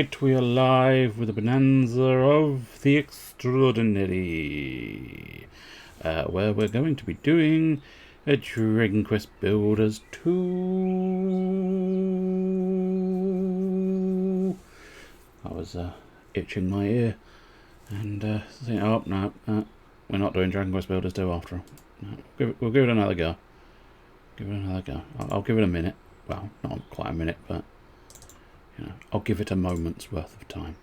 Alright, we are live with the Bonanza of the Extraordinary, where we're going to be doing a Dragon Quest Builders 2. I was itching my ear and saying, oh, no, we're not doing Dragon Quest Builders 2 after all. No, we'll give it another go. I'll give it a minute. Well, not quite a minute, but you know, I'll give it a moment's worth of time.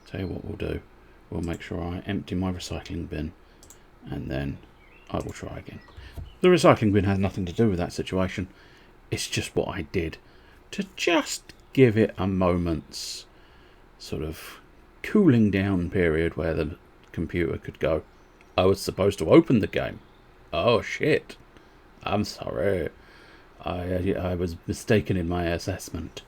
Tell you what we'll do. We'll make sure I empty my recycling bin, and then I will try again. The recycling bin has nothing to do with that situation. It's just what I did to just give it a moment's sort of cooling down period where the computer could go, I was supposed to open the game. Oh shit. I'm sorry. I was mistaken in my assessment.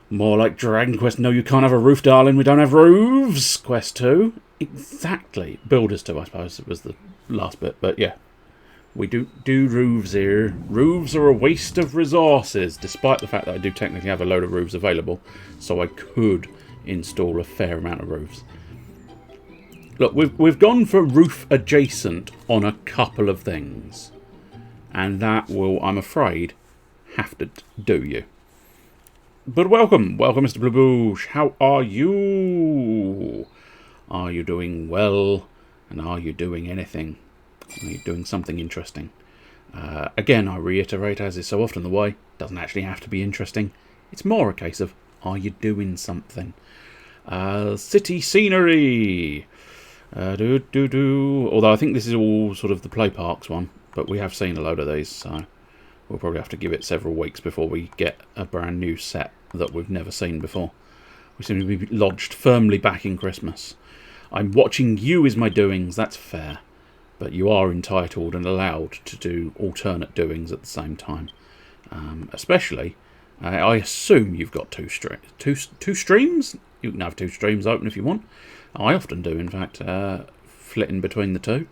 More like Dragon Quest, no you can't have a roof, darling, we don't have roofs, Quest 2. Exactly. Builders 2, I suppose, it was the last bit, but yeah. We do roofs here. Roofs are a waste of resources, despite the fact that I do technically have a load of roofs available, so I could install a fair amount of roofs. Look, we've gone for roof adjacent on a couple of things. And that will, I'm afraid, have to do you. But welcome, Mr. Blueboosh. How are you? Are you doing well? And are you doing anything? Are you doing something interesting? Again, I reiterate, as is so often the way, doesn't actually have to be interesting. It's more a case of, are you doing something? City scenery. Although I think this is all sort of the play parks one. But we have seen a load of these, so we'll probably have to give it several weeks before we get a brand new set that we've never seen before. We seem to be lodged firmly back in Christmas. I'm watching you is my doings, that's fair. But you are entitled and allowed to do alternate doings at the same time. Especially, I assume you've got two streams? You can have two streams open if you want. I often do, in fact, flitting between the two.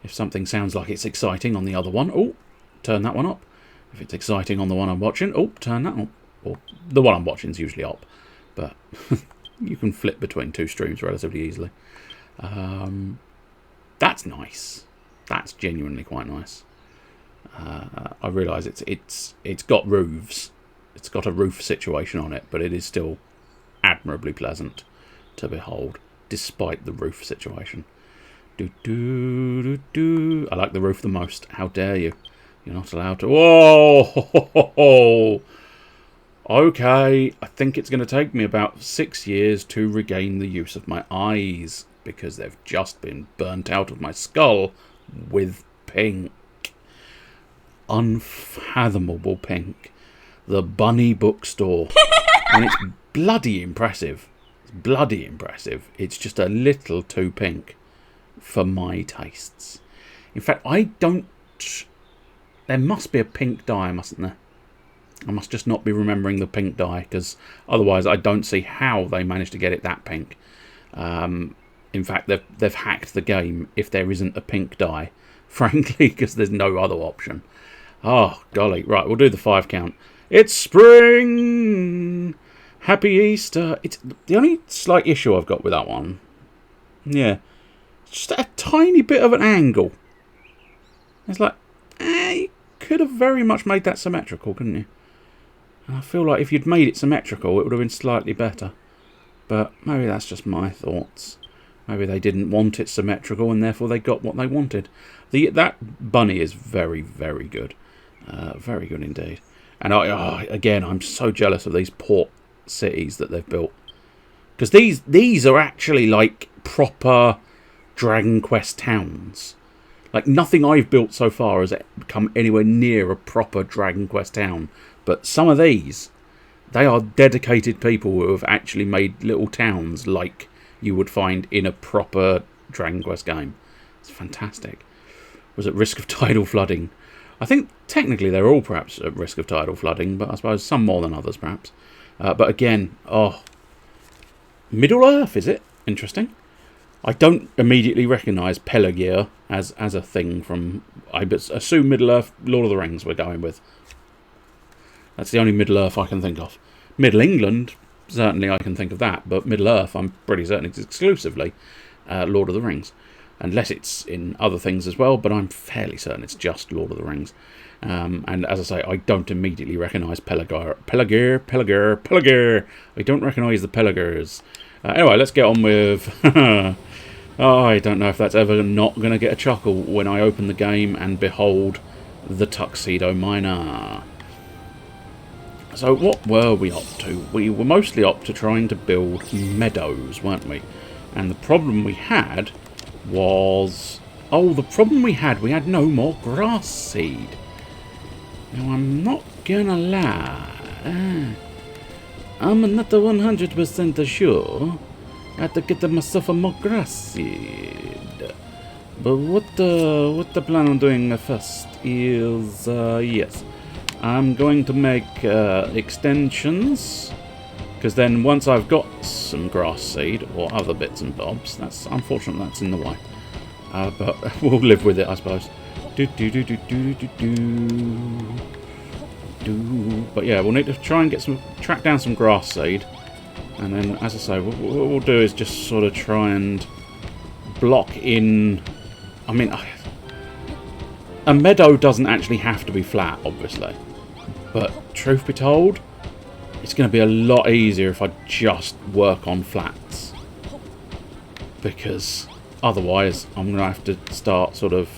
If something sounds like it's exciting on the other one, oh, turn that one up. If it's exciting on the one I'm watching, oh, turn that up. Or the one I'm watching is usually up, but you can flip between two streams relatively easily. That's nice. That's genuinely quite nice. I realise it's got roofs. It's got a roof situation on it, but it is still admirably pleasant to behold, despite the roof situation. I like the roof the most. How dare you? You're not allowed to. Whoa! Okay, I think it's going to take me about 6 years to regain the use of my eyes because they've just been burnt out of my skull with pink. Unfathomable pink. The Bunny Bookstore. And it's bloody impressive. It's just a little too pink for my tastes. In fact, there must be a pink dye, mustn't there? I must just not be remembering the pink dye, because otherwise I don't see how they managed to get it that pink. In fact, they've hacked the game if there isn't a pink dye, frankly, because there's no other option. Oh, golly. Right, we'll do the 5 count. It's spring! Happy Easter! It's the only slight issue I've got with that one. Yeah. Just a tiny bit of an angle. It's like, you could have very much made that symmetrical, couldn't you? And I feel like if you'd made it symmetrical, it would have been slightly better. But maybe that's just my thoughts. Maybe they didn't want it symmetrical, and therefore they got what they wanted. That bunny is very, very good. Very good indeed. And again, I'm so jealous of these port cities that they've built. Because these are actually like proper Dragon Quest towns. Like, nothing I've built so far has come anywhere near a proper Dragon Quest town. But some of these, they are dedicated people who have actually made little towns like you would find in a proper Dragon Quest game. It's fantastic. Was at risk of tidal flooding. I think technically they're all perhaps at risk of tidal flooding, but I suppose some more than others perhaps. But again, Middle Earth, is it? Interesting. I don't immediately recognise Pelagia as a thing from, I assume Middle Earth, Lord of the Rings we're going with. That's the only Middle Earth I can think of. Middle England certainly I can think of that, but Middle-earth, I'm pretty certain it's exclusively Lord of the Rings. Unless it's in other things as well, but I'm fairly certain it's just Lord of the Rings. And as I say, I don't immediately recognise Pelargir. I don't recognise the Pelagers. Anyway, let's get on with... Oh, I don't know if that's ever not going to get a chuckle when I open the game and behold the Tuxedo Miner. So what were we up to? We were mostly up to trying to build meadows, weren't we? And the problem we had was... Oh, the problem we had no more grass seed. Now, I'm not gonna lie. I'm not 100% sure. I have to get myself a more grass seed. But what the plan on doing first is, yes. I'm going to make extensions. Because then once I've got some grass seed or other bits and bobs, that's unfortunate that's in the way. But we'll live with it, I suppose. But yeah, we'll need to try and track down some grass seed. And then, as I say, what we'll do is just sort of try and block in... I mean, a meadow doesn't actually have to be flat, obviously. But truth be told, it's going to be a lot easier if I just work on flats. Because otherwise, I'm going to have to start sort of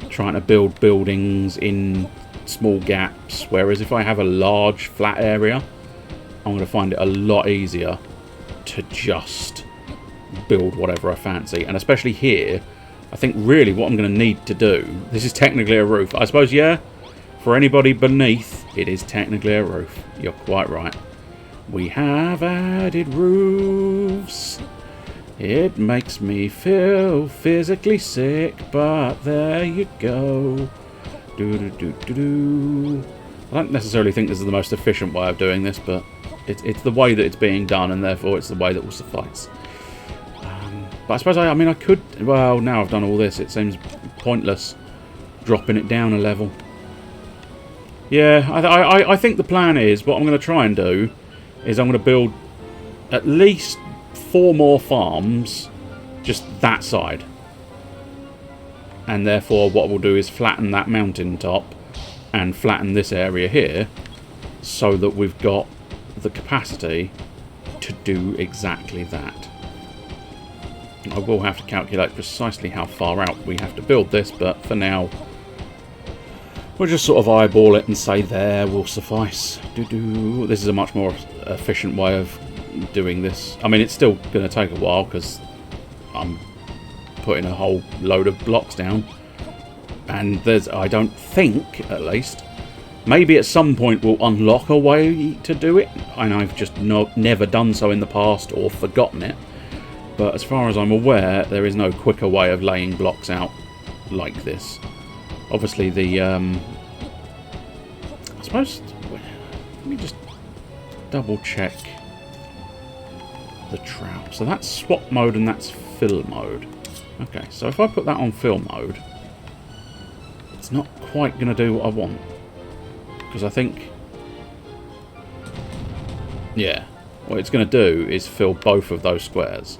trying to build buildings in small gaps. Whereas if I have a large flat area, I'm going to find it a lot easier to just build whatever I fancy. And especially here, I think really what I'm going to need to do... This is technically a roof. I suppose, yeah, for anybody beneath, it is technically a roof. You're quite right. We have added roofs. It makes me feel physically sick, but there you go. I don't necessarily think this is the most efficient way of doing this, but it's the way that it's being done, and therefore it's the way that will suffice. But I suppose I could... Well, now I've done all this, it seems pointless dropping it down a level. Yeah, I think the plan is, what I'm going to try and do is I'm going to build at least 4 more farms just that side. And therefore what we'll do is flatten that mountain top and flatten this area here so that we've got the capacity to do exactly that. I will have to calculate precisely how far out we have to build this, but for now we'll just sort of eyeball it and say there will suffice. This is a much more efficient way of doing this. I mean, it's still going to take a while because I'm putting a whole load of blocks down. And there's, I don't think, at least, maybe at some point we'll unlock a way to do it. And I've just never done so in the past or forgotten it. But as far as I'm aware, there is no quicker way of laying blocks out like this. Obviously, the... I suppose... Let me just double check the trout. So that's swap mode and that's fill mode. Okay, so if I put that on fill mode, it's not quite going to do what I want. Because I think... Yeah. What it's going to do is fill both of those squares.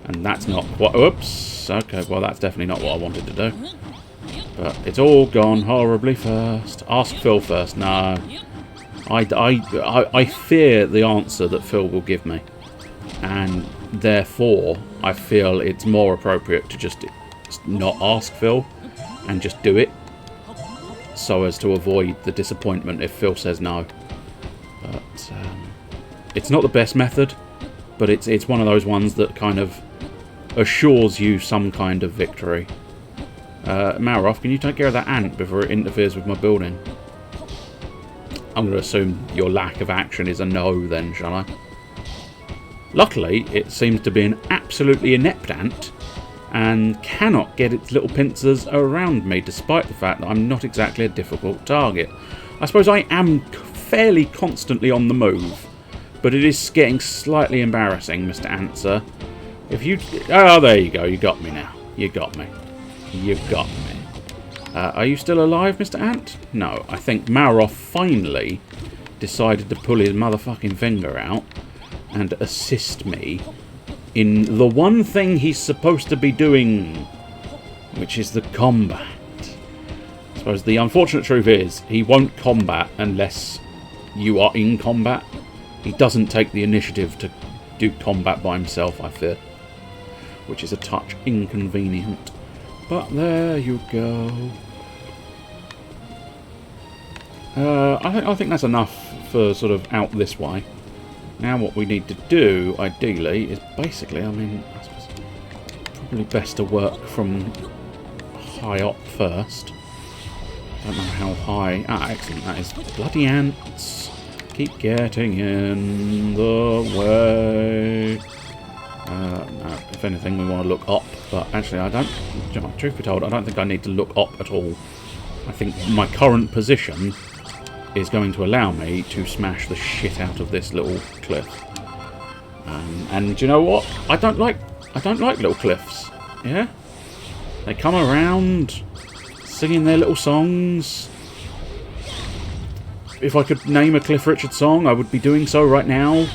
And that's not quite... Oops. Okay, well that's definitely not what I wanted to do. But it's all gone horribly first. Ask Phil first. No. I fear the answer that Phil will give me. And therefore, I feel it's more appropriate to just not ask Phil and just do it. So as to avoid the disappointment if Phil says no. But it's not the best method. But it's one of those ones that kind of assures you some kind of victory. Maroff, can you take care of that ant before it interferes with my building? I'm going to assume your lack of action is a no then, shall I? Luckily, it seems to be an absolutely inept ant and cannot get its little pincers around me, despite the fact that I'm not exactly a difficult target. I suppose I am fairly constantly on the move, but it is getting slightly embarrassing, Mr. Answer. If you... Oh, there you go. You got me now. You got me. You got me. Are you still alive, Mr. Ant? No. I think Maroff finally decided to pull his motherfucking finger out and assist me in the one thing he's supposed to be doing, which is the combat. I suppose the unfortunate truth is he won't combat unless you are in combat. He doesn't take the initiative to do combat by himself, I fear, which is a touch inconvenient. But there you go. I think that's enough for sort of out this way. Now what we need to do, ideally, is basically, I mean, I suppose probably best to work from high up first. I don't know how high. Ah, excellent. That is bloody ants. Keep getting in the way. No, if anything, we want to look up. But actually, I don't. Truth be told, I don't think I need to look up at all. I think my current position is going to allow me to smash the shit out of this little cliff. And do you know what? I don't like little cliffs. Yeah, they come around singing their little songs. If I could name a Cliff Richard song, I would be doing so right now.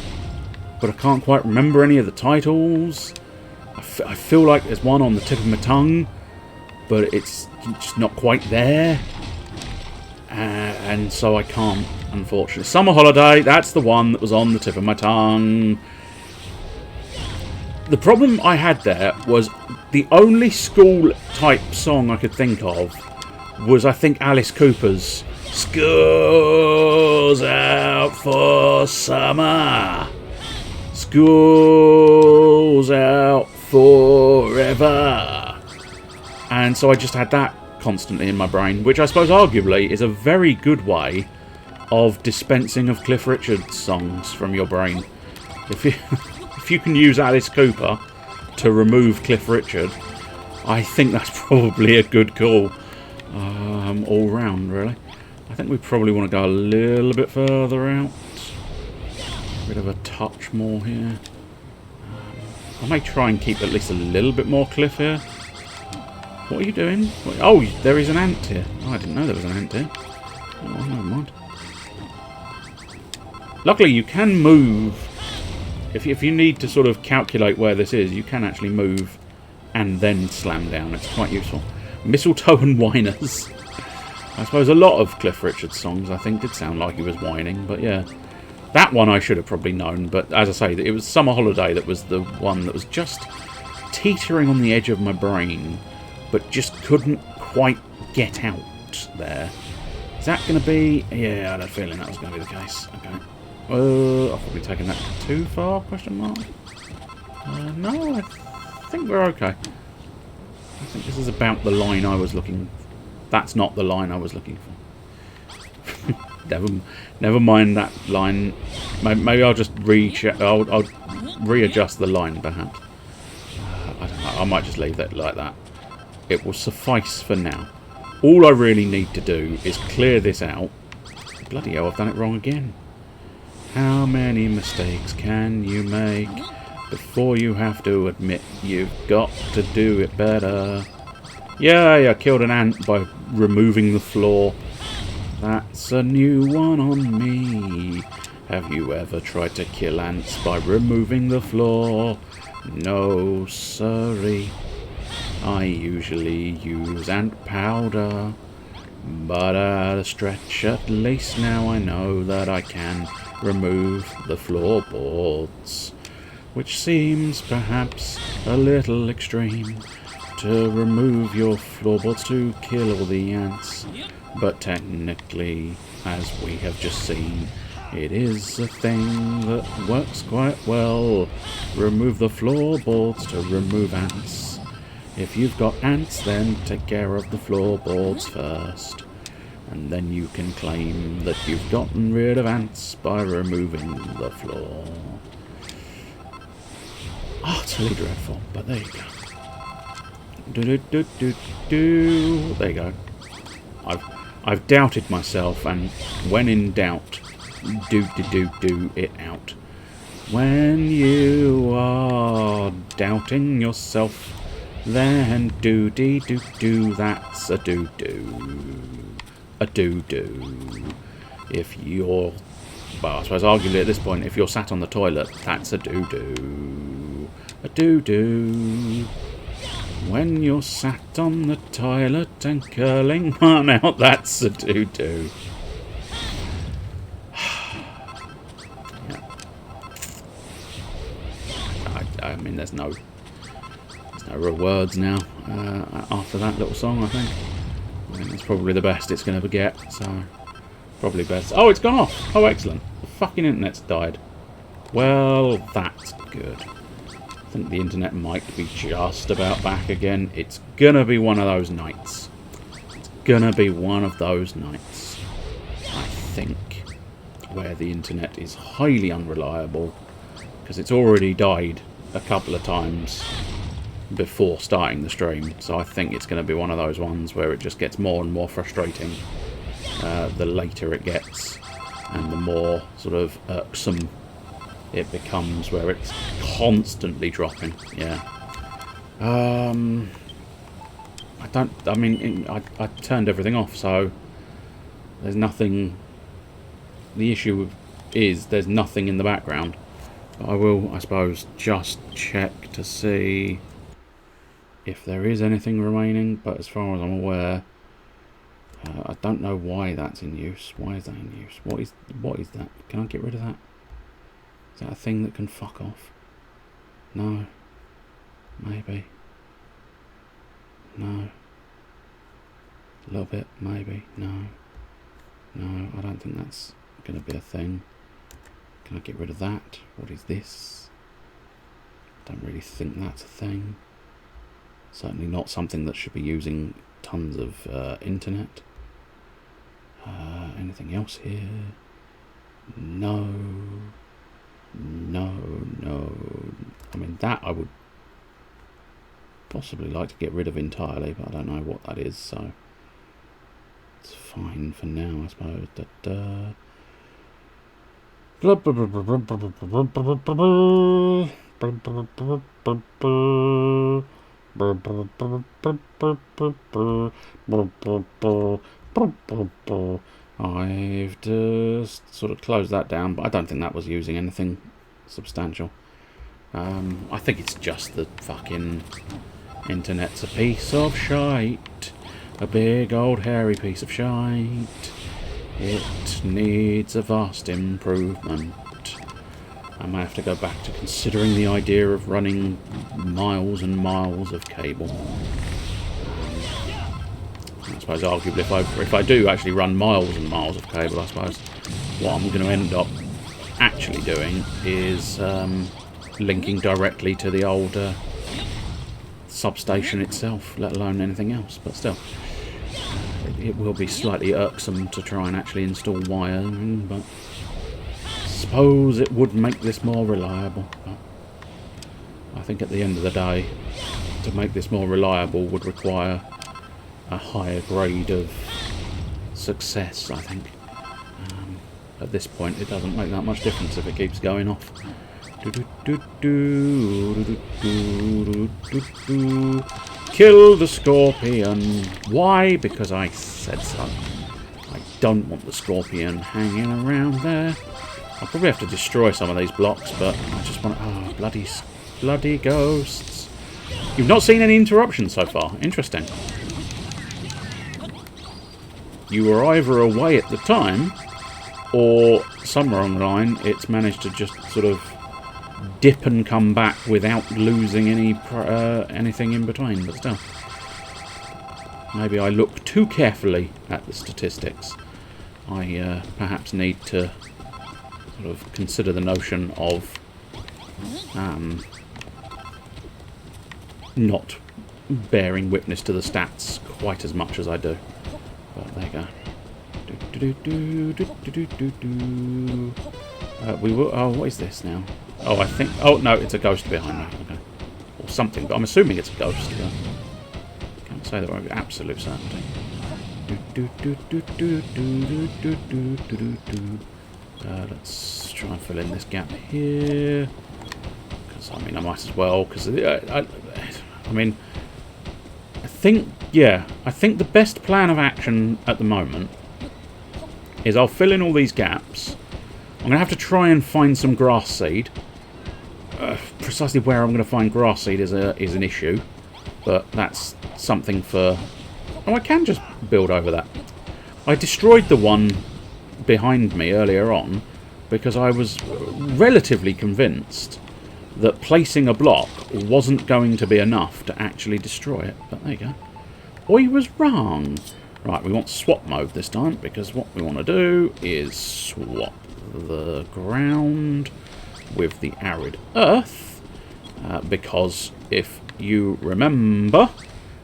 But I can't quite remember any of the titles. I feel like there's one on the tip of my tongue, but it's just not quite there. And so I can't, unfortunately. Summer Holiday, that's the one that was on the tip of my tongue. The problem I had there was the only school-type song I could think of was, I think, Alice Cooper's School's Out for Summer. School's out forever. And so I just had that constantly in my brain, which I suppose arguably is a very good way of dispensing of Cliff Richard songs from your brain. If you can use Alice Cooper to remove Cliff Richard, I think that's probably a good call all round, really. I think we probably want to go a little bit further out. Bit of a touch more here. I may try and keep at least a little bit more cliff here. What are you doing? Oh, there is an ant here. Oh, I didn't know there was an ant here. Oh, never mind. Luckily, you can move. If you need to sort of calculate where this is, you can actually move and then slam down. It's quite useful. Mistletoe and Whiners. I suppose a lot of Cliff Richard songs, I think, did sound like he was whining, but yeah. That one I should have probably known, but as I say, it was Summer Holiday that was the one that was just teetering on the edge of my brain, but just couldn't quite get out there. Is that going to be... Yeah, I had a feeling that was going to be the case. Okay. I've probably taken that too far, question mark? No, I think we're okay. I think this is about the line I was looking for. That's not the line I was looking for. Never mind that line. Maybe I'll just I'll readjust the line, perhaps. I don't know. I might just leave that like that. It will suffice for now. All I really need to do is clear this out. Bloody hell, I've done it wrong again. How many mistakes can you make before you have to admit you've got to do it better? Yay, I killed an ant by removing the floor. That's a new one on me. Have you ever tried to kill ants by removing the floor? No, sorry. I usually use ant powder, but at a stretch at least now I know that I can remove the floorboards, which seems perhaps a little extreme to remove your floorboards to kill all the ants. But technically, as we have just seen, it is a thing that works quite well. Remove the floorboards to remove ants. If you've got ants, then take care of the floorboards first. And then you can claim that you've gotten rid of ants by removing the floor. Utterly dreadful, but there you go. There you go. I've doubted myself, and when in doubt, do it out. When you are doubting yourself, then do that's a do. A do. If you're Well, I suppose arguably at this point, if you're sat on the toilet, that's a doo-doo. A doo-doo. When you're sat on the toilet and curling one out, that's a doo-doo. Yeah. I mean, there's no real words now after that little song, I think. I think it's probably the best it's going to get, so probably best. Oh, it's gone off! Oh, excellent. The fucking internet's died. Well, that's good. I think the internet might be just about back again. It's gonna be one of those nights. It's gonna be one of those nights, I think, where the internet is highly unreliable, because it's already died a couple of times before starting the stream. So I think it's going to be one of those ones where it just gets more and more frustrating the later it gets, and the more sort of irksome it becomes, where it's constantly dropping. Yeah. I turned everything off, so there's nothing. The issue is there's nothing in the background. But I will, I suppose, just check to see if there is anything remaining. But as far as I'm aware, I don't know why that's in use. Why is that in use? What is that? Can I get rid of that? Is that a thing that can fuck off? No. Maybe. No. A little bit, maybe. No. No, I don't think that's going to be a thing. Can I get rid of that? What is this? Don't really think that's a thing. Certainly not something that should be using tons of internet. Anything else here? No. No, no. I mean, that I would possibly like to get rid of entirely, but I don't know what that is, so it's fine for now, I suppose. I've just sort of closed that down, but I don't think that was using anything substantial. I think it's just the fucking internet's a piece of shite. A big old hairy piece of shite. It needs a vast improvement. I may have to go back to considering the idea of running miles and miles of cable. I suppose arguably if I do actually run miles and miles of cable, I suppose what I'm going to end up actually doing is linking directly to the old substation itself, let alone anything else. But still, it will be slightly irksome to try and actually install wiring, but I suppose it would make this more reliable. But I think at the end of the day, to make this more reliable would require a higher grade of success, I think. At this point, it doesn't make that much difference if it keeps going off. Kill the scorpion. Why? Because I said so. I don't want the scorpion hanging around there. I'll probably have to destroy some of these blocks, but I just want... Oh, bloody ghosts. You've not seen any interruptions so far. Interesting. You were either away at the time, or somewhere on the line it's managed to just sort of dip and come back without losing anything in between. But still, maybe I look too carefully at the statistics. I perhaps need to sort of consider the notion of not bearing witness to the stats quite as much as I do. But there you go. We will. Oh, what is this now? Oh, I think. Oh no, it's a ghost behind me. Okay, or something. But I'm assuming it's a ghost. Yeah. Can't say that with absolute certainty. Let's try and fill in this gap here. Because I mean, I might as well. Because I mean, I think the best plan of action at the moment is I'll fill in all these gaps. I'm going to have to try and find some grass seed. Precisely where I'm going to find grass seed is an issue. But that's something for... Oh, I can just build over that. I destroyed the one behind me earlier on because I was relatively convinced that placing a block wasn't going to be enough to actually destroy it. But there you go. I was wrong. Right, we want swap mode this time because what we want to do is swap the ground with the arid earth. Because if you remember,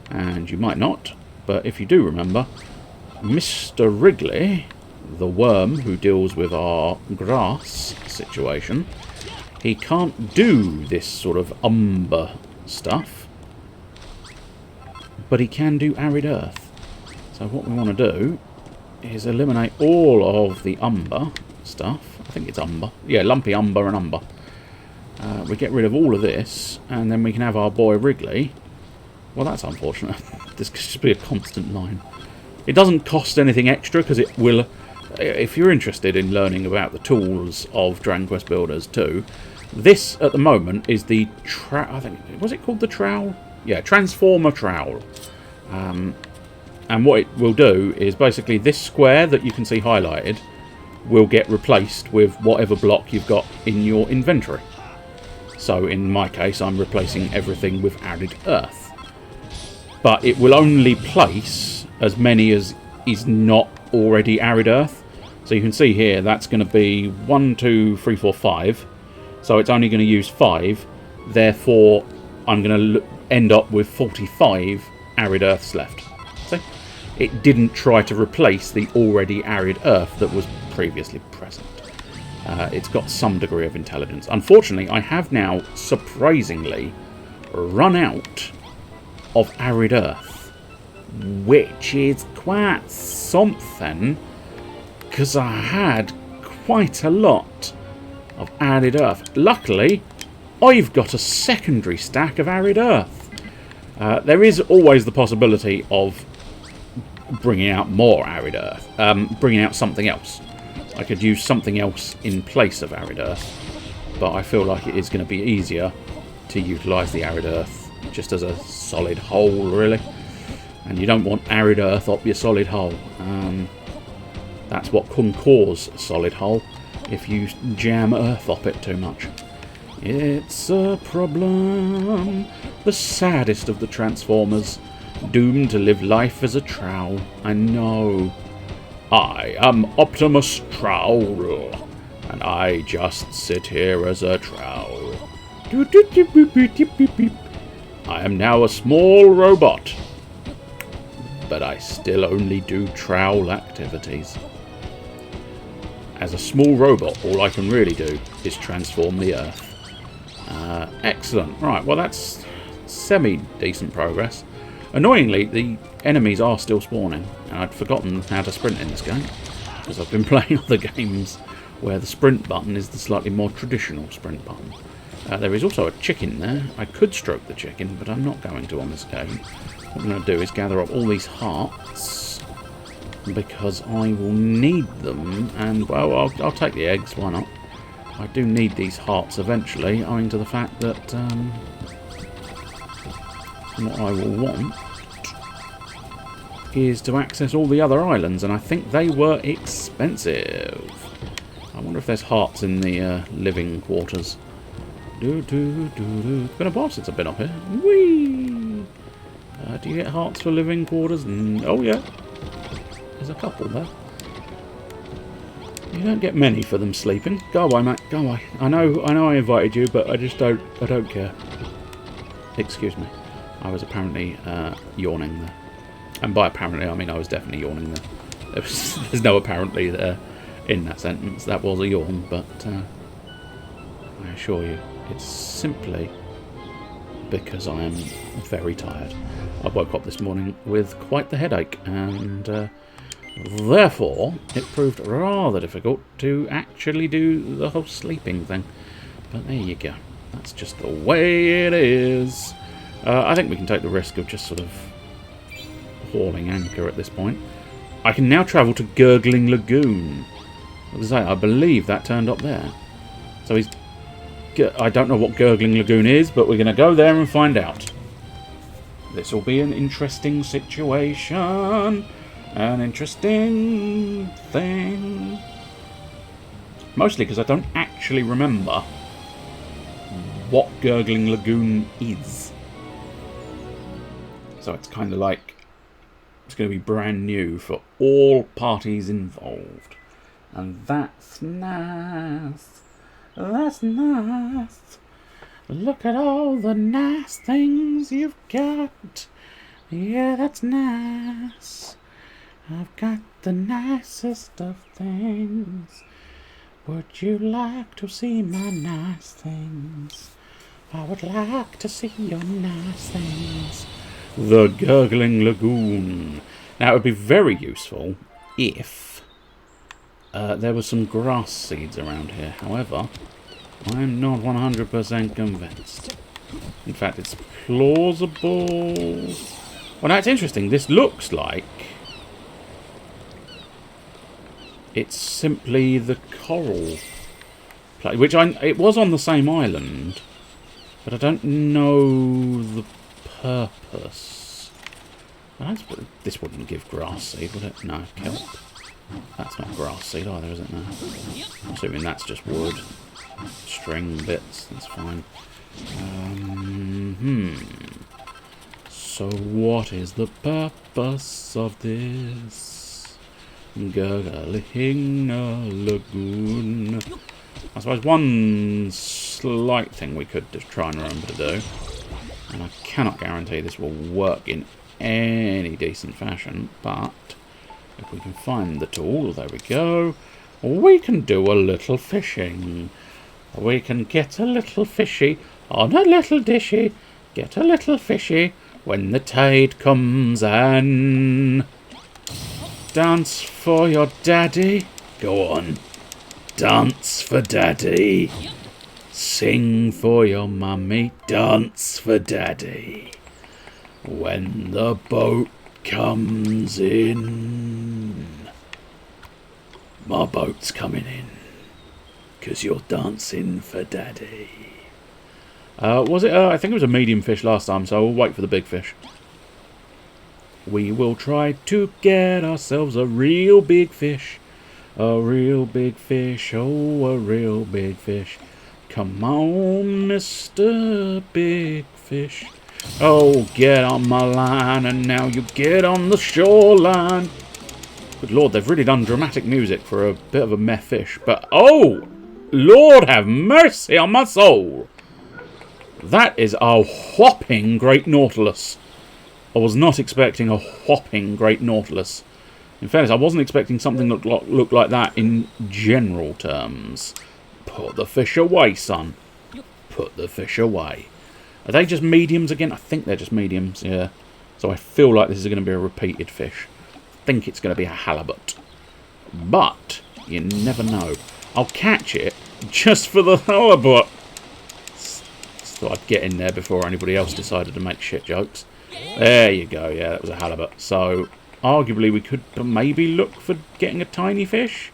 and you might not, but if you do remember, Mr. Wrigley, the worm who deals with our grass situation, he can't do this sort of umber stuff, but he can do arid earth. So what we want to do is eliminate all of the umber stuff. I think it's umber. Yeah, lumpy umber and umber. We get rid of all of this, and then we can have our boy Wrigley. Well, that's unfortunate. This could just be a constant line. It doesn't cost anything extra, because it will... If you're interested in learning about the tools of Dragon Quest Builders 2, this, at the moment, is the... I think... Was it called the trowel? Yeah, Transformer Trowel. And what it will do is basically this square that you can see highlighted will get replaced with whatever block you've got in your inventory. So in my case, I'm replacing everything with arid earth. But it will only place as many as is not already arid earth. So you can see here, that's going to be 1, 2, 3, 4, 5. So it's only going to use 5. Therefore, I'm going to end up with 45 arid earths left. See? It didn't try to replace the already arid earth that was previously present. It's got some degree of intelligence. Unfortunately, I have now, surprisingly, run out of arid earth, which is quite something, because I had quite a lot of arid earth. Luckily, I've got a secondary stack of arid earth. There is always the possibility of bringing out more arid earth, bringing out something else. I could use something else in place of arid earth, but I feel like it is going to be easier to utilise the arid earth just as a solid whole, really. And you don't want arid earth up your solid hull. That's what can cause a solid hull if you jam earth up it too much. It's a problem. The saddest of the Transformers, doomed to live life as a trowel. I know. I am Optimus Trowel, and I just sit here as a trowel. I am now a small robot, but I still only do trowel activities. As a small robot, all I can really do is transform the Earth. Excellent. Right, well that's semi-decent progress. Annoyingly, the enemies are still spawning, and I'd forgotten how to sprint in this game, because I've been playing other games where the sprint button is the slightly more traditional sprint button. There is also a chicken there. I could stroke the chicken, but I'm not going to on this occasion. What I'm going to do is gather up all these hearts, because I will need them, and, well, I'll take the eggs, why not? I do need these hearts eventually, owing to the fact that what I will want is to access all the other islands, and I think they were expensive. I wonder if there's hearts in the living quarters. It's been a while since I've been up here. Whee! Do you get hearts for living quarters? Oh yeah, there's a couple there. You don't get many for them sleeping. Go away, mate. Go away. I know I invited you, but I just don't care. Excuse me. I was apparently yawning there. And by apparently, I mean I was definitely yawning there. There's no apparently there in that sentence. That was a yawn, but I assure you, it's simply because I am very tired. I woke up this morning with quite the headache, and therefore it proved rather difficult to actually do the whole sleeping thing. But there you go. That's just the way it is. I think we can take the risk of just sort of hauling anchor at this point. I can now travel to Gurgling Lagoon. was I believe that turned up there. So he's... I don't know what Gurgling Lagoon is, but we're going to go there and find out. This will be an interesting situation. An interesting thing. Mostly because I don't actually remember what Gurgling Lagoon is. So it's kind of like it's going to be brand new for all parties involved. And that's nice. That's nice. Look at all the nice things you've got. Yeah, that's nice. I've got the nicest of things. Would you like to see my nice things? I would like to see your nice things. The Gurgling Lagoon. Now, it would be very useful if there were some grass seeds around here. However, I'm not 100% convinced. In fact, it's plausible. Well, now it's interesting. This looks like it's simply the coral play, which it was on the same island, but I don't know the purpose. This wouldn't give grass seed, would it? No, kelp. That's not grass seed either, is it? No. I'm assuming that's just wood. String bits, that's fine. So what is the purpose of this Gurgling Lagoon? I suppose one slight thing we could just try and remember to do, and I cannot guarantee this will work in any decent fashion, but if we can find the tool, there we go, we can do a little fishing. We can get a little fishy on a little dishy, get a little fishy when the tide comes in. Dance for your daddy. Go on. Dance for daddy. Sing for your mummy. Dance for daddy. When the boat comes in. My boat's coming in. 'Cause you're dancing for daddy. Was it? I think it was a medium fish last time, so we'll wait for the big fish. We will try to get ourselves a real big fish. A real big fish, oh, a real big fish. Come on, Mr. Big Fish. Oh, get on my line, and now you get on the shoreline. Good Lord, they've really done dramatic music for a bit of a meh fish. But, oh, Lord have mercy on my soul. That is a whopping great nautilus. I was not expecting a whopping great nautilus. In fairness, I wasn't expecting something that looked like that in general terms. Put the fish away, son. Put the fish away. Are they just mediums again? I think they're just mediums, yeah. So I feel like this is going to be a repeated fish. I think it's going to be a halibut. But you never know. I'll catch it just for the halibut. Thought I'd get in there before anybody else decided to make shit jokes. There you go, yeah, that was a halibut. So, arguably we could maybe look for getting a tiny fish.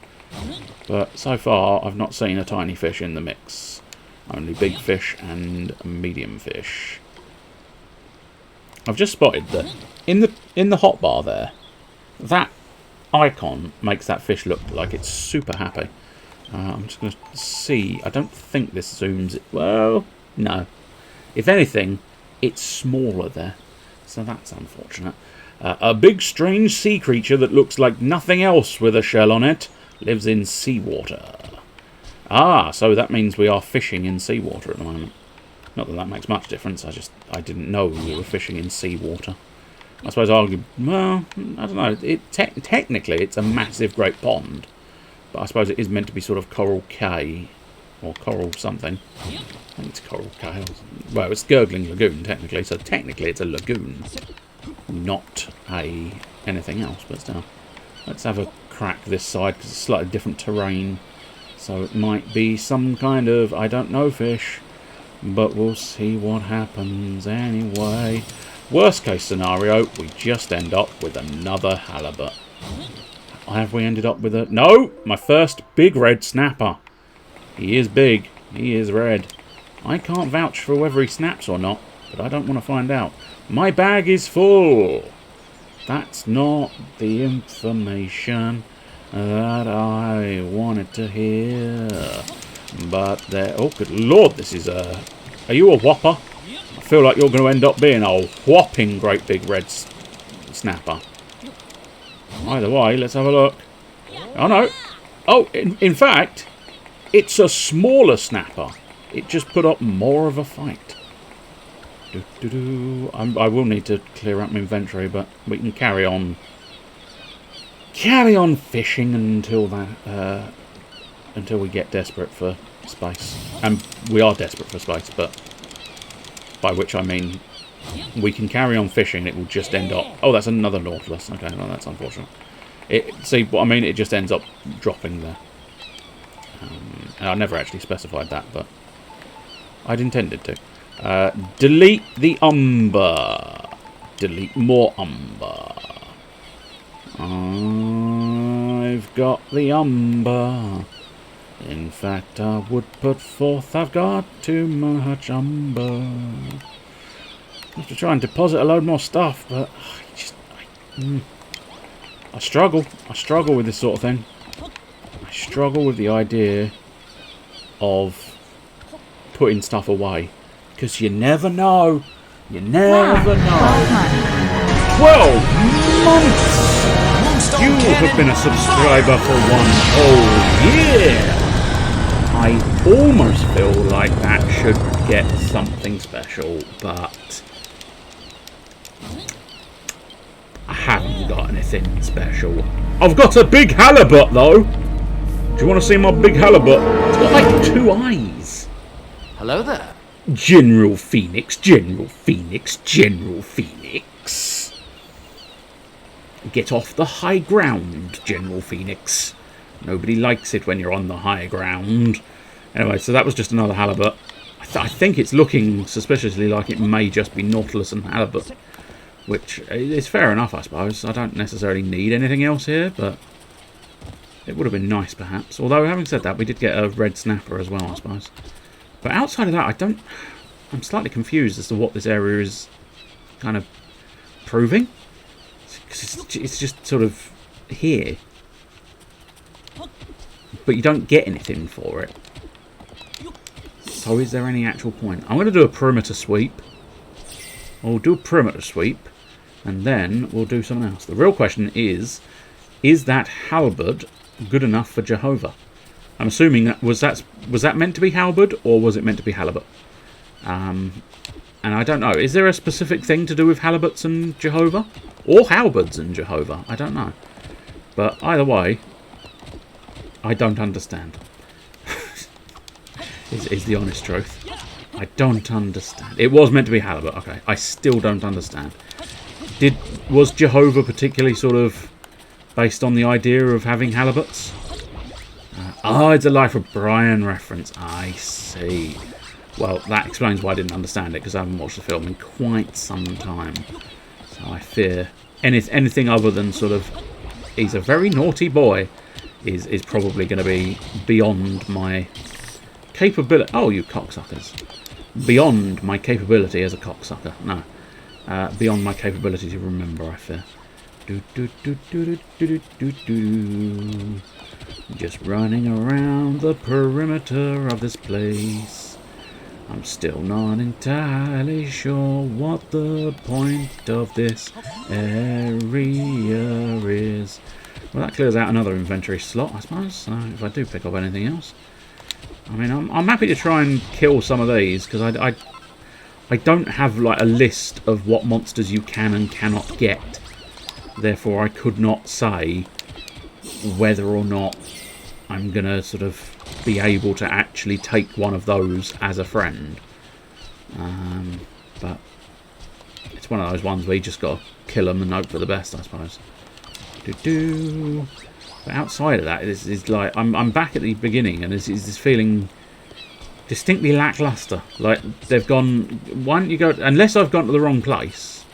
But so far, I've not seen a tiny fish in the mix. Only big fish and medium fish. I've just spotted that in the hotbar there, that icon makes that fish look like it's super happy. I'm just going to see. I don't think this zooms it. Well, no. If anything, it's smaller there. So that's unfortunate. A big strange sea creature that looks like nothing else with a shell on it lives in seawater. Ah, so that means we are fishing in seawater at the moment. Not that that makes much difference. I didn't know we were fishing in seawater. I suppose well, I don't know. Technically, it's a massive great pond. But I suppose it is meant to be sort of Coral Cay. Or Coral something. I think it's Coral Cay. Well, it's Gurgling Lagoon, technically. So technically it's a lagoon. Not anything else, but still. Let's have a crack this side, because it's slightly different terrain. So it might be some kind of, I don't know, fish. But we'll see what happens anyway. Worst case scenario, we just end up with another halibut. Have we ended up with a... No! My first big red snapper. He is big. He is red. I can't vouch for whether he snaps or not, but I don't want to find out. My bag is full. That's not the information that I wanted to hear. But there... Oh, good lord, this is a... Are you a whopper? I feel like you're going to end up being a whopping great big red snapper. Either way, let's have a look. Oh, no. Oh, in fact, it's a smaller snapper. It just put up more of a fight. I will need to clear up my inventory, but we can carry on fishing until we get desperate for space. And we are desperate for space, but by which I mean we can carry on fishing. It will just end up... Oh, that's another Nautilus. Okay, well, that's unfortunate. See what I mean? It just ends up dropping there. And I never actually specified that, but I'd intended to. Delete the umber. Delete more umber. I've got the umber. In fact, I would put forth I've got too much umber. I have to try and deposit a load more stuff, but I struggle. I struggle with this sort of thing. I struggle with the idea of putting stuff away. Because you never know. You never know. 12 months! You have been a subscriber for 1 whole year! I almost feel like that should get something special, but I haven't got anything special. I've got a big halibut, though. Do you want to see my big halibut? It's got like 2 eyes. Hello there. General Phoenix, General Phoenix, General Phoenix. Get off the high ground, General Phoenix. Nobody likes it when you're on the high ground. Anyway, so that was just another halibut. I think it's looking suspiciously like it may just be Nautilus and halibut, which is fair enough, I suppose. I don't necessarily need anything else here, but it would have been nice, perhaps. Although, having said that, we did get a red snapper as well, I suppose. But outside of that, I'm slightly confused as to what this area is kind of proving. It's just sort of here. But you don't get anything for it. So is there any actual point? I'm going to do a perimeter sweep. We'll do a perimeter sweep. And then we'll do something else. The real question is that halibut good enough for Jehovah? I'm assuming that was that meant to be halibut, or was it meant to be halibut? And I don't know. Is there a specific thing to do with halibuts and Jehovah? Or halberds and Jehovah? I don't know. But either way, I don't understand. is the honest truth. I don't understand. It was meant to be halibut. Okay, I still don't understand. Was Jehovah particularly sort of based on the idea of having halibuts? It's a Life of Brian reference. I see. Well, that explains why I didn't understand it, because I haven't watched the film in quite some time. So I fear anything other than sort of he's a very naughty boy is probably going to be beyond my capability. Oh, you cocksuckers. Beyond my capability as a cocksucker. No. Beyond my capability to remember, I fear. Just running around the perimeter of this place. I'm still not entirely sure what the point of this area is. Well, that clears out another inventory slot, I suppose, if I do pick up anything else. I mean, I'm happy to try and kill some of these, because I don't have like a list of what monsters you can and cannot get. Therefore, I could not say whether or not I'm going to sort of be able to actually take one of those as a friend. But it's one of those ones where you just got to kill them and hope for the best, I suppose. But outside of that, it's like I'm back at the beginning, and it's this feeling distinctly lackluster. Like they've gone. Why don't you go? Unless I've gone to the wrong place,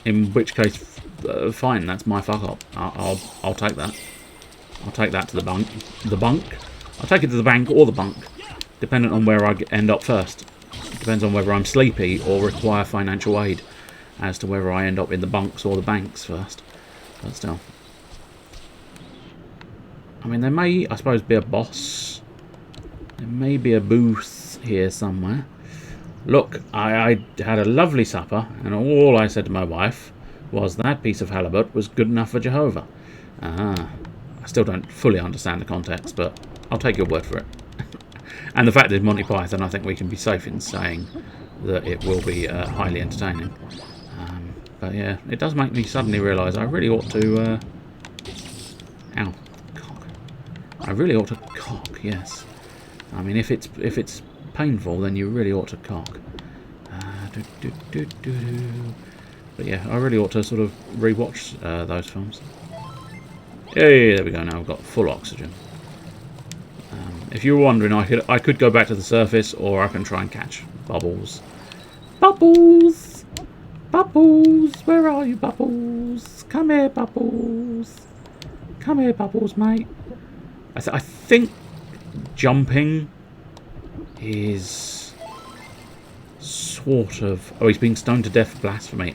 in which case fine. That's my fuck up. I'll take that. I'll take that to the bunk. The bunk? I'll take it to the bank or the bunk, depending on where I end up first. It depends on whether I'm sleepy or require financial aid as to whether I end up in the bunks or the banks first. But still. I mean, there may, I suppose, be a boss. There may be a booth here somewhere. Look, I had a lovely supper, and all I said to my wife was that piece of halibut was good enough for Jehovah. I still don't fully understand the context, but I'll take your word for it. And the fact that it's Monty Python, I think we can be safe in saying that it will be highly entertaining. But yeah, it does make me suddenly realise I really ought to... ow, cock. I really ought to cock, yes. I mean, if it's painful, then you really ought to cock. But yeah, I really ought to sort of rewatch those films. Yeah, there we go. Now I've got full oxygen. If you were wondering, I could go back to the surface, or I can try and catch bubbles. Bubbles, bubbles, where are you, bubbles? Come here, bubbles. Come here, bubbles, mate. I think jumping is sort of... Oh, he's being stoned to death for blasphemy.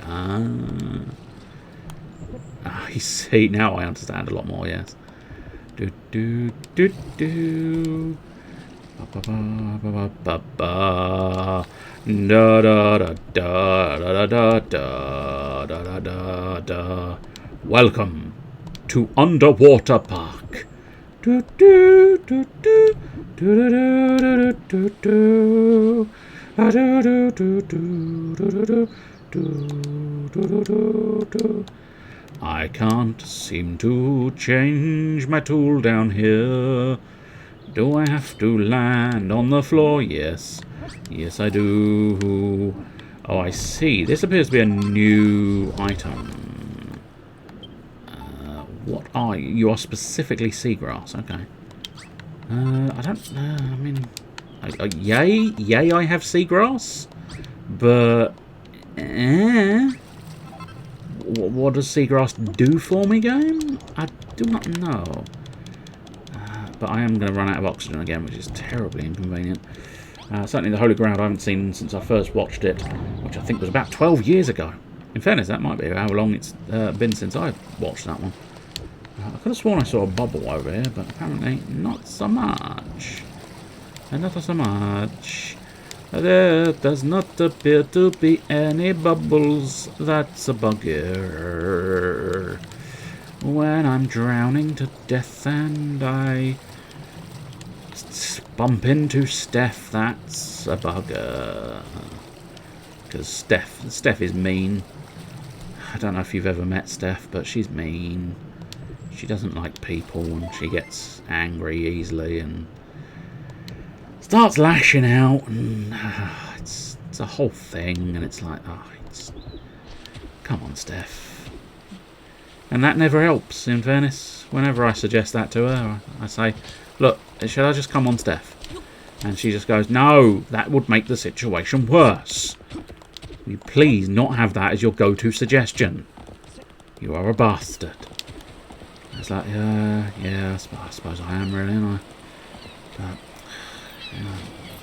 You see, now I understand a lot more, yes. Do do do do. Ba ba ba ba ba. Da da da da da da da da da da. Welcome to Underwater Park. Do do do do do do do do do. Do do do do do do do do. I can't seem to change my tool down here. Do I have to land on the floor? Yes. Yes, I do. Oh, I see. This appears to be a new item. What are you? You are specifically seagrass. Okay. I don't know. I mean... yay, I have seagrass. But... What does seagrass do for me, game? I do not know. But I am going to run out of oxygen again, which is terribly inconvenient. Certainly the Holy Ground I haven't seen since I first watched it, which I think was about 12 years ago. In fairness, that might be how long it's been since I watched that one. I could have sworn I saw a bubble over here, but apparently not so much. Not so much. There does not appear to be any bubbles. That's a bugger. When I'm drowning to death and I bump into Steph, that's a bugger. Because Steph is mean. I don't know if you've ever met Steph, but she's mean. She doesn't like people, and she gets angry easily and starts lashing out, and it's a whole thing, and it's like, come on, Steph. And that never helps, in fairness. Whenever I suggest that to her, I say, look, should I just come on, Steph? And she just goes, no, that would make the situation worse. Will you please not have that as your go-to suggestion? You are a bastard. It's like, yeah, I suppose I am really, aren't I? But, yeah,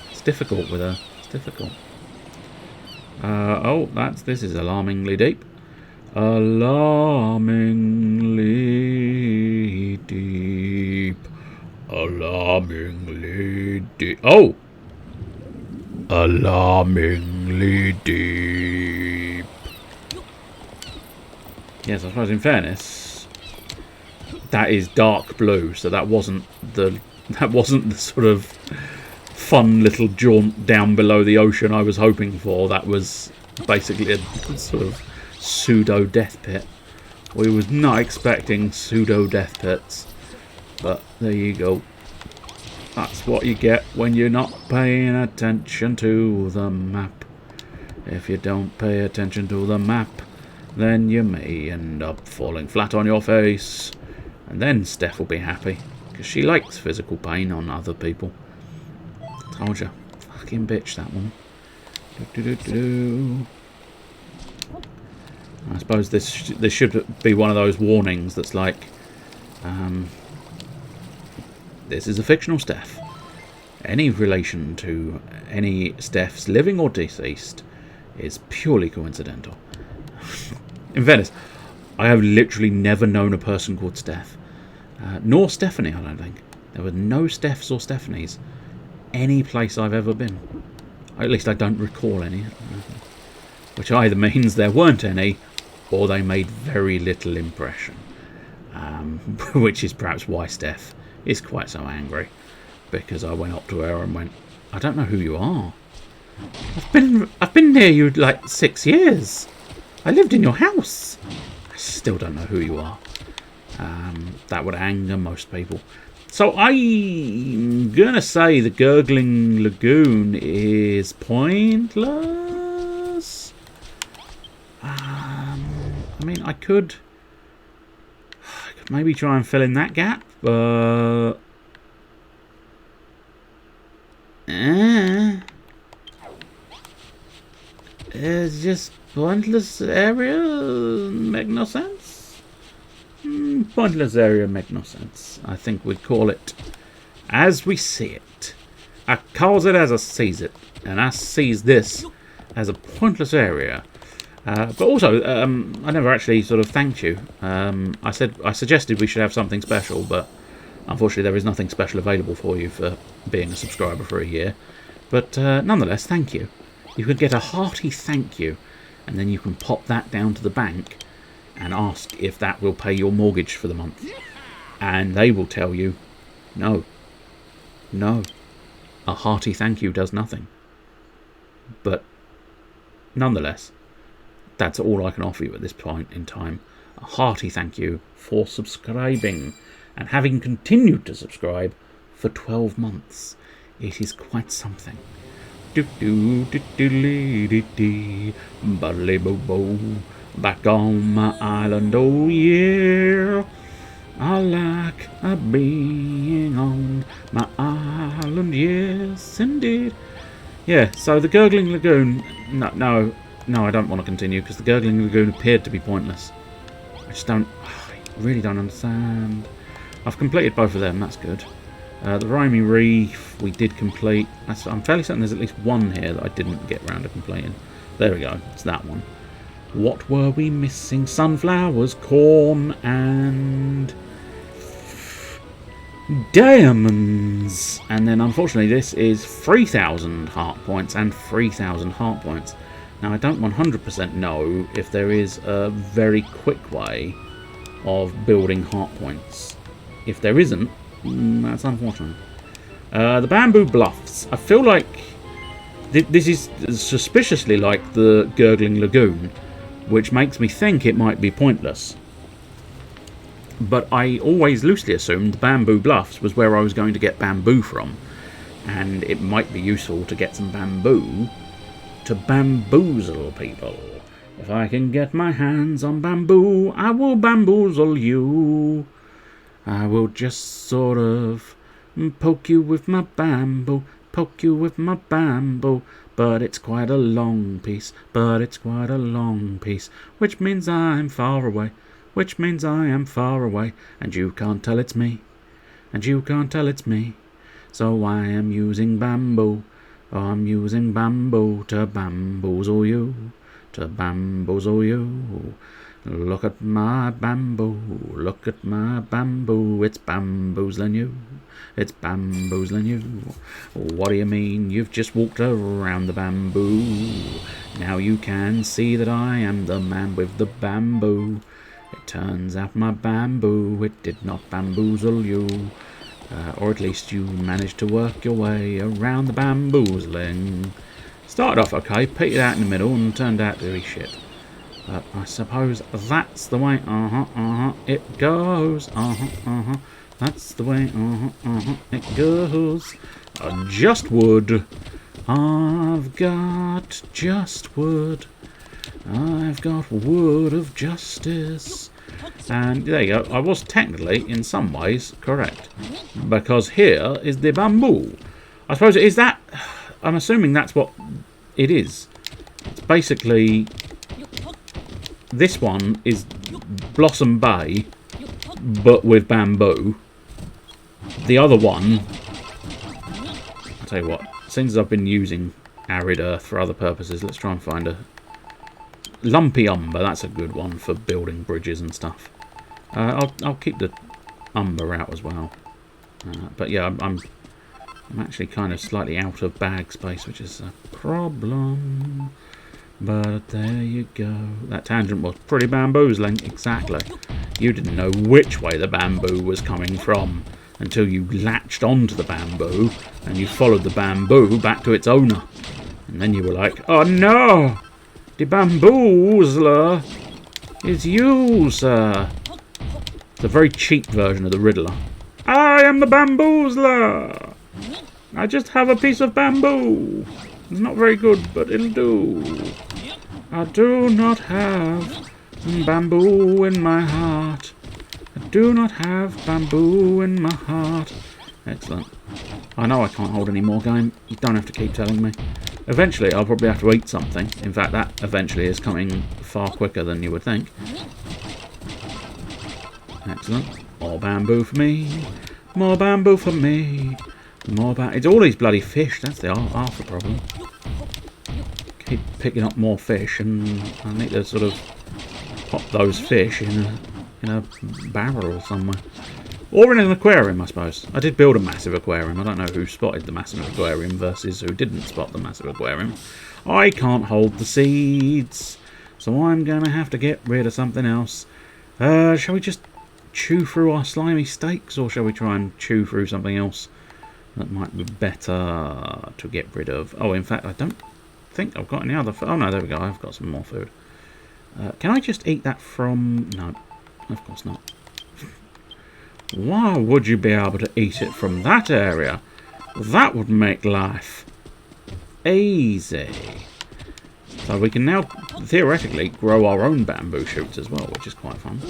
it's difficult with her. It's difficult. Oh, this is alarmingly deep. Alarmingly deep. Alarmingly deep. Oh! Alarmingly deep. Yes, I suppose in fairness, that is dark blue, so that wasn't the sort of fun little jaunt down below the ocean I was hoping for. That was basically a sort of pseudo death pit. We was not expecting pseudo death pits, but there you go. That's what you get when you're not paying attention to the map. If you don't pay attention to the map, then you may end up falling flat on your face. And then Steph will be happy, because she likes physical pain on other people. Told you. Fucking bitch, that one. suppose this should be one of those warnings that's like, this is a fictional Steph. Any relation to any Stephs, living or deceased, is purely coincidental. In fairness, I have literally never known a person called Steph. Nor Stephanie, I don't think. There were no Stephs or Stephanies any place I've ever been. At least I don't recall any. Which either means there weren't any, or they made very little impression. Which is perhaps why Steph is quite so angry. Because I went up to her and went, I don't know who you are. I've been near you like 6 years. I lived in your house. I still don't know who you are. That would anger most people. So I'm gonna say the Gurgling Lagoon is pointless. I mean, I could maybe try and fill in that gap, but it's just pointless area. Make no sense. Pointless area make no sense. I think we'd call it as we see it. I calls it as I sees it, and I sees this as a pointless area. But also, I never actually sort of thanked you. I suggested we should have something special, but unfortunately there is nothing special available for you for being a subscriber for a year. But nonetheless, thank you. You could get a hearty thank you, and then you can pop that down to the bank and ask if that will pay your mortgage for the month. And they will tell you, no. No. A hearty thank you does nothing. But nonetheless, that's all I can offer you at this point in time. A hearty thank you for subscribing and having continued to subscribe for 12 months. It is quite something. Back on my island, oh yeah. I like being on my island, yes indeed. Yeah, so the Gurgling Lagoon, no, I don't want to continue because the Gurgling Lagoon appeared to be pointless. I really don't understand. I've completed both of them, that's good. The Rhymy Reef, we did complete. I'm fairly certain there's at least one here that I didn't get round to completing. There we go, it's that one. What were we missing? Sunflowers, corn, and diamonds. And then unfortunately this is 3,000 heart points and 3,000 heart points. Now I don't 100% know if there is a very quick way of building heart points. If there isn't, that's unfortunate. The Bamboo Bluffs. I feel like this is suspiciously like the Gurgling Lagoon, which makes me think it might be pointless. But I always loosely assumed the Bamboo Bluffs was where I was going to get bamboo from, and it might be useful to get some bamboo to bamboozle people. If I can get my hands on bamboo, I will bamboozle you. I will just sort of poke you with my bamboo, poke you with my bamboo. But it's quite a long piece, which means I'm far away, and you can't tell it's me, so I am using bamboo, to bamboozle you, Look at my bamboo, it's bamboozling you, What do you mean? You've just walked around the bamboo. Now you can see that I am the man with the bamboo. It turns out my bamboo, it did not bamboozle you. Or at least you managed to work your way around the bamboozling. Started off okay, petered out in the middle and turned out to be shit. But I suppose that's the way, it goes, that's the way, it goes. Just wood, I've got just wood, I've got wood of justice. And there you go, I was technically, in some ways, correct. Because here is the bamboo. I suppose it is that, I'm assuming that's what it is. It's basically this one is Blossom Bay, but with bamboo. The other one, I'll tell you what, since I've been using arid earth for other purposes, let's try and find a lumpy umber. That's a good one for building bridges and stuff. I'll keep the umber out as well. But yeah, I'm actually kind of slightly out of bag space, which is a problem. But there you go. That tangent was pretty bamboozling. Exactly. You didn't know which way the bamboo was coming from until you latched onto the bamboo and you followed the bamboo back to its owner. And then you were like, oh no! The bamboozler is you, sir. It's a very cheap version of the Riddler. I am the bamboozler! I just have a piece of bamboo. It's not very good, but it'll do. I do not have bamboo in my heart. I do not have bamboo in my heart. Excellent. I know I can't hold any more game. You don't have to keep telling me. Eventually, I'll probably have to eat something. In fact, that eventually is coming far quicker than you would think. Excellent. More bamboo for me. More bamboo for me. More it's all these bloody fish. That's the half the problem. Keep picking up more fish, and I need to sort of pop those fish in a barrel somewhere, or in an aquarium, I suppose. I did build a massive aquarium. I don't know who spotted the massive aquarium versus who didn't spot the massive aquarium. I can't hold the seeds, so I'm gonna have to get rid of something else. Shall we just chew through our slimy steaks, or shall we try and chew through something else that might be better to get rid of? Oh, in fact, I don't think I've got any other food. Oh no, there we go. I've got some more food. Can I just eat that from... No, of course not. Why would you be able to eat it from that area? That would make life easy. So we can now theoretically grow our own bamboo shoots as well, which is quite fun.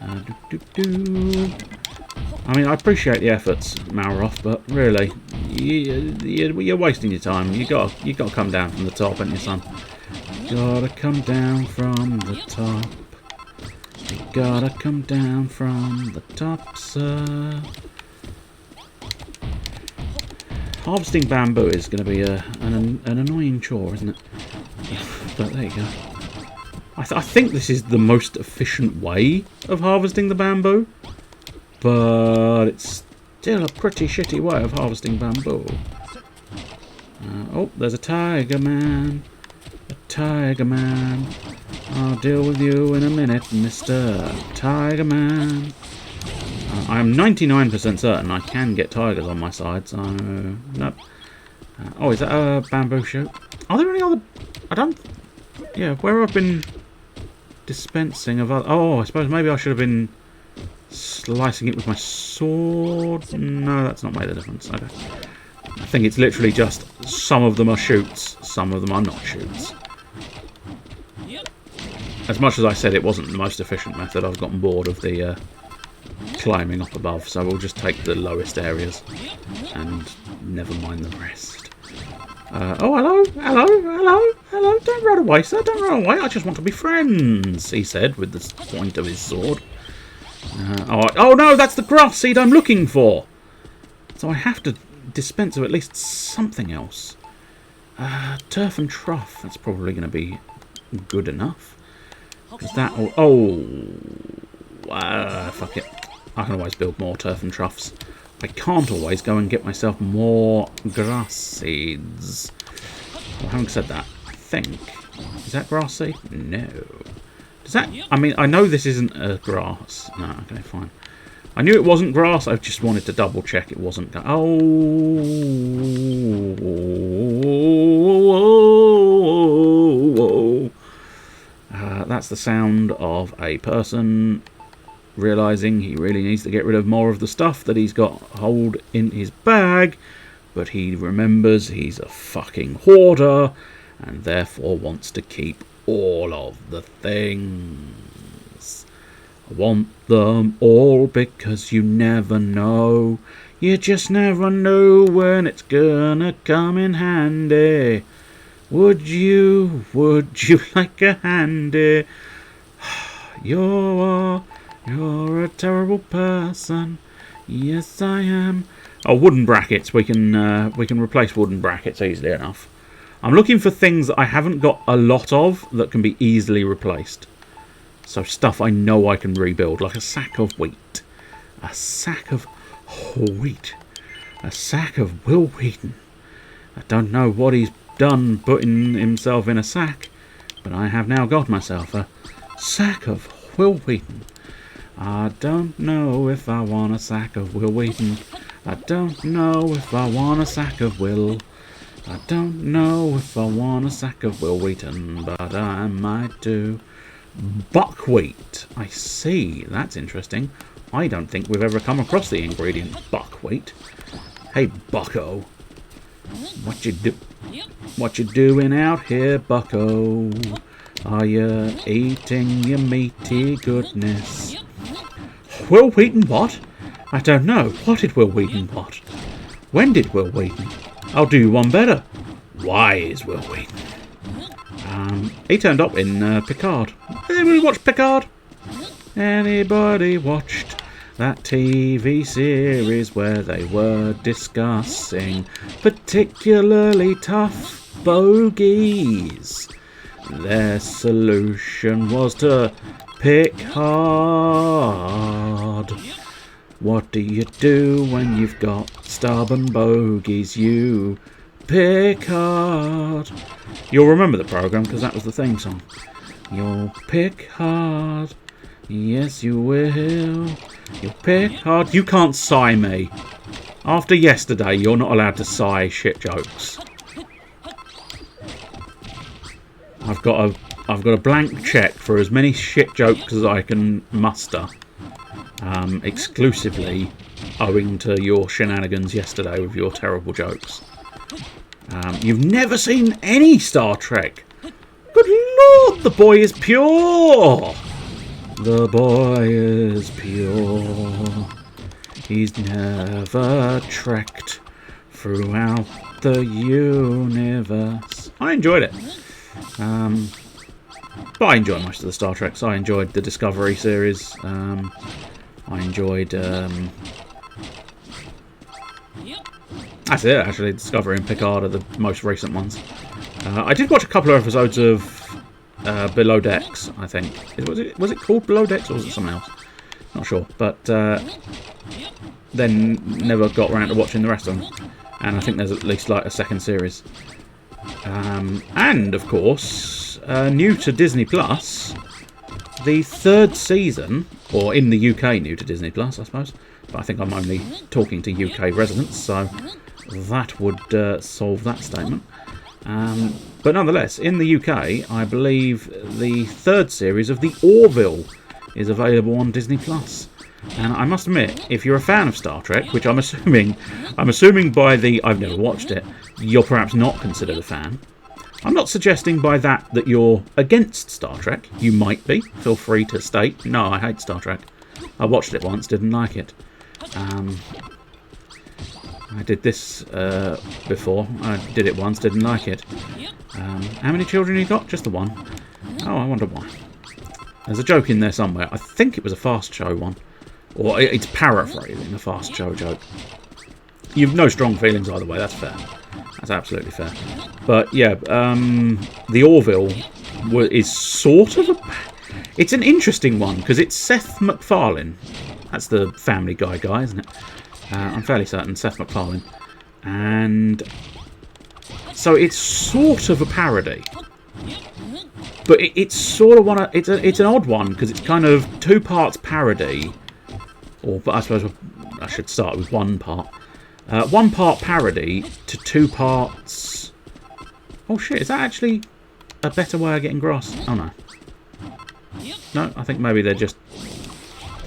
I mean, I appreciate the efforts, Malroth, but really, you're wasting your time. You got to come down from the top, ain't you, son? Gotta come down from the top. You gotta come down from the top, sir. Harvesting bamboo is going to be an annoying chore, isn't it? But there you go. I think this is the most efficient way of harvesting the bamboo, but it's still a pretty shitty way of harvesting bamboo. Oh, there's a tiger man. A tiger man. I'll deal with you in a minute, Mr. Tiger Man. I am 99% certain I can get tigers on my side, so... Nope. Oh, is that a bamboo shoot? Are there any other... I don't... Yeah, where I've been dispensing of other... Oh, I suppose maybe I should have been slicing it with my sword. No, that's not made a difference. Okay. I think it's literally just some of them are shoots, some of them are not shoots. As much as I said it wasn't the most efficient method, I've gotten bored of the climbing up above, so we'll just take the lowest areas and never mind the rest. Oh, hello, hello, hello, hello, don't run away, sir, don't run away, I just want to be friends, he said with the point of his sword. Oh no, that's the grass seed I'm looking for! So I have to dispense of at least something else. Turf and trough, that's probably going to be good enough. Because that... fuck it. I can always build more turf and troughs. I can't always go and get myself more grass seeds. Well, having said that, I think... Is that grass seed? No. Does that... I mean, I know this isn't a grass. No, okay, fine. I knew it wasn't grass. I just wanted to double check it wasn't... That's the sound of a person realising he really needs to get rid of more of the stuff that he's got hold in his bag, but he remembers he's a fucking hoarder and therefore wants to keep all of the things. I want them all because you never know. You just never know when it's gonna come in handy. Would you like a handy? You're a terrible person. Yes, I am. Oh, wooden brackets. We can replace wooden brackets easily enough. I'm looking for things that I haven't got a lot of that can be easily replaced. So stuff I know I can rebuild, like a sack of wheat. A sack of wheat. A sack of Will Wheaton. I don't know what he's done putting himself in a sack, but I have now got myself a sack of Will Wheaton. I don't know if I want a sack of Will Wheaton. I don't know if I want a sack of Will. I don't know if I want a sack of Will Wheaton, but I might do. Buckwheat. I see. That's interesting. I don't think we've ever come across the ingredient buckwheat. Hey, bucko. What you doing out here, bucko? Are you eating your meaty goodness? Will Wheaton what? I don't know. What did Will Wheaton what? When did Will Wheaton? I'll do you one better. Why is Will Wheaton? He turned up in Picard. Anybody watch Picard? Anybody watched that TV series where they were discussing particularly tough bogeys? Their solution was to pick hard. What do you do when you've got stubborn bogeys? You pick hard. You'll remember the programme because that was the theme song. You'll pick hard. Yes, you will. You'll pick hard. You can't sigh me. After yesterday, you're not allowed to sigh shit jokes. I've got a blank cheque for as many shit jokes as I can muster. Exclusively owing to your shenanigans yesterday with your terrible jokes. You've never seen any Star Trek. Good Lord, the boy is pure. The boy is pure. He's never trekked throughout the universe. I enjoyed it. But I enjoyed most of the Star Treks. I enjoyed the Discovery series. I enjoyed... that's it, actually. Discovery and Picard are the most recent ones. I did watch a couple of episodes of Below Decks, I think. Was it called Below Decks or was it something else? Not sure. But then never got around to watching the rest of them. And I think there's at least like a second series. And, of course, new to Disney Plus, the third season, or in the UK new to Disney Plus, I suppose. But I think I'm only talking to UK residents, so that would solve that statement. But nonetheless, in the UK, I believe the third series of The Orville is available on Disney Plus. And I must admit, if you're a fan of Star Trek, which I'm assuming by the I've never watched it, you're perhaps not considered a fan. I'm not suggesting by that you're against Star Trek. You might be. Feel free to state, no, I hate Star Trek. I watched it once, didn't like it. I did this before. I did it once, didn't like it. How many children you got? Just the one. Oh, I wonder why. There's a joke in there somewhere. I think it was a Fast Show one. Or it's paraphrasing a Fast Show joke. You've no strong feelings either way, that's fair. That's absolutely fair. But yeah, The Orville is sort of a... It's an interesting one, because it's Seth MacFarlane. That's the Family Guy guy, isn't it? I'm fairly certain, Seth MacFarlane. And so it's sort of a parody. But it's sort of one. It's an odd one, because it's kind of 2 parts parody. But I suppose I should start with 1 part. 1 part parody to 2 parts... Oh shit, is that actually a better way of getting grass? Oh no. No, I think maybe they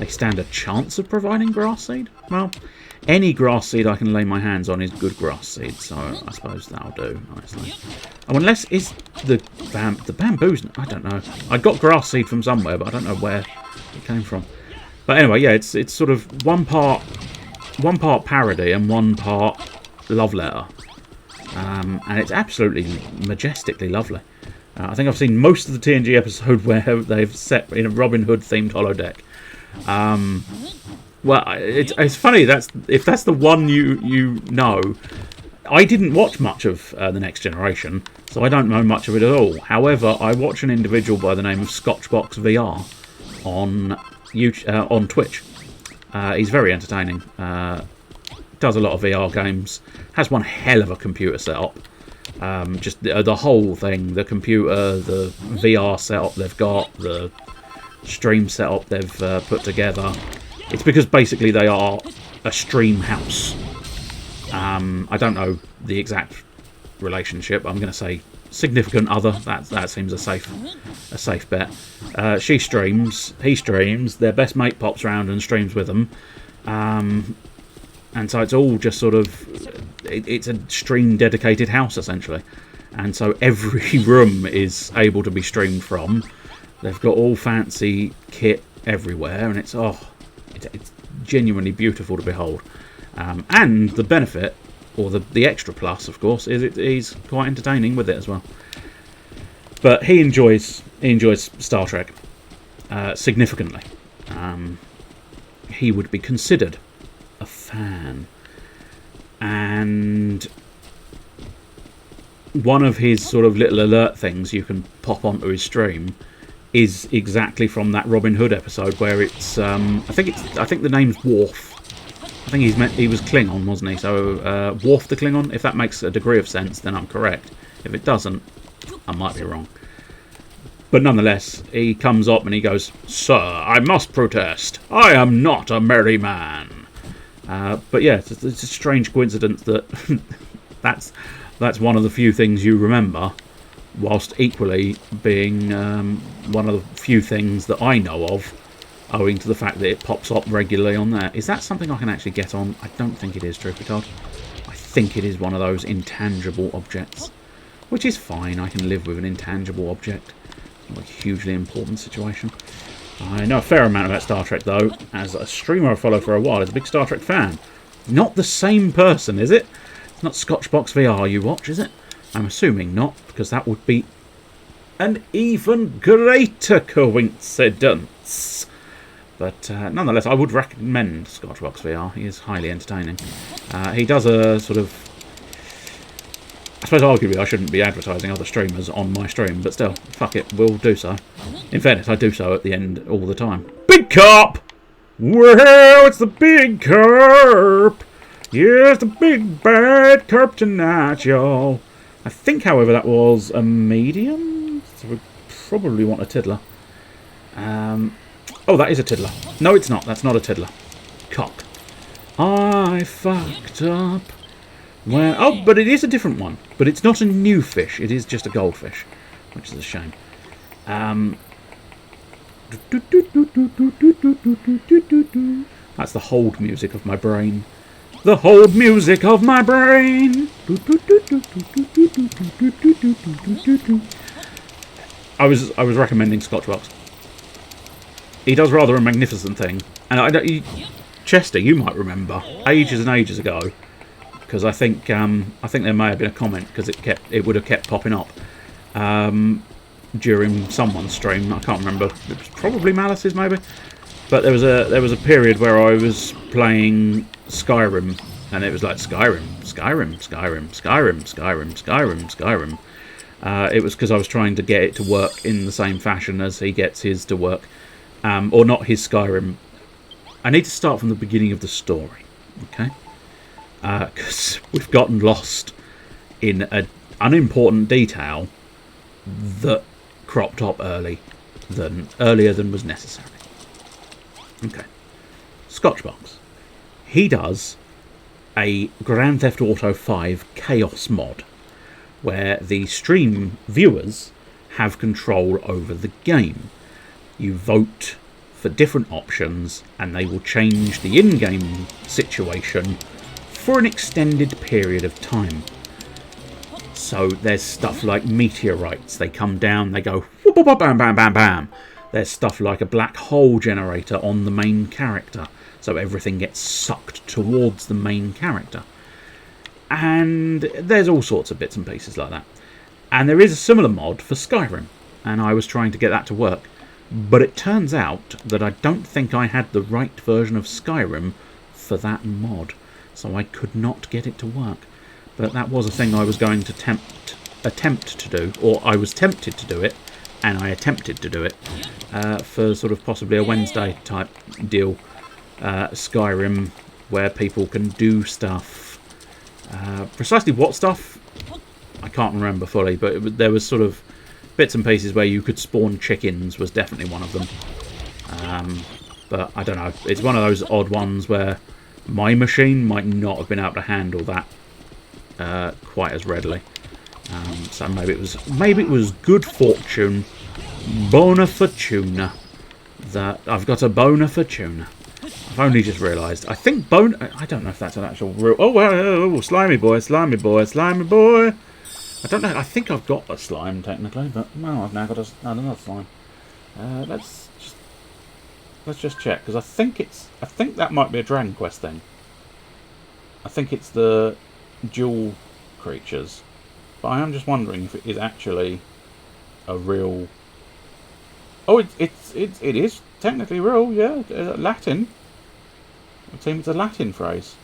stand a chance of providing grass seed? Well, any grass seed I can lay my hands on is good grass seed, so I suppose that'll do, nicely. Oh, unless it's the bamboos... I don't know. I got grass seed from somewhere, but I don't know where it came from. But anyway, yeah, it's sort of 1 part parody and 1 part love letter. And it's absolutely majestically lovely. I think I've seen most of the TNG episode where they've set in a Robin Hood themed holodeck. Well, it's funny. If that's the one you know. I didn't watch much of The Next Generation, so I don't know much of it at all. However, I watch an individual by the name of Scotchbox VR on YouTube, on Twitch. He's very entertaining. Does a lot of VR games. Has one hell of a computer setup. Just the whole thing, the computer, the VR setup they've got, the stream setup they've put together. It's because basically they are a stream house. I don't know the exact relationship. I'm going to say significant other. That seems a safe bet. She streams, he streams. Their best mate pops around and streams with them. And so it's all just sort of... It's a stream dedicated house, essentially. And so every room is able to be streamed from. They've got all fancy kit everywhere. And it's genuinely beautiful to behold. And the benefit, or the extra plus, of course, is he's quite entertaining with it as well. But he enjoys Star Trek significantly. He would be considered a fan. And one of his sort of little alert things you can pop onto his stream is exactly from that Robin Hood episode where it's I think the name's Worf. I think he was Klingon, wasn't he? So Worf the Klingon. If that makes a degree of sense, then I'm correct. If it doesn't, I might be wrong. But nonetheless, he comes up and he goes, "Sir, I must protest. I am not a merry man." But yeah, it's a strange coincidence that that's one of the few things you remember, whilst equally being one of the few things that I know of, owing to the fact that it pops up regularly on there. Is that something I can actually get on? I don't think it is, Trooper Todd. I think it is one of those intangible objects, which is fine. I can live with an intangible object. It's not a hugely important situation. I know a fair amount about Star Trek, though. As a streamer I follow for a while, as a big Star Trek fan. Not the same person, is it? It's not Scotchbox VR you watch, is it? I'm assuming not, because that would be an even greater coincidence. But nonetheless, I would recommend Scotchbox VR. He is highly entertaining. He does a sort of... I suppose arguably I shouldn't be advertising other streamers on my stream, but still, fuck it, we'll do so. In fairness, I do so at the end all the time. Big Carp! Well, it's the Big Carp! Yes, the big bad carp tonight, y'all. I think, however, that was a medium, so we probably want a tiddler. Oh, that is a tiddler. No, it's not. That's not a tiddler. Cock. I fucked up. Well, oh, but it is a different one. But it's not a new fish. It is just a goldfish, which is a shame. That's the hold music of my brain. The hold music of my brain. I was recommending Scotchbox. He does rather a magnificent thing, and Chester, you might remember ages and ages ago, because I think there may have been a comment because it would have kept popping up during someone's stream. I can't remember. It was probably Malice's, maybe. But there was a period where I was playing Skyrim, and it was like Skyrim. It was because I was trying to get it to work in the same fashion as he gets his to work. Or not his Skyrim. I need to start from the beginning of the story, okay? Because we've gotten lost in an unimportant detail that cropped up earlier than was necessary. Okay. Scotchbox. He does a Grand Theft Auto 5 Chaos mod, where the stream viewers have control over the game. You vote for different options and they will change the in-game situation for an extended period of time. So there's stuff like meteorites. They come down, they go whoop, whoop, bam, bam, bam, bam. There's stuff like a black hole generator on the main character. So everything gets sucked towards the main character. And there's all sorts of bits and pieces like that. And there is a similar mod for Skyrim, and I was trying to get that to work. But it turns out that I don't think I had the right version of Skyrim for that mod, so I could not get it to work. But that was a thing I was going to attempt to do, or I was tempted to do it, and I attempted to do it for sort of possibly a Wednesday type deal. Skyrim, where people can do stuff. Precisely what stuff, I can't remember fully, but there was sort of bits and pieces where you could spawn chickens was definitely one of them. But I don't know, it's one of those odd ones where my machine might not have been able to handle that quite as readily. So maybe it was good fortune, bona fortuna, that I've got a bona fortuna. I've only just realised. I think I don't know if that's an actual real. Oh well, slimy boy, slimy boy, slimy boy. I don't know. I think I've got a slime technically, but well, I've now got another slime. Let's just check, because I think that might be a Dragon Quest thing. I think it's the dual creatures, but I am just wondering if it is actually a real. Oh, it is technically real, yeah. Latin. It seems it's a Latin phrase,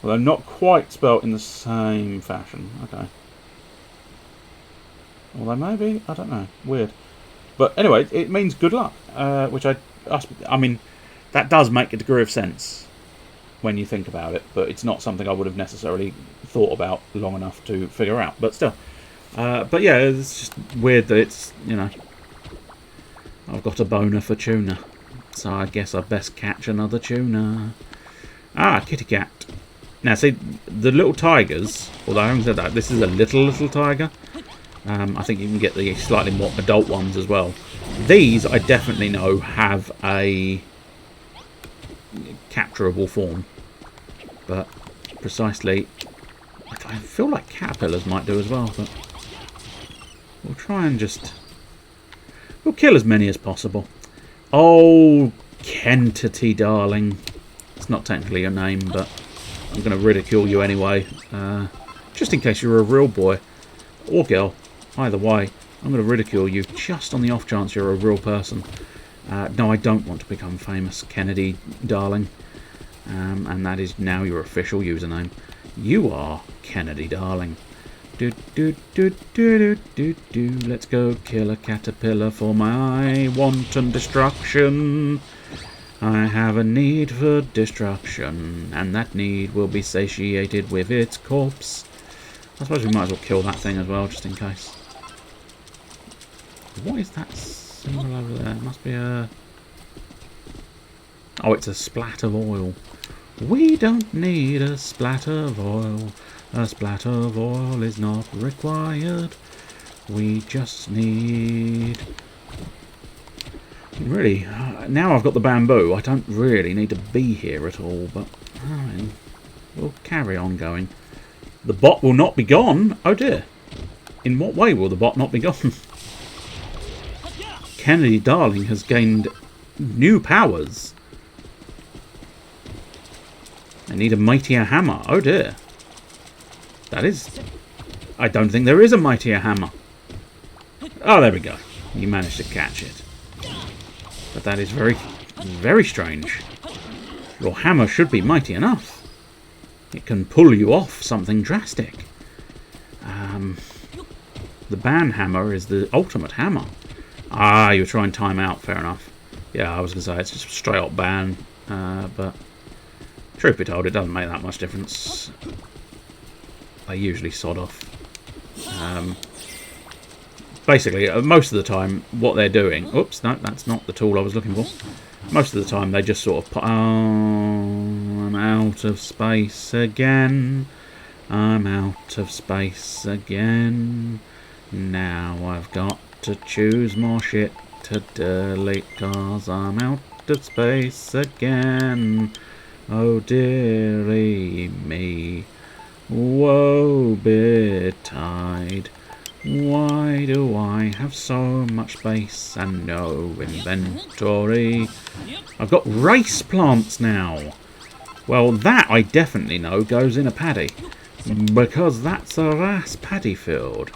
although not quite spelt in the same fashion. Okay. Although maybe, I don't know. Weird. But anyway, it means good luck, which I mean, that does make a degree of sense when you think about it, but it's not something I would have necessarily thought about long enough to figure out. But still, but yeah, it's just weird that it's, you know, I've got a boner for tuna, so I guess I'd best catch another tuna. Ah, kitty cat. Now, see, the little tigers, although I haven't said that, this is a little tiger. I think you can get the slightly more adult ones as well. These, I definitely know, have a capturable form. But precisely, I feel like caterpillars might do as well, but we'll try and just... we'll kill as many as possible. Oh, Kentity, darling. It's not technically your name, but I'm going to ridicule you anyway. Just in case you're a real boy or girl. Either way, I'm going to ridicule you just on the off chance you're a real person. No, I don't want to become famous, Kennedy, darling. And that is now your official username. You are Kennedy, darling. Do do do do do do do. Let's go kill a caterpillar for my wanton destruction. I have a need for destruction, and that need will be satiated with its corpse. I suppose we might as well kill that thing as well, just in case. What is that symbol over there? It must be a... oh, it's a splat of oil. We don't need a splat of oil. A splat of oil is not required. We just need... really, now I've got the bamboo, I don't really need to be here at all, but I mean, we'll carry on going. The bot will not be gone. Oh dear. In what way will the bot not be gone? Kennedy Darling has gained new powers. I need a mightier hammer. Oh dear. That is... I don't think there is a mightier hammer. Oh, there we go. You managed to catch it. But that is very, very strange. Your hammer should be mighty enough. It can pull you off something drastic. The ban hammer is the ultimate hammer. Ah, you're trying time out. Fair enough. Yeah, I was going to say it's just straight up ban. But truth be told, it doesn't make that much difference. They usually sod off. Basically, most of the time, what they're doing... oops, no, that's not the tool I was looking for. Most of the time, they just sort of put... oh, I'm out of space again. I'm out of space again. Now I've got to choose more shit to delete, 'cause I'm out of space again. Oh, dearie me. Woe betide. Why do I have so much space and no inventory? I've got race plants now. Well, that I definitely know goes in a paddy. Because that's a rice paddy field.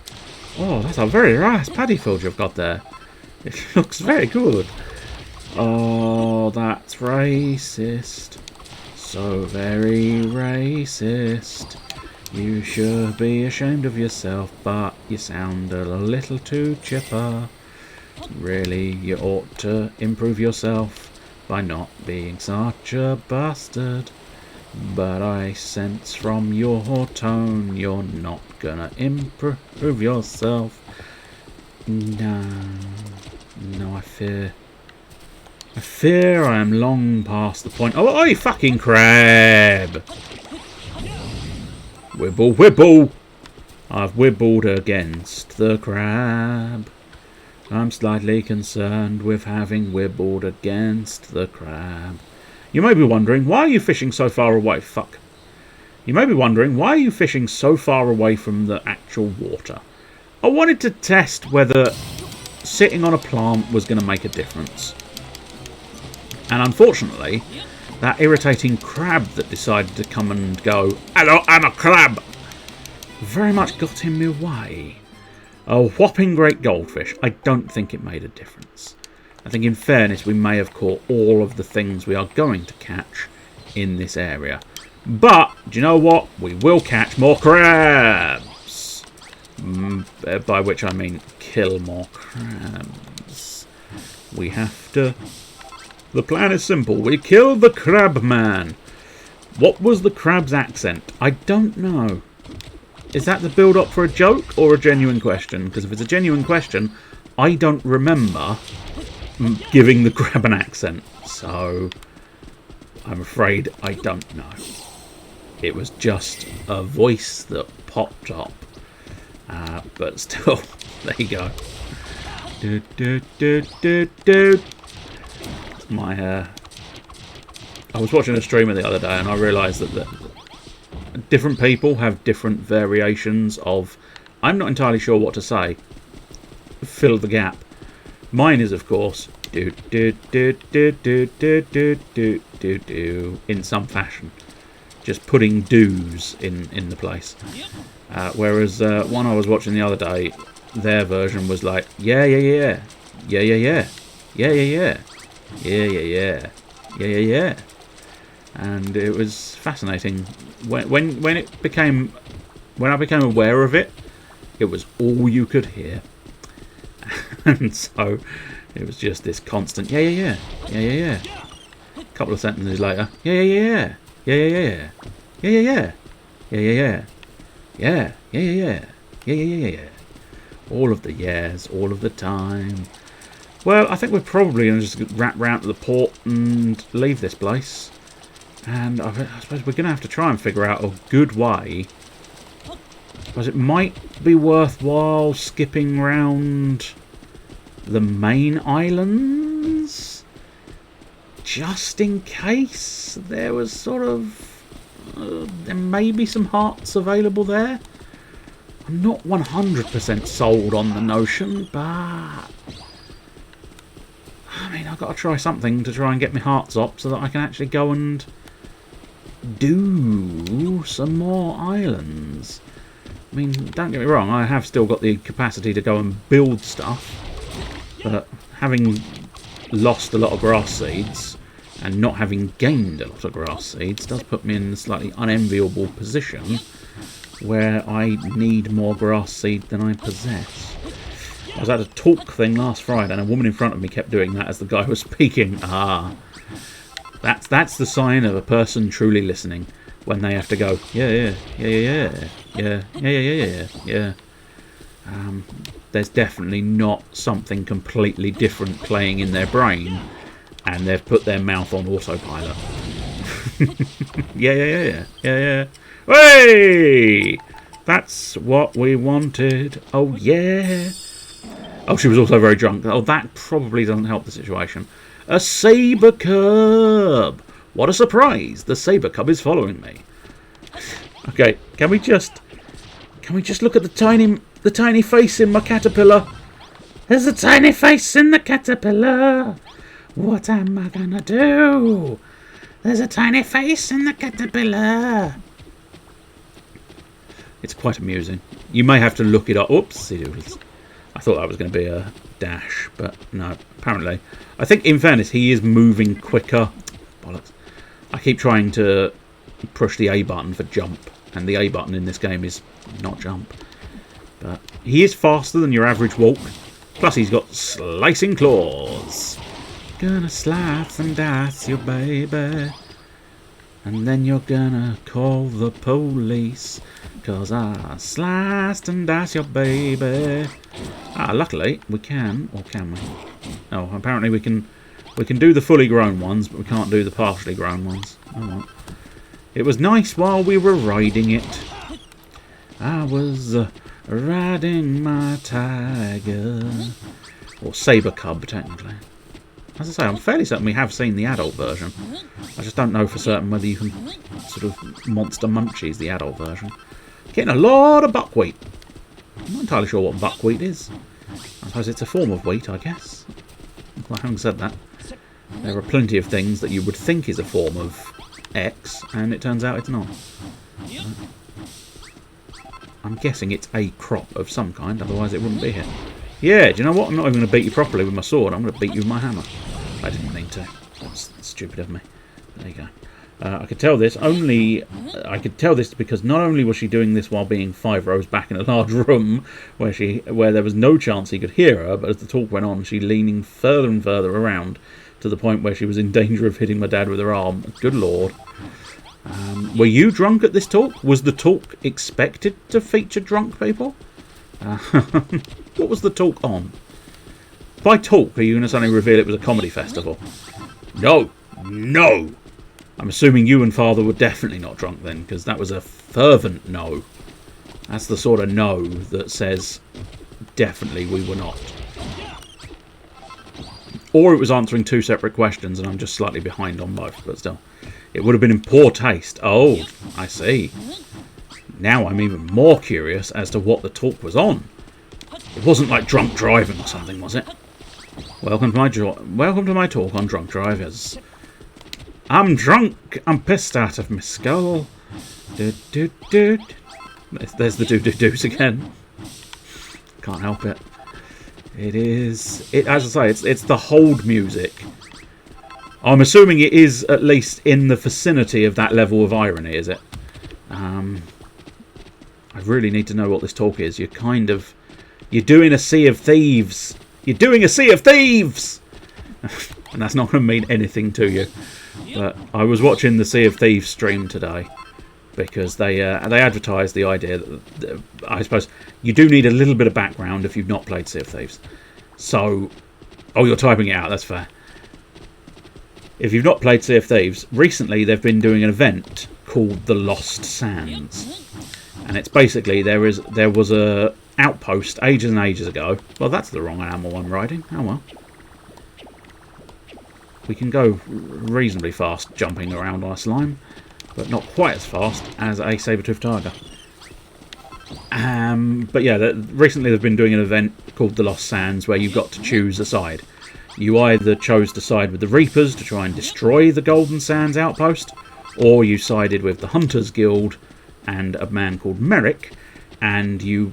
Oh, that's a very rice paddy field you've got there. It looks very good. Oh, that's racist. So very racist. You should be ashamed of yourself, but you sound a little too chipper. Really, you ought to improve yourself by not being such a bastard. But I sense from your tone you're not gonna improve yourself. No, I fear I am long past the point. Oh, you fucking crab! Wibble, wibble! I've wibbled against the crab. I'm slightly concerned with having wibbled against the crab. You may be wondering, why are you fishing so far away? Fuck. You may be wondering, why are you fishing so far away from the actual water? I wanted to test whether sitting on a plant was going to make a difference. And unfortunately, that irritating crab that decided to come and go, "Hello, I'm a crab," very much got in my way. A whopping great goldfish. I don't think it made a difference. I think in fairness we may have caught all of the things we are going to catch in this area. But, do you know what? We will catch more crabs. By which I mean kill more crabs. We have to... The plan is simple. We kill the crab man. What was the crab's accent? I don't know. Is that the build-up for a joke or a genuine question? Because if it's a genuine question, I don't remember giving the crab an accent. So, I'm afraid I don't know. It was just a voice that popped up. But still, there you go. I was watching a streamer the other day and I realised that different people have different variations of, I'm not entirely sure what to say, fill the gap. Mine is, of course, in some fashion. Just putting do's in the place. Whereas one I was watching the other day, their version was like, yeah, yeah, yeah, yeah, yeah, yeah, yeah, yeah, yeah, yeah, yeah, yeah, yeah, yeah, yeah. And it was fascinating. When I became aware of it, it was all you could hear. And so it was just this constant yeah, yeah, yeah, yeah, yeah, yeah. A couple of sentences later, yeah, yeah, yeah, yeah, yeah, yeah, yeah, yeah, yeah, yeah, yeah, yeah, yeah, yeah, yeah, yeah, yeah, yeah. All of the yeahs, all of the time. Well, I think we're probably going to just wrap round to the port and leave this place. And I suppose we're going to have to try and figure out a good way. I suppose it might be worthwhile skipping round the main islands, just in case there was sort of there may be some hearts available there. I'm not 100% sold on the notion, but I mean, I've got to try something to try and get my hearts up so that I can actually go and do some more islands. I mean, don't get me wrong, I have still got the capacity to go and build stuff, but having lost a lot of grass seeds and not having gained a lot of grass seeds does put me in a slightly unenviable position where I need more grass seed than I possess. I was at a talk thing last Friday and a woman in front of me kept doing that as the guy was speaking. That's the sign of a person truly listening, when they have to go, yeah, yeah, yeah, yeah, yeah, yeah, yeah, yeah, yeah, yeah. There's definitely not something completely different playing in their brain, and they've put their mouth on autopilot. Yeah, yeah, yeah, yeah, yeah, yeah. Hey! That's what we wanted. Oh, yeah. Oh, she was also very drunk. Oh, that probably doesn't help the situation. A saber cub! What a surprise! The saber cub is following me. Okay, can we just look at the tiny face in my caterpillar? There's a tiny face in the caterpillar. What am I gonna do? There's a tiny face in the caterpillar. It's quite amusing. You may have to look it up. Oops, I thought that was going to be a dash, but no, apparently. I think, in fairness, he is moving quicker. Bollocks. I keep trying to push the A button for jump, and the A button in this game is not jump. But he is faster than your average walk. Plus, he's got slicing claws. Gonna slice and dice your baby. And then you're gonna call the police. 'Cause I sliced and diced your baby. Luckily, we can, or can we? Oh, apparently we can do the fully grown ones, but we can't do the partially grown ones. Oh well. It was nice while we were riding it. I was riding my tiger. Or saber cub, technically. As I say, I'm fairly certain we have seen the adult version. I just don't know for certain whether you can sort of monster munchies the adult version. Getting a lot of buckwheat. I'm not entirely sure what buckwheat is. I suppose it's a form of wheat, I guess. Well, having said that, there are plenty of things that you would think is a form of X, and it turns out it's not. I'm guessing it's a crop of some kind, otherwise it wouldn't be here. Yeah, do you know what? I'm not even going to beat you properly with my sword. I'm going to beat you with my hammer. I didn't mean to. That's stupid of me. There you go. I could tell this because not only was she doing this while being 5 rows back in a large room where there was no chance he could hear her, but as the talk went on, she leaning further and further around to the point where she was in danger of hitting my dad with her arm. Good lord. Were you drunk at this talk? Was the talk expected to feature drunk people? What was the talk on? By talk, are you going to suddenly reveal it was a comedy festival? No! No! I'm assuming you and Father were definitely not drunk then, because that was a fervent no. That's the sort of no that says, definitely we were not. Or it was answering 2 separate questions and I'm just slightly behind on both, but still. It would have been in poor taste. Oh, I see. Now I'm even more curious as to what the talk was on. It wasn't like drunk driving or something, was it? Welcome to my talk on drunk drivers. I'm drunk. I'm pissed out of my skull. There's the do-do-do's again. Can't help it. As I say, it's the hold music. I'm assuming it is at least in the vicinity of that level of irony, is it? I really need to know what this talk is. You're doing a Sea of Thieves. You're doing a Sea of Thieves! And that's not going to mean anything to you. But I was watching the Sea of Thieves stream today because they advertised the idea that I suppose you do need a little bit of background if you've not played Sea of Thieves. So, oh, you're typing it out. That's fair. If you've not played Sea of Thieves, recently they've been doing an event called the Lost Sands, and it's basically there was a outpost ages and ages ago. Well, that's the wrong animal I'm riding. Oh well. We can go reasonably fast jumping around on a slime, but not quite as fast as a saber-toothed tiger. But yeah, recently they've been doing an event called the Lost Sands where you've got to choose a side. You either chose to side with the Reapers to try and destroy the Golden Sands outpost, or you sided with the Hunters Guild and a man called Merrick, and you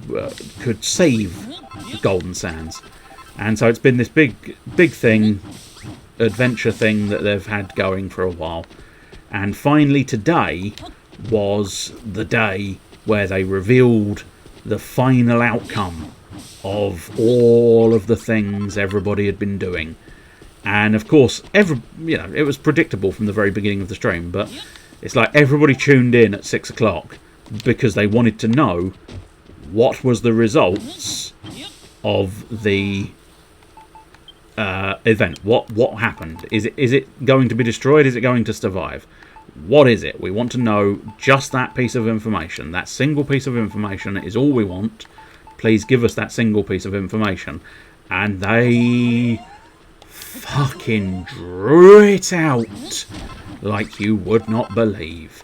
could save the Golden Sands. And so it's been this big thing, adventure thing that they've had going for a while. And finally today was the day where they revealed the final outcome of all of the things everybody had been doing. And of course, it was predictable from the very beginning of the stream, but it's like everybody tuned in at 6 o'clock because they wanted to know what was the results of the event. What happened? Is it going to be destroyed? Is it going to survive? What is it? We want to know just that piece of information. That single piece of information is all we want. Please give us that single piece of information. And they fucking drew it out like you would not believe.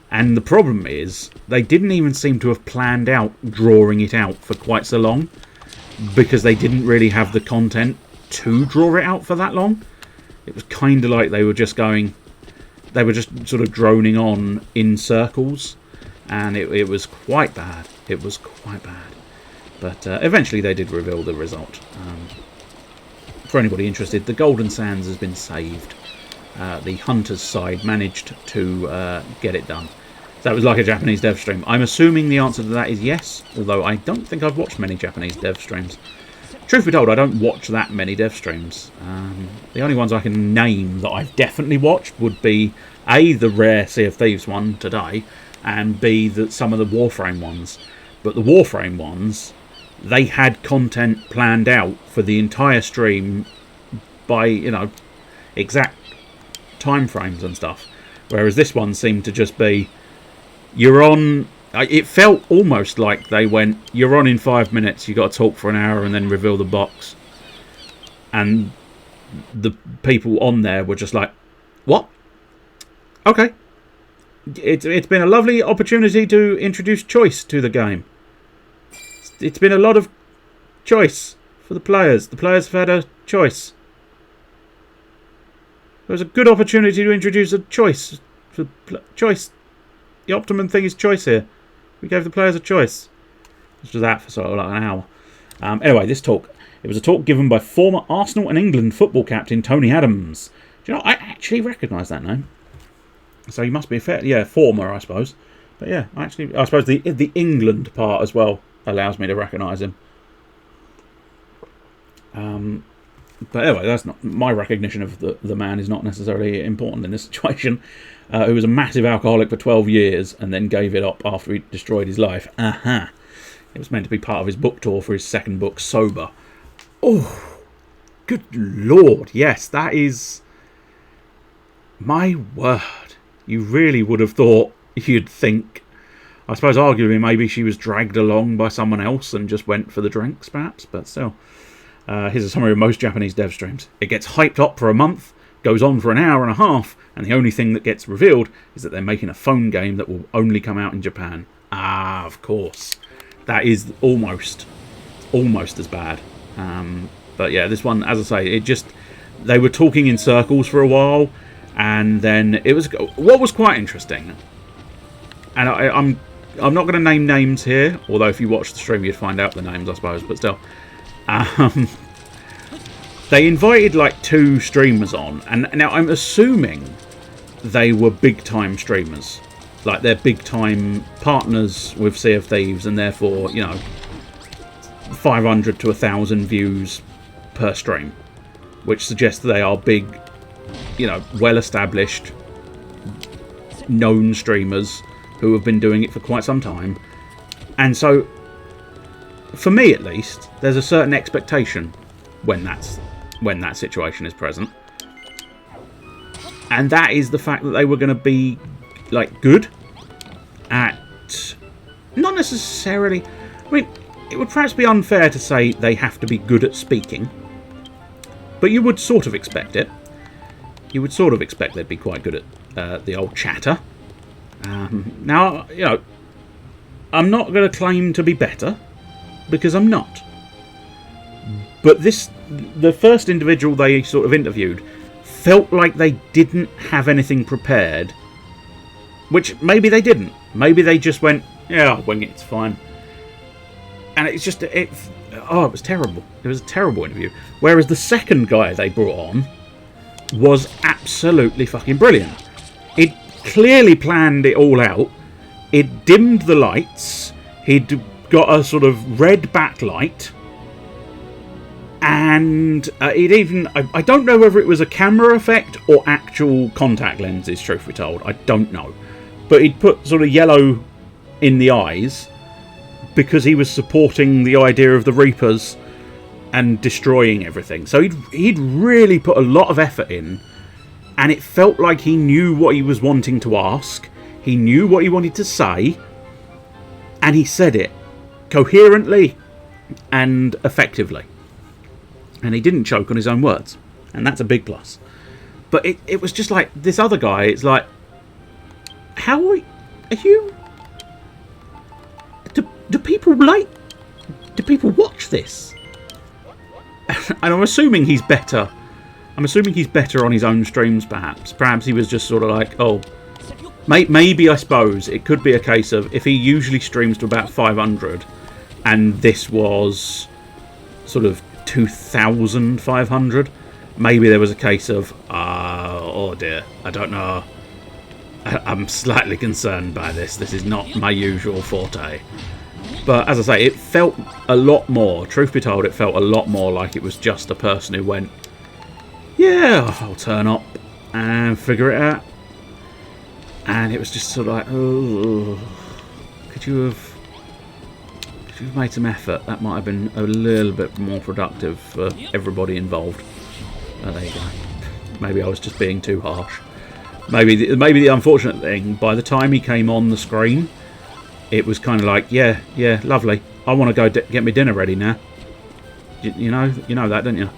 And the problem is, they didn't even seem to have planned out drawing it out for quite so long, because they didn't really have the content to draw it out for that long. It was kind of like they were just sort of droning on in circles. and it was quite bad. It was quite bad. But eventually they did reveal the result. For anybody interested, the Golden Sands has been saved. The Hunters side managed to get it done. So that was like a Japanese dev stream. I'm assuming the answer to that is yes, although I don't think I've watched many Japanese dev streams. Truth be told, I don't watch that many dev streams. The only ones I can name that I've definitely watched would be A, the rare Sea of Thieves one today, and B, some of the Warframe ones. But the Warframe ones, they had content planned out for the entire stream by, you know, exact time frames and stuff. Whereas this one seemed to just be, you're on... It felt almost like they went, you're on in 5 minutes, you got to talk for an hour and then reveal the box. And the people on there were just like, what? Okay. It's been a lovely opportunity to introduce choice to the game. It's been a lot of choice for the players. The players have had a choice. It was a good opportunity to introduce a choice. Choice. The optimum thing is choice here. We gave the players a choice. This was that for sort of like an hour. Anyway, this talk. It was a talk given by former Arsenal and England football captain Tony Adams. Do you know, I actually recognise that name. So he must be a former, I suppose. But yeah, I suppose the England part as well allows me to recognise him. But anyway, that's not my recognition of the man is not necessarily important in this situation. Who was a massive alcoholic for 12 years and then gave it up after he destroyed his life. It was meant to be part of his book tour for his second book, Sober. Oh, good lord, yes, that is... My word. You really would have thought you'd think... I suppose arguably maybe she was dragged along by someone else and just went for the drinks, perhaps, but still. Here's a summary of most Japanese dev streams. It gets hyped up for a month, goes on for an hour and a half, and the only thing that gets revealed is that they're making a phone game that will only come out in Japan. Ah, of course. That is almost as bad. But yeah, this one, as I say, they were talking in circles for a while, and then it was what was quite interesting. And I'm not going to name names here, although if you watch the stream you'd find out the names, I suppose. But still, they invited like 2 streamers on, and now I'm assuming they were big time streamers, like they're big time partners with Sea of Thieves, and therefore 500 to 1,000 views per stream, which suggests they are big, well established, known streamers who have been doing it for quite some time. And so, for me at least, there's a certain expectation when that situation is present. And that is the fact that they were going to be, like, good at... Not necessarily... I mean, it would perhaps be unfair to say they have to be good at speaking. But you would sort of expect it. You would sort of expect they'd be quite good at the old chatter. Now, I'm not going to claim to be better, because I'm not. But the first individual they sort of interviewed felt like they didn't have anything prepared, which maybe they didn't. Maybe they just went, yeah, I'll wing it, it's fine. And it's just, it was terrible. It was a terrible interview. Whereas the second guy they brought on was absolutely fucking brilliant. He'd clearly planned it all out. He'd dimmed the lights. He'd got a sort of red backlight. And he'd even... I don't know whether it was a camera effect or actual contact lenses, truth be told. I don't know. But he'd put sort of yellow in the eyes because he was supporting the idea of the Reapers and destroying everything. So he'd really put a lot of effort in, and it felt like he knew what he was wanting to ask. He knew what he wanted to say, and he said it coherently and effectively. And he didn't choke on his own words, and that's a big plus. But it was just like this other guy. It's like, how are you? Do people watch this? And I'm assuming he's better. I'm assuming he's better on his own streams, perhaps. Perhaps he was just sort of like, oh, maybe I suppose it could be a case of if he usually streams to about 500 and this was sort of 2,500, maybe there was a case of oh dear, I don't know, I'm slightly concerned by this is not my usual forte. But as I say, it felt a lot more, truth be told, it felt a lot more like it was just a person who went, yeah, I'll turn up and figure it out. And it was just sort of like, oh, could you have made some effort? That might have been a little bit more productive for everybody involved. There you go. Maybe I was just being too harsh. Maybe the unfortunate thing, by the time he came on the screen, it was kind of like, yeah, lovely. I want to go get my dinner ready now. You know that, don't you?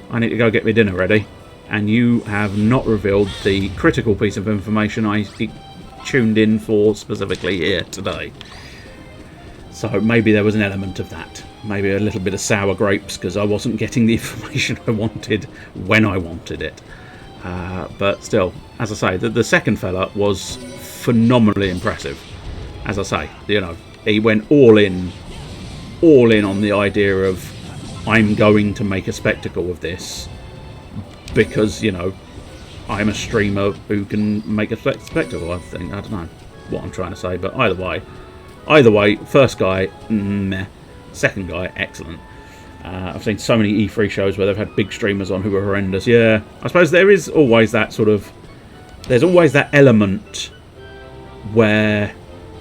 I need to go get my dinner ready. And you have not revealed the critical piece of information I tuned in for specifically here today. So maybe there was an element of that. Maybe a little bit of sour grapes because I wasn't getting the information I wanted when I wanted it. But still, as I say, the second fella was phenomenally impressive. As I say, he went all in on the idea of I'm going to make a spectacle of this. Because, I'm a streamer who can make a spectacle, I think. I don't know what I'm trying to say, but either way, first guy, meh. Second guy, excellent. I've seen so many E3 shows where they've had big streamers on who were horrendous. Yeah, I suppose there is always that there's always that element where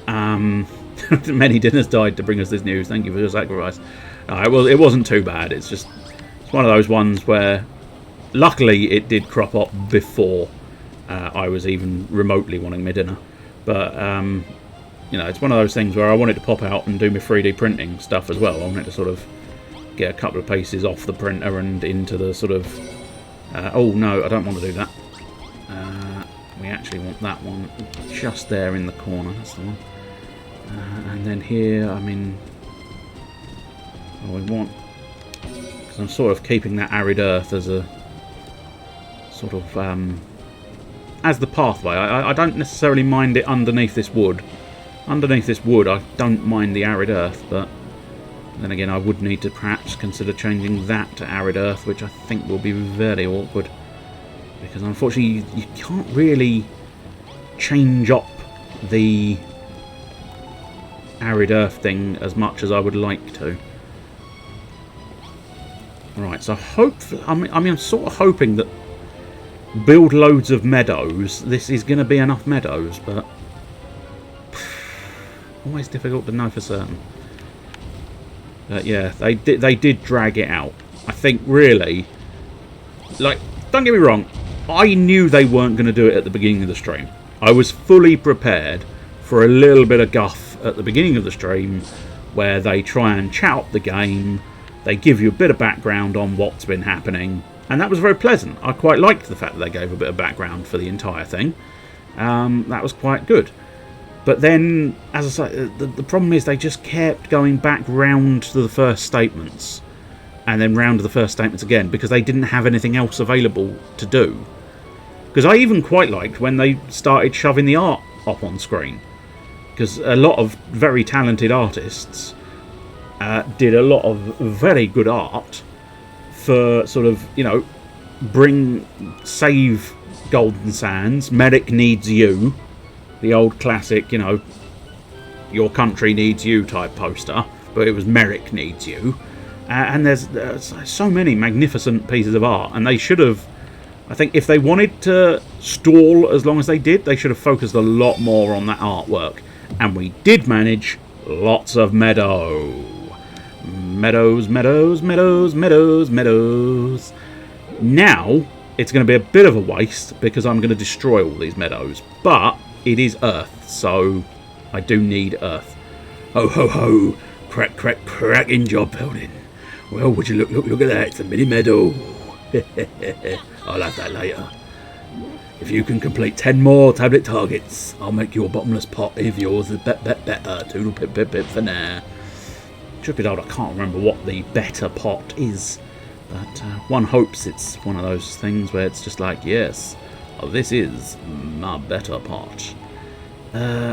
many dinners died to bring us this news. Thank you for your sacrifice. It wasn't too bad. It's one of those ones where luckily it did crop up before I was even remotely wanting my dinner. But it's one of those things where I wanted to pop out and do my 3D printing stuff as well. I wanted to sort of get a couple of pieces off the printer and into the sort of oh no, I don't want to do that. We actually want that one just there in the corner. That's the one. And then here, we want, because I'm sort of keeping that arid earth as a sort of as the pathway. I don't necessarily mind it underneath this wood. Underneath this wood, I don't mind the arid earth, but then again, I would need to perhaps consider changing that to arid earth, which I think will be very awkward. Because unfortunately, you can't really change up the arid earth thing as much as I would like to. Right, so hopefully, I'm sort of hoping that build loads of meadows. This is going to be enough meadows, but always difficult to know for certain. Yeah, they did drag it out. I think really, don't get me wrong, I knew they weren't going to do it at the beginning of the stream. I was fully prepared for a little bit of guff at the beginning of the stream where they try and chat up the game, they give you a bit of background on what's been happening, and that was very pleasant. I quite liked the fact that they gave a bit of background for the entire thing. That was quite good. But then, as I say, the problem is they just kept going back round to the first statements and then round to the first statements again because they didn't have anything else available to do. Because I even quite liked when they started shoving the art up on screen. Because a lot of very talented artists did a lot of very good art for sort of, save Golden Sands, Merrick needs you. The old classic, your country needs you type poster, but it was Merrick needs you. And there's so many magnificent pieces of art, and they should have, I think if they wanted to stall as long as they did, they should have focused a lot more on that artwork. And we did manage lots of meadow. Meadows, meadows, meadows, meadows, meadows. Now, it's going to be a bit of a waste because I'm going to destroy all these meadows, but it is earth, so I do need earth. Ho, ho, ho. Crack, crack, cracking job building. Well, would you look at that. It's a mini meadow. I'll have that later. If you can complete 10 more tablet targets, I'll make your bottomless pot of yours a bit better. Toodle pip pip pip for now. Truth be told, I can't remember what the better pot is. But one hopes it's one of those things where it's just like, yes, this is my better pot.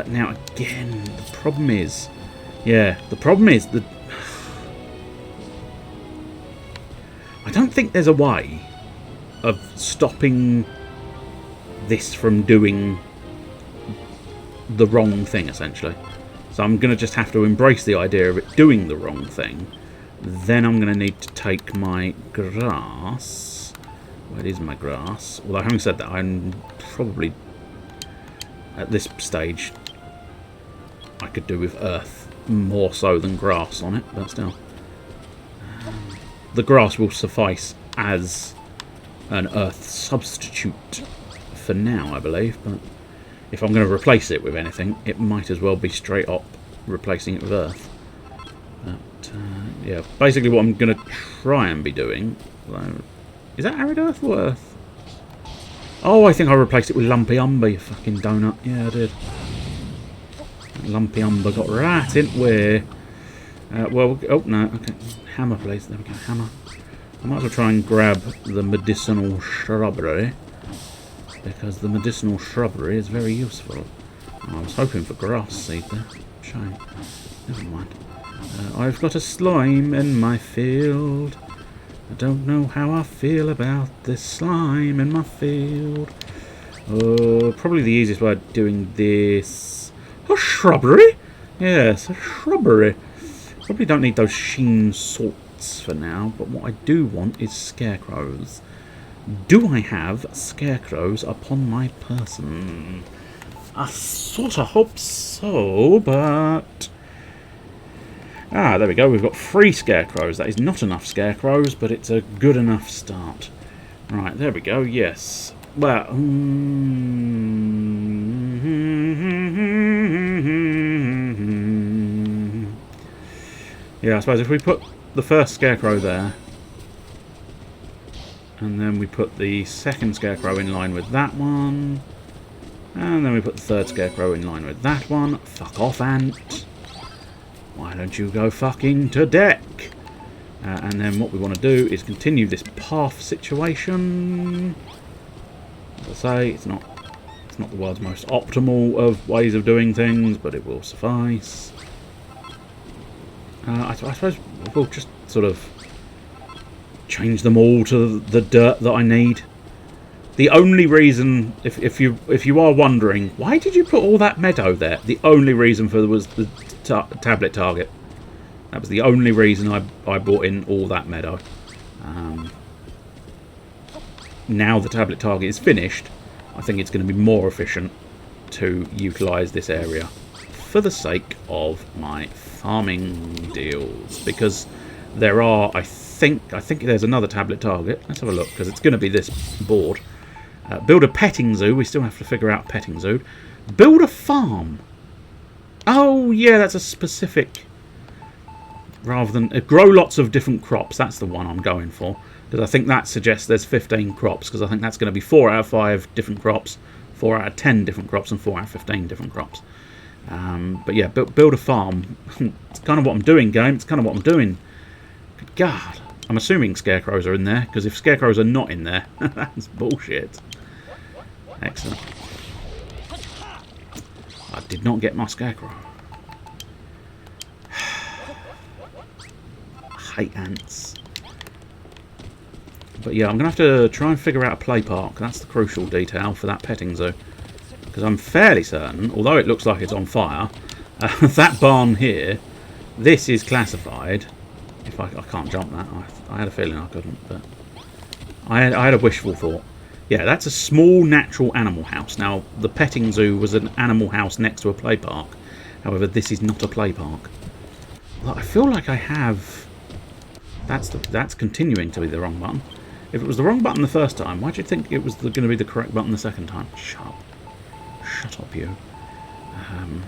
Now, again, the problem is... Yeah, the problem is that... I don't think there's a way of stopping this from doing the wrong thing, essentially. So I'm going to just have to embrace the idea of it doing the wrong thing. Then I'm going to need to take my grass. Where is my grass? Although, having said that, I'm probably... At this stage, I could do with earth more so than grass on it, but still. The grass will suffice as an earth substitute for now, I believe, but if I'm going to replace it with anything, it might as well be straight up replacing it with earth. But, yeah, basically what I'm going to try and be doing... Is that arid earth or earth? Oh, I think I replaced it with lumpy umber, you fucking donut. Yeah, I did. That lumpy umber got right in where... well, oh, no, okay. Hammer, please. There we go, hammer. I might as well try and grab the medicinal shrubbery, because the medicinal shrubbery is very useful. Oh, I was hoping for grass seed there. Shame. Never mind. I've got a slime in my field. I don't know how I feel about this slime in my field. Probably the easiest way of doing this... A shrubbery? Yes, a shrubbery. Probably don't need those sheen salts for now, but what I do want is scarecrows. Do I have scarecrows upon my person? I sort of hope so, but... Ah, there we go. We've got 3 scarecrows. That is not enough scarecrows, but it's a good enough start. Right, there we go. Yes. Well... yeah, I suppose if we put the first scarecrow there, and then we put the second scarecrow in line with that one, and then we put the third scarecrow in line with that one. Fuck off, ant. Why don't you go fucking to deck? And then what we want to do is continue this path situation. As I say, it's not the world's most optimal of ways of doing things, but it will suffice. I suppose we'll just sort of change them all to the dirt that I need. The only reason, if you are wondering, why did you put all that meadow there? The only reason for was the tablet target. That was the only reason I brought in all that meadow. Now the tablet target is finished, I think it's going to be more efficient to utilise this area for the sake of my farming deals, because there are, I think there's another tablet target. Let's have a look, because it's going to be this board. Build a petting zoo. We still have to figure out petting zoo. Build a farm. Oh yeah, that's a specific, rather than grow lots of different crops. That's the one I'm going for, because I think that suggests there's 15 crops, because I think that's going to be 4 out of 5 different crops, 4 out of 10 different crops, and 4 out of 15 different crops. But yeah, build a farm. It's kind of what I'm doing, game. It's kind of what I'm doing. Good God. I'm assuming scarecrows are in there, because if scarecrows are not in there, that's bullshit. Excellent. I did not get my scarecrow. I hate ants. But yeah, I'm going to have to try and figure out a play park. That's the crucial detail for that petting zoo. Because I'm fairly certain, although it looks like it's on fire, that barn here, this is classified. If I can't jump that, I had a feeling I couldn't, but I had a wishful thought. Yeah, that's a small natural animal house. Now, the petting zoo was an animal house next to a play park. However, this is not a play park. Well, I feel like I have... That's continuing to be the wrong button. If it was the wrong button the first time, why do you think it was going to be the correct button the second time? Shut up. Shut up, you. And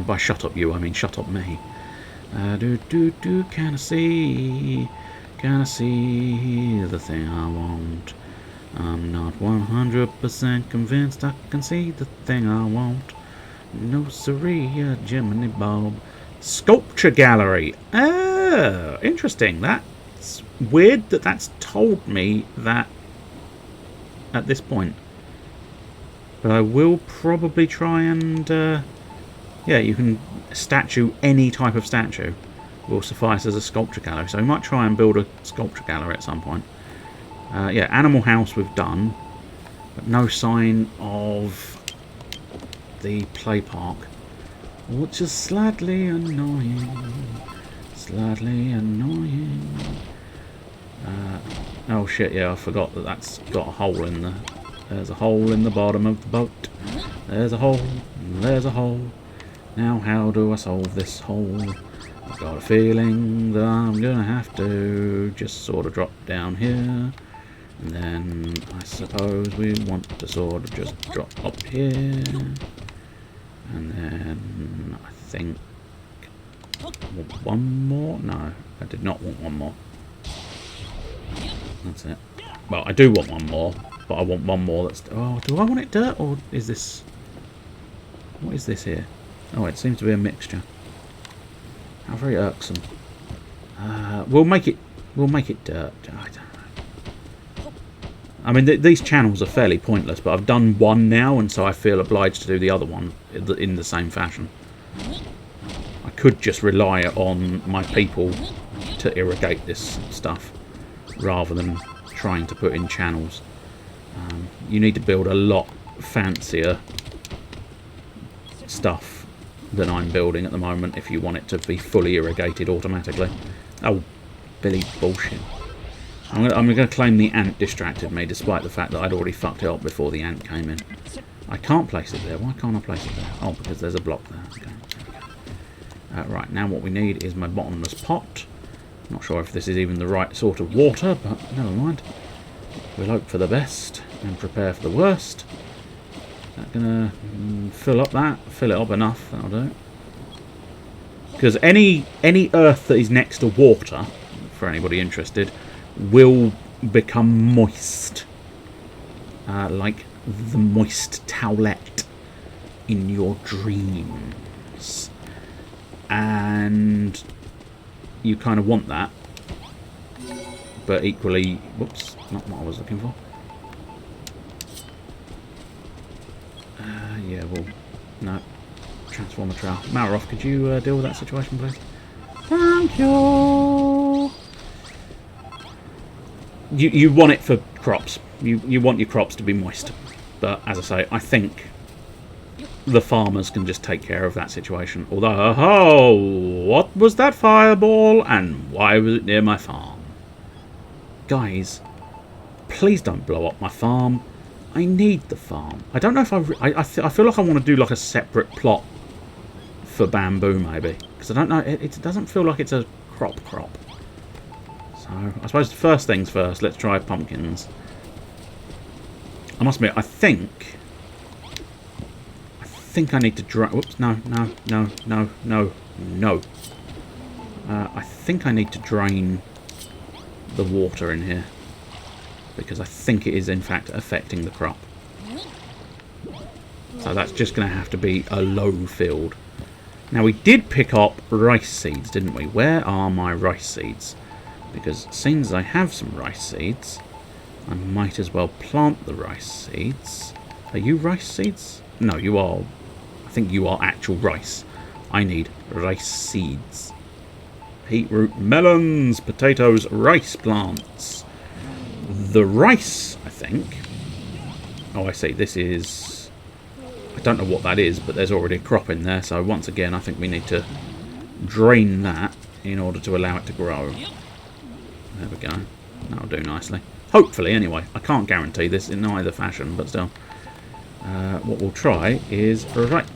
by shut up you, I mean shut up me. Can I see the thing I want? I'm not 100% convinced I can see the thing I want. No siree, Jiminy Bob. Sculpture gallery. Oh, interesting. That's weird that's told me that at this point. But I will probably try and... yeah, you can statue any type of statue. Will suffice as a sculpture gallery. So we might try and build a sculpture gallery at some point. Yeah, Animal House we've done. But no sign of the play park. Which is slightly annoying. Slightly annoying. Oh shit, yeah, I forgot that that's got a hole in the... There's a hole in the bottom of the boat. There's a hole. There's a hole. Now how do I solve this hole? I've got a feeling that I'm going to have to just sort of drop down here. And then I suppose we want to sort of just drop up here. And then I think... Want one more? No, I did not want one more. That's it. Well, I do want one more, but I want one more that's... Oh, do I want it dirt, or is this... What is this here? Oh, it seems to be a mixture. How very irksome. We'll make it dirt. I don't know. I mean, these channels are fairly pointless, but I've done one now, and so I feel obliged to do the other one in the same fashion. I could just rely on my people to irrigate this stuff, rather than trying to put in channels. You need to build a lot fancier stuff than I'm building at the moment if you want it to be fully irrigated automatically. Oh, Billy bullshit. I'm going to claim the ant distracted me, despite the fact that I'd already fucked it up before the ant came in. I can't place it there. Why can't I place it there? Oh, because there's a block there. Okay, there we go. Right, now what we need is my bottomless pot. Not sure if this is even the right sort of water, but never mind. We'll hope for the best and prepare for the worst. That gonna fill up that? Fill it up enough, that'll do. Because any earth that is next to water, for anybody interested, will become moist. Like the moist towelette in your dreams. And you kind of want that. But equally... Whoops, not what I was looking for. Yeah, well, no. Transformer trowel. Maroff, could you deal with that situation, please? Thank you. You want it for crops. You want your crops to be moist. But, as I say, I think the farmers can just take care of that situation. Although, oh, what was that fireball? And why was it near my farm? Guys, please don't blow up my farm. I need the farm. I don't know if I feel like I want to do like a separate plot for bamboo, maybe. Because I don't know, it doesn't feel like it's a crop. So, I suppose first things first, let's try pumpkins. I must admit, I think I need to dry... Whoops, no. I think I need to drain the water in here. Because I think it is, in fact, affecting the crop. So that's just going to have to be a low field. Now, we did pick up rice seeds, didn't we? Where are my rice seeds? Because seeing as I have some rice seeds, I might as well plant the rice seeds. Are you rice seeds? No, you are... I think you are actual rice. I need rice seeds. Beetroot, melons, potatoes, rice plants. The rice, I think... Oh, I see. This is... I don't know what that is, but there's already a crop in there. So once again, I think we need to drain that in order to allow it to grow. There we go. That'll do nicely. Hopefully, anyway. I can't guarantee this in either fashion, but still. What we'll try is... Right.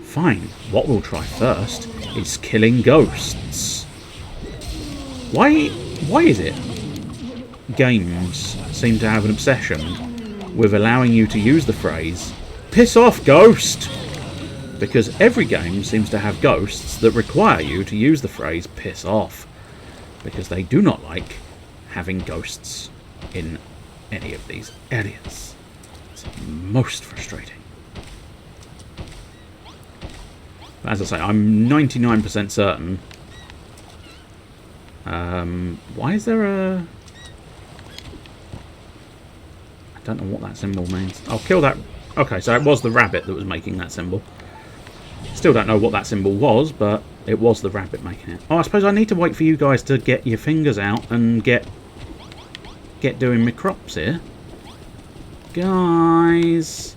Fine. What we'll try first is killing ghosts. Why is it games seem to have an obsession with allowing you to use the phrase "piss off, ghost"? Because every game seems to have ghosts that require you to use the phrase "piss off," because they do not like having ghosts in any of these areas. It's most frustrating. But as I say, I'm 99% certain. Why is there a... I I don't know what that symbol means. I'll kill that. Okay, so it was the rabbit that was making that symbol. Still don't know what that symbol was, but it was the rabbit making it. Oh, I suppose I need to wait for you guys to get your fingers out and get doing my crops here. Guys,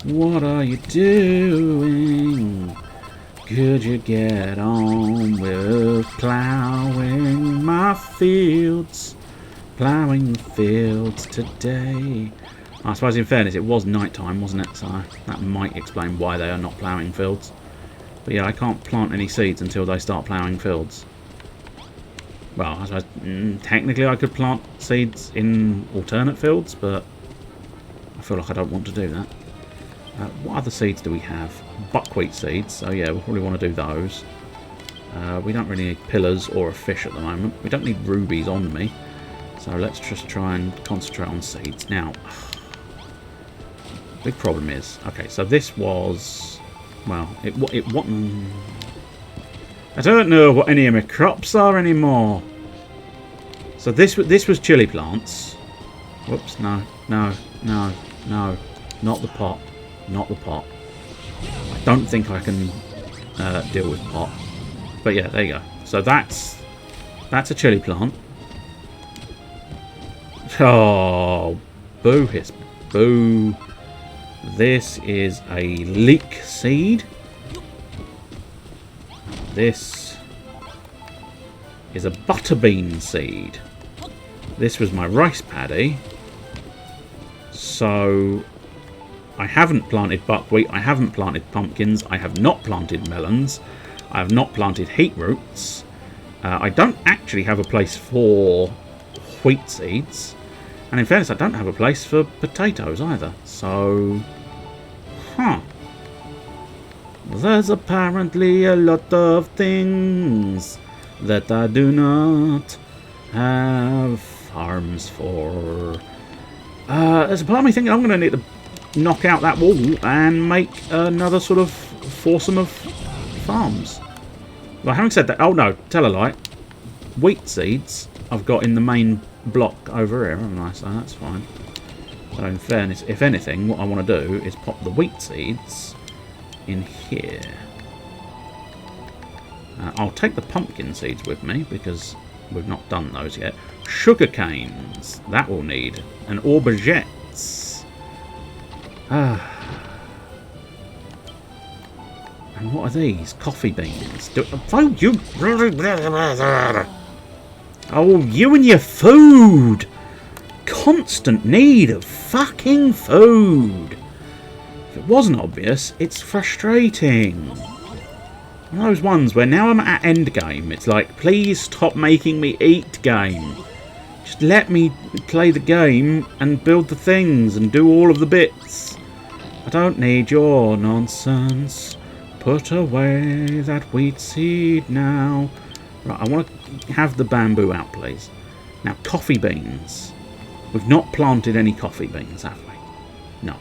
what are you doing? Could you get on with ploughing my fields? Ploughing the fields today. I suppose in fairness it was night time, wasn't it? So that might explain why they are not ploughing fields. But yeah, I can't plant any seeds until they start ploughing fields. Well, I suppose technically I could plant seeds in alternate fields, but I feel like I don't want to do that. What other seeds do we have? Buckwheat seeds, so yeah, we'll probably want to do those. We don't really need pillars or a fish at the moment. We don't need rubies on me. So let's just try and concentrate on seeds. Now, big problem is, okay, so this was, well, it wasn't. I don't know what any of my crops are anymore. So this was chili plants. Whoops, no, not the pot, not the pot. I don't think I can deal with pot. But yeah, there you go. So that's a chili plant. Oh, boo hiss, boo. This is a leek seed. This is a butterbean seed. This was my rice paddy. So I haven't planted buckwheat. I haven't planted pumpkins. I have not planted melons. I have not planted heat roots. I don't actually have a place for wheat seeds. And in fairness, I don't have a place for potatoes either. So, there's apparently a lot of things that I do not have farms for. There's a part of me thinking I'm going to need to knock out that wall and make another sort of foursome of farms. Well, having said that, oh no, tell a lie. Wheat seeds I've got in the main block over here, haven't I? So that's fine. So in fairness, if anything, what I want to do is pop the wheat seeds in here. I'll take the pumpkin seeds with me because we've not done those yet. Sugar canes, that will need. And aubergettes. And what are these? Coffee beans. Oh, you and your food! Constant need of fucking food. If it wasn't obvious, it's frustrating. One of those ones where now I'm at end game, it's like, please stop making me eat game. Just let me play the game and build the things and do all of the bits. I don't need your nonsense. Put away that wheat seed now. Right, I want to have the bamboo out, please. Now, coffee beans. We've not planted any coffee beans, have we? No.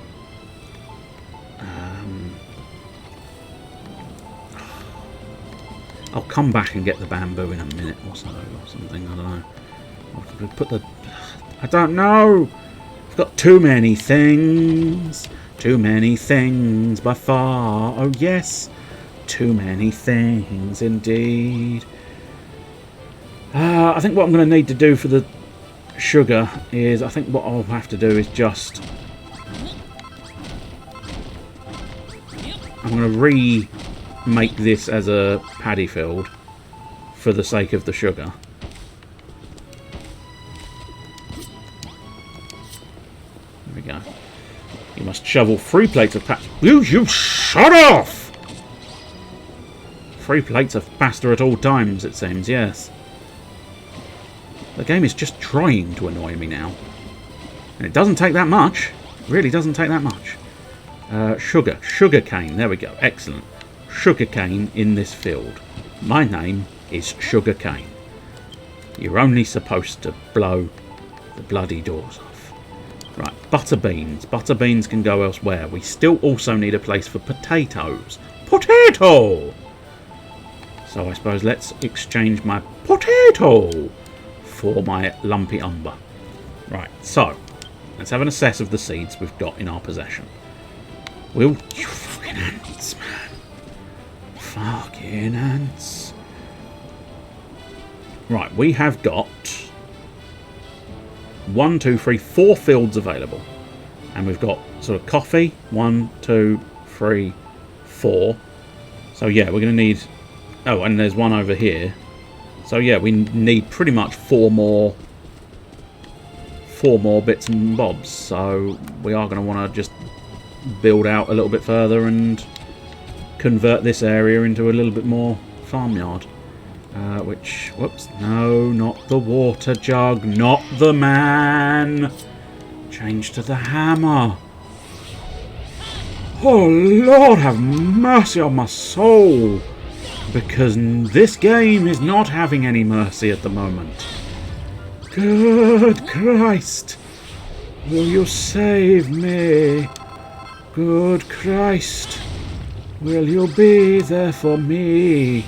I'll come back and get the bamboo in a minute or so, or something. I don't know. I'll put the. I don't know. I've got too many things. Too many things by far. Oh yes, too many things indeed. I think what I'm going to need to do for the sugar is, I think what I'll have to do is just, I'm going to remake this as a paddy field for the sake of the sugar. There we go. You must shovel 3 plates of pasta. You shut off! 3 plates of pasta at all times, it seems, yes. The game is just trying to annoy me now. And it doesn't take that much. It really doesn't take that much. Sugar cane. There we go. Excellent. Sugar cane in this field. My name is Sugar Cane. You're only supposed to blow the bloody doors off. Right, butter beans. Butter beans can go elsewhere. We still also need a place for potatoes. Potato! So I suppose let's exchange my potato for my lumpy umber. Right, so Let's have an assess of the seeds we've got in our possession. You fucking ants, man. Fucking ants. Right, we have got 1, 2, 3, 4 fields available. And we've got sort of coffee. 1, 2, 3, 4. So yeah, we're going to need... Oh, and there's one over here. So yeah, we need pretty much 4 more bits and bobs. So we are going to want to just build out a little bit further and convert this area into a little bit more farmyard. Whoops, no, not the water jug, not the man. Change to the hammer. Oh Lord, have mercy on my soul, because this game is not having any mercy at the moment. Good Christ, will you save me? Good Christ, will you be there for me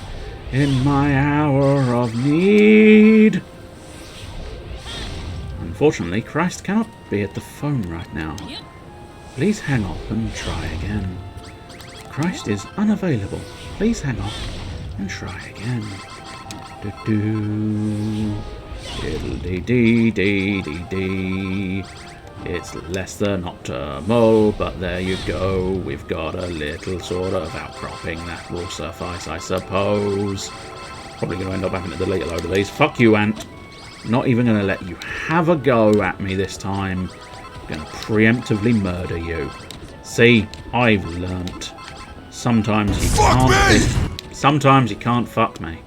in my hour of need? Unfortunately, Christ cannot be at the phone right now. Please hang up and try again. Christ is unavailable. Please hang up and try again. Do-do. Diddle-dee-dee-dee-dee-dee. It's less than optimal, but there you go. We've got a little sort of outcropping that will suffice, I suppose. Probably going to end up having to delete a load of these. Fuck you, ant. Not even going to let you have a go at me this time. I'm going to preemptively murder you. See, I've learnt. Sometimes you can't fuck me.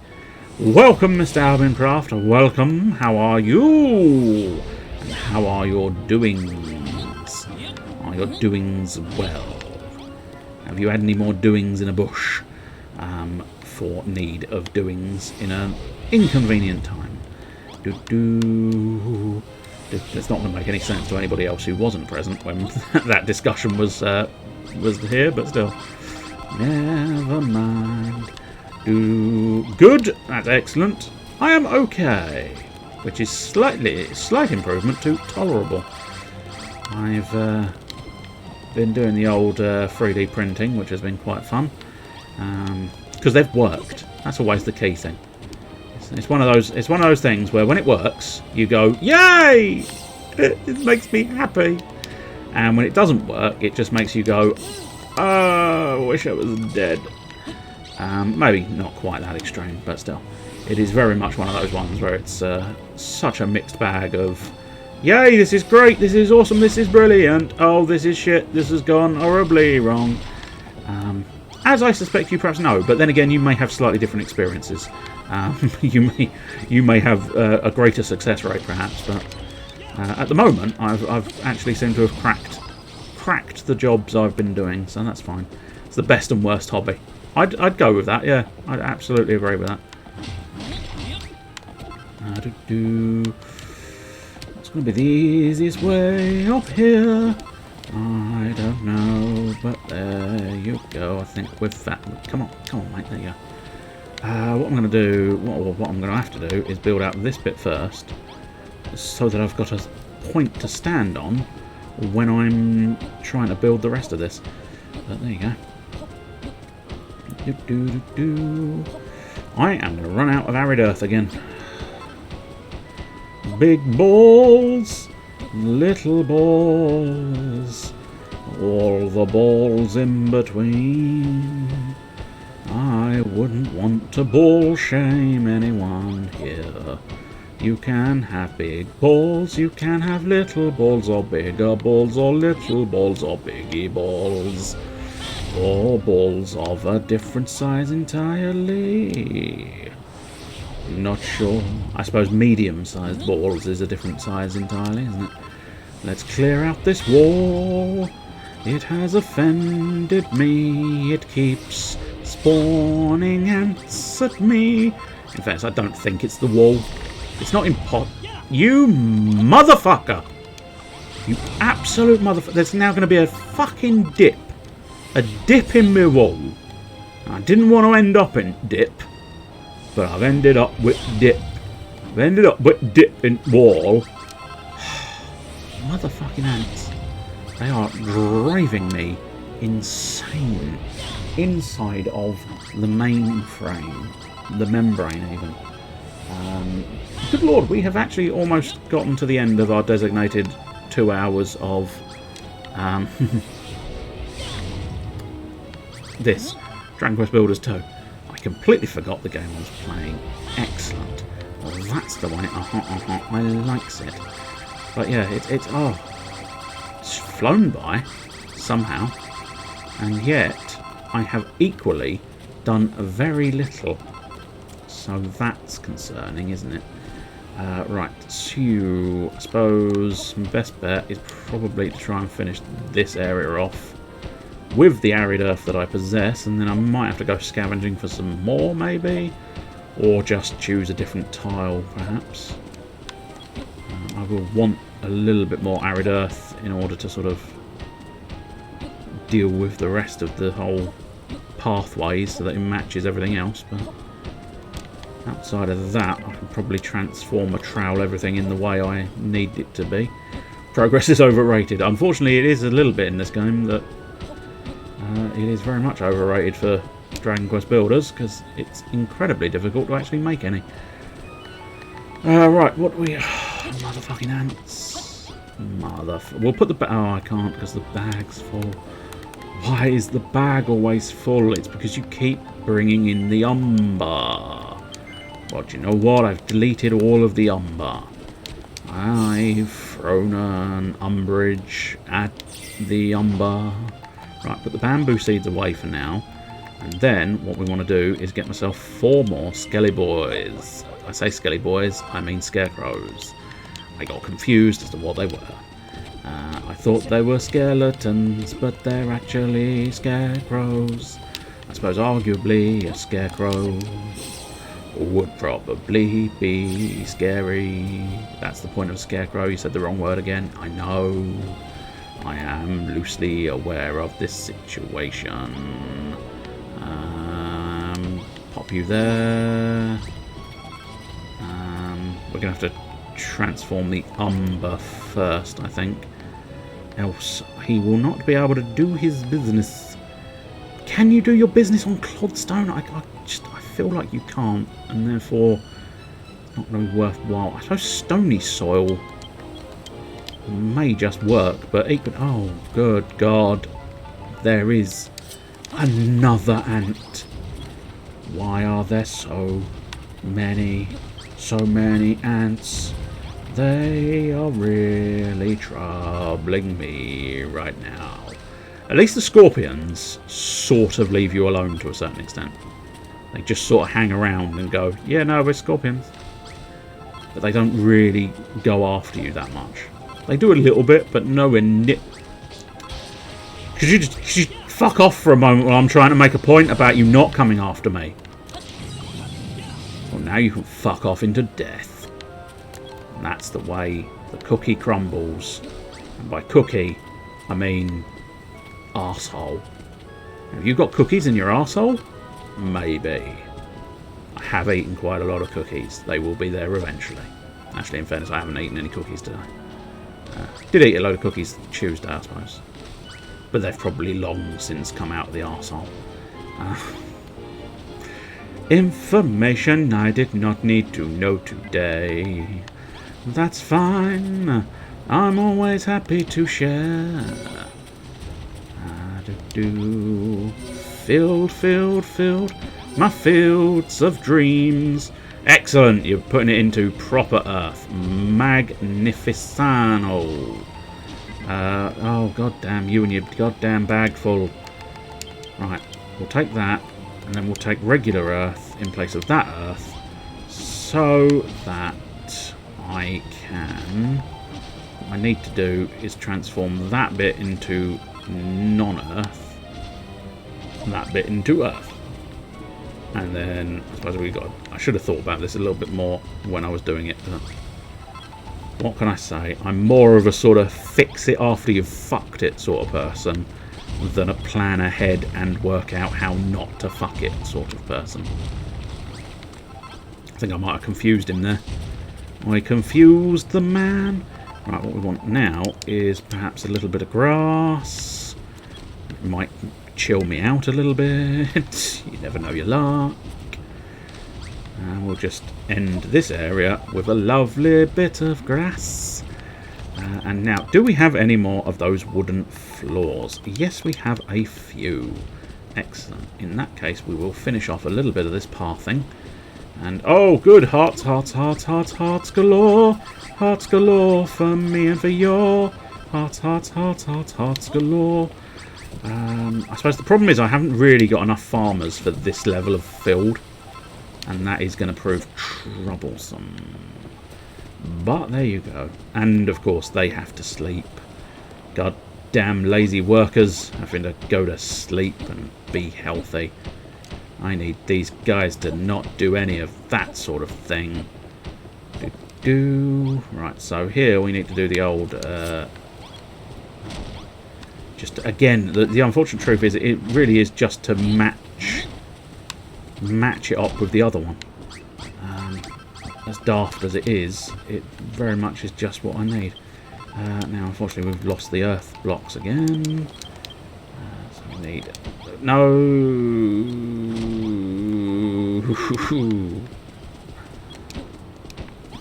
Welcome, Mr. Albincraft. Welcome. How are you? And how are your doings? Are your doings well? Have you had any more doings in a bush? For need of doings in an inconvenient time. It's not going to make any sense to anybody else who wasn't present when that discussion was here, but still. Never mind. Good. That's excellent. I am okay, which is slight improvement to tolerable. I've been doing the old 3D printing, which has been quite fun, because they've worked. That's always the key thing. It's one of those things where when it works, you go, "Yay!" It makes me happy. And when it doesn't work, it just makes you go, "Oh, I wish I was dead." Maybe not quite that extreme, but still, it is very much one of those ones where it's such a mixed bag of, "Yay, this is great, this is awesome, this is brilliant. Oh, this is shit, this has gone horribly wrong." As I suspect you perhaps know, but then again, you may have slightly different experiences. You may have a greater success rate, perhaps, but at the moment, I've actually seemed to have cracked the jobs I've been doing, so that's fine. It's the best and worst hobby. I'd go with that. Yeah, I'd absolutely agree with that. What's going to be the easiest way up here? I don't know, but there you go. I think with that, come on, mate. There you go. What I'm going to do, what I'm going to have to do, is build out this bit first, so that I've got a point to stand on when I'm trying to build the rest of this. But there you go. I am going to run out of arid earth again. Big balls, little balls, all the balls in between. I wouldn't want to ball shame anyone here. You can have big balls, you can have little balls, or bigger balls, or little balls, or biggie balls, or balls of a different size entirely. Not sure. I suppose medium-sized balls is a different size entirely, isn't it? Let's clear out this wall. It has offended me. It keeps spawning ants at me. In fact, I don't think it's the wall. It's not You motherfucker! You absolute motherfucker. There's now going to be a fucking dip. A dip in my wall. I didn't want to end up in dip, but I've ended up with dip. I've ended up with dip in wall. motherfucking ants. They are driving me insane. Inside of the mainframe. The membrane, even. Good lord, we have actually almost gotten to the end of our designated 2 hours of this Dragon Quest Builders 2. I completely forgot the game I was playing. Excellent. Well, that's the way. I likes it. But yeah, it's flown by somehow, and yet I have equally done very little. So that's concerning, isn't it? Right, so I suppose my best bet is probably to try and finish this area off with the arid earth that I possess, and then I might have to go scavenging for some more, maybe, or just choose a different tile, perhaps. I will want a little bit more arid earth in order to sort of deal with the rest of the whole pathways so that it matches everything else, but outside of that, I can probably transform or trowel everything in the way I need it to be. Progress is overrated. Unfortunately, it is a little bit in this game that it is very much overrated for Dragon Quest Builders, because it's incredibly difficult to actually make any. Right, what do we... motherfucking ants. We'll put the... oh, I can't because the bag's full. Why is the bag always full? It's because you keep bringing in the umber. Well, do you know what? I've deleted all of the umber. I've thrown an umbrage at the umber. Right, put the bamboo seeds away for now. And then what we want to do is get myself 4 more skelly boys. I say skelly boys, I mean scarecrows. I got confused as to what they were. I thought they were skeletons, but they're actually scarecrows. I suppose arguably a scarecrow would probably be scary. That's the point of a scarecrow. You said the wrong word again. I know. I am loosely aware of this situation. Pop you there. We're going to have to transform the umber first, I think. Else he will not be able to do his business. Can you do your business on clodstone? I feel like you can't, and therefore it's not going to be worthwhile. I suppose stony soil may just work, but it could... oh, good God. There is another ant. Why are there so many ants? They are really troubling me right now. At least the scorpions sort of leave you alone to a certain extent. They just sort of hang around and go, yeah, no, we're scorpions. But they don't really go after you that much. They do a little bit, but nowhere near. Could you just fuck off for a moment while I'm trying to make a point about you not coming after me? Well, now you can fuck off into death. And that's the way the cookie crumbles. And by cookie, I mean arsehole. Have you got cookies in your arsehole? Maybe. I have eaten quite a lot of cookies. They will be there eventually. Actually, in fairness, I haven't eaten any cookies today. Did eat a load of cookies Tuesday, I suppose. But they've probably long since come out of the arsehole. Information I did not need to know today. That's fine. I'm always happy to share. Filled. My fields of dreams. Excellent. You're putting it into proper earth. Magnificano. Oh, goddamn you and your goddamn bag full. Right. We'll take that. And then we'll take regular earth in place of that earth. So that I can... what I need to do is transform that bit into non-earth. That bit into earth. And then I suppose I should have thought about this a little bit more when I was doing it, but what can I say? I'm more of a sort of fix it after you've fucked it sort of person than a plan ahead and work out how not to fuck it sort of person. I think I might have confused him there. I confused the man Right, what we want now is perhaps a little bit of grass. It might chill me out a little bit. You never know your luck. And we'll just end this area with a lovely bit of grass. And now, do we have any more of those wooden floors? Yes, we have a few. Excellent. In that case, we will finish off a little bit of this pathing. And, oh, good. Hearts, hearts, hearts, hearts, hearts galore. Hearts galore for me and for your. Hearts, hearts, hearts, hearts, hearts galore. I suppose the problem is I haven't really got enough farmers for this level of field. And that is going to prove troublesome. But there you go. And, of course, they have to sleep. God damn lazy workers having to go to sleep and be healthy. I need these guys to not do any of that sort of thing. Right, so here we need to do the old... just, again, the unfortunate truth is it really is just to match it up with the other one. As daft as it is, it very much is just what I need. Now, unfortunately, we've lost the earth blocks again. So we need... No!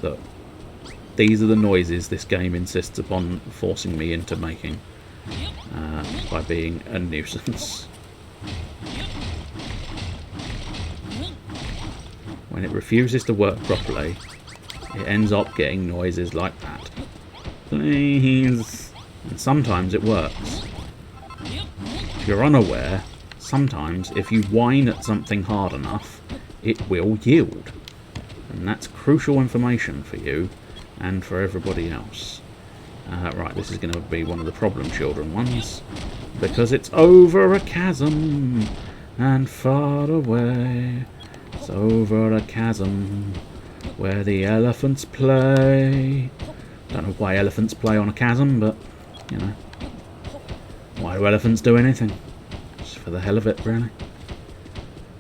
Look. These are the noises this game insists upon forcing me into making. By being a nuisance. When it refuses to work properly, it ends up getting noises like that. Please. And sometimes it works. If you're unaware, sometimes if you whine at something hard enough, it will yield. And that's crucial information for you and for everybody else. Right, this is going to be one of the problem children ones. Because it's over a chasm and far away. It's over a chasm where the elephants play. Don't know why elephants play on a chasm, but, you know. Why do elephants do anything? Just for the hell of it, really.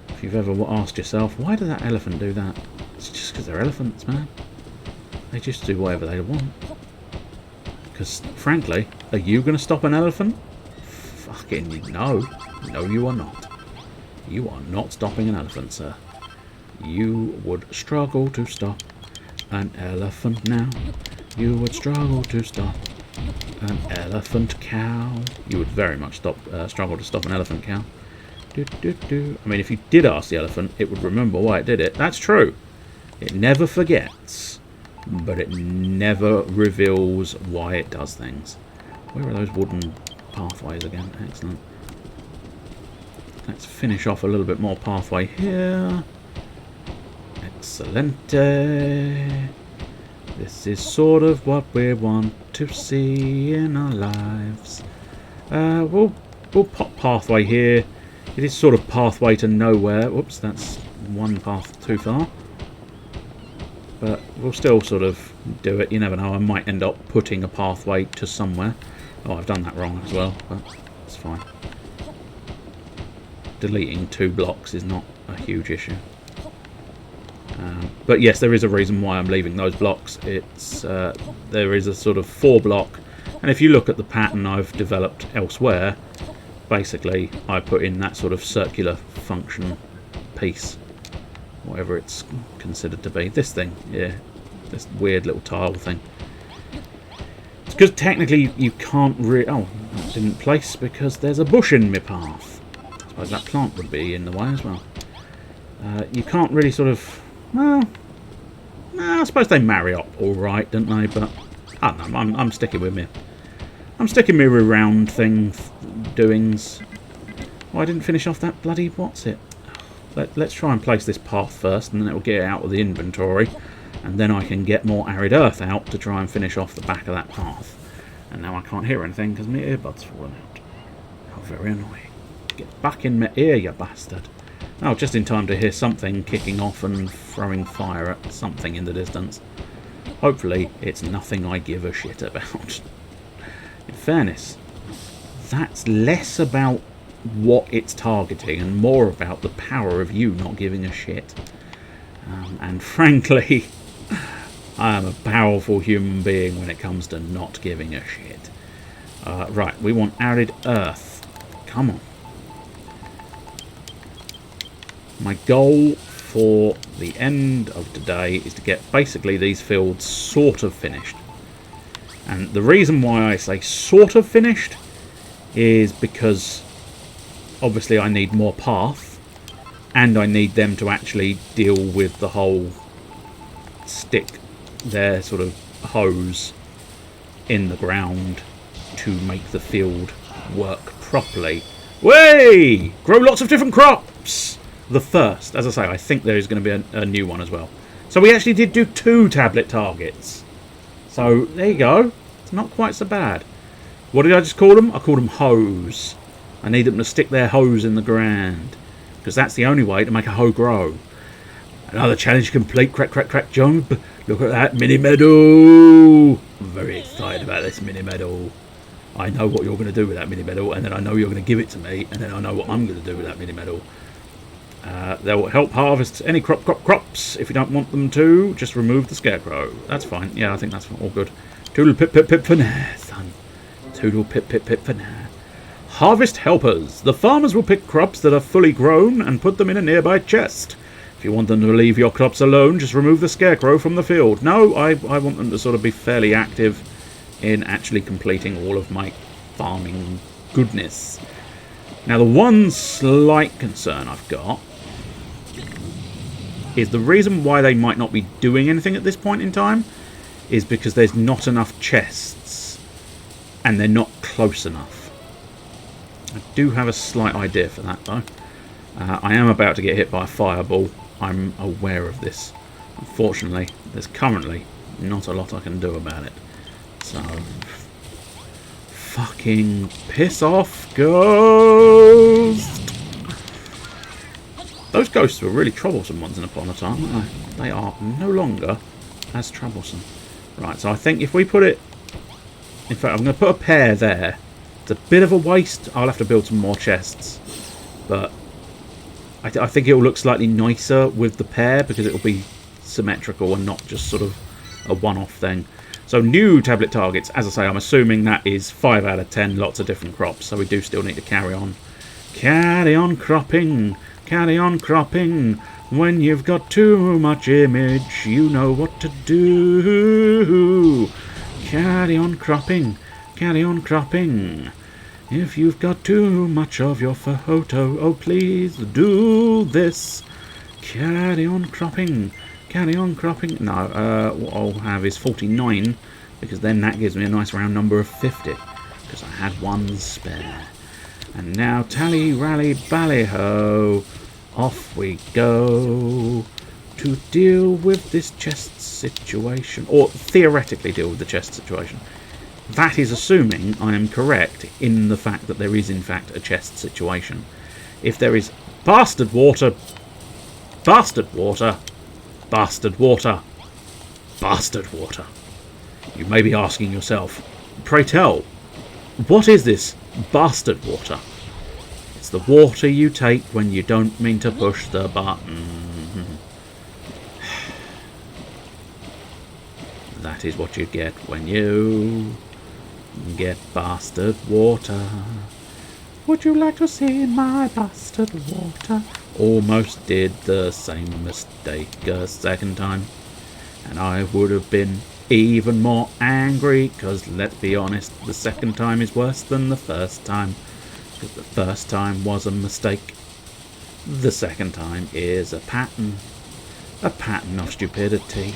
If you've ever asked yourself, why does that elephant do that? It's just because they're elephants, man. They just do whatever they want. Because, frankly, are you going to stop an elephant? Fucking no. No, you are not. You are not stopping an elephant, sir. You would struggle to stop an elephant now. You would struggle to stop an elephant cow. You would very much struggle to stop an elephant cow. I mean, if you did ask the elephant, it would remember why it did it. That's true. It never forgets. But it never reveals why it does things. Where are those wooden pathways again? Excellent. Let's finish off a little bit more pathway here. Excelente. This is sort of what we want to see in our lives. We'll pop pathway here. It is sort of pathway to nowhere. Whoops, that's one path too far. But we'll still sort of do it. You never know, I might end up putting a pathway to somewhere. Oh, I've done that wrong as well, but it's fine. Deleting 2 blocks is not a huge issue. But yes, there is a reason why I'm leaving those blocks. It's there is a sort of 4 block, and if you look at the pattern I've developed elsewhere, basically I put in that sort of circular function piece. Whatever it's considered to be. This thing, yeah. This weird little tile thing. It's because technically you can't really... Oh, that didn't place because there's a bush in my path. I suppose that plant would be in the way as well. You can't really sort of... Well... I suppose they marry up alright, don't they? But... I don't know, I'm sticking with me. I'm sticking with round thing doings. Oh, I didn't finish off that bloody... What's it? Let's try and place this path first, and then it will get it out of the inventory, and then I can get more arid earth out to try and finish off the back of that path. And now I can't hear anything because my earbud's fallen out. How very annoying. Get back in my ear, you bastard. Oh, just in time to hear something kicking off and throwing fire at something in the distance. Hopefully it's nothing I give a shit about. In fairness, that's less about what it's targeting and more about the power of you not giving a shit. And frankly, I am a powerful human being when it comes to not giving a shit. Right, we want arid earth. Come on. My goal for the end of today is to get basically these fields sort of finished. And the reason why I say sort of finished is because obviously I need more path, and I need them to actually deal with the whole stick their sort of hose in the ground to make the field work properly. Way! Grow lots of different crops! The first, as I say, I think there is going to be a new one as well. So we actually did do 2 tablet targets. So there you go. It's not quite so bad. What did I just call them? I called them hose. I need them to stick their hose in the ground, because that's the only way to make a hoe grow. Another challenge complete. Crack, crack, crack, jump. Look at that mini medal. I'm very excited about this mini medal. I know what you're going to do with that mini medal, and then I know you're going to give it to me, and then I know what I'm going to do with that mini medal. They will help harvest any crops. If you don't want them to, just remove the scarecrow. That's fine. Yeah, I think that's all good. Toodle pip pip pip for now, son. Toodle pip pip pip for now. Harvest helpers. The farmers will pick crops that are fully grown and put them in a nearby chest. If you want them to leave your crops alone, just remove the scarecrow from the field. No, I want them to sort of be fairly active in actually completing all of my farming goodness. Now, the one slight concern I've got is the reason why they might not be doing anything at this point in time is because there's not enough chests and they're not close enough. I do have a slight idea for that, though. I am about to get hit by a fireball. I'm aware of this. Unfortunately, there's currently not a lot I can do about it. So, fucking piss off, ghost! Those ghosts were really troublesome once upon a time, weren't they? They are no longer as troublesome. Right, so I think if we put it... In fact, I'm going to put a pair there. It's a bit of a waste. I'll have to build some more chests. But I think it will look slightly nicer with the pair because it will be symmetrical and not just sort of a one-off thing. So new tablet targets. As I say, I'm assuming that is 5 out of 10, lots of different crops. So we do still need to carry on. Carry on cropping. Carry on cropping. When you've got too much image, you know what to do. Carry on cropping. Carry on cropping. If you've got too much of your photo, oh please do this. Carry on cropping. Carry on cropping. No, what I'll have is 49, because then that gives me a nice round number of 50, because I had one spare. And now tally rally bally ho, off we go to deal with this chest situation, or theoretically deal with the chest situation. That is assuming I am correct in the fact that there is in fact a chest situation. If there is bastard water, bastard water, bastard water, bastard water, you may be asking yourself, pray tell, what is this bastard water? It's the water you take when you don't mean to push the button. That is what you get when you get bastard water. Would you like to see my bastard water? Almost did the same mistake a second time, and I would have been even more angry, because let's be honest, the second time is worse than the first time, because the first time was a mistake. The second time is a pattern of stupidity,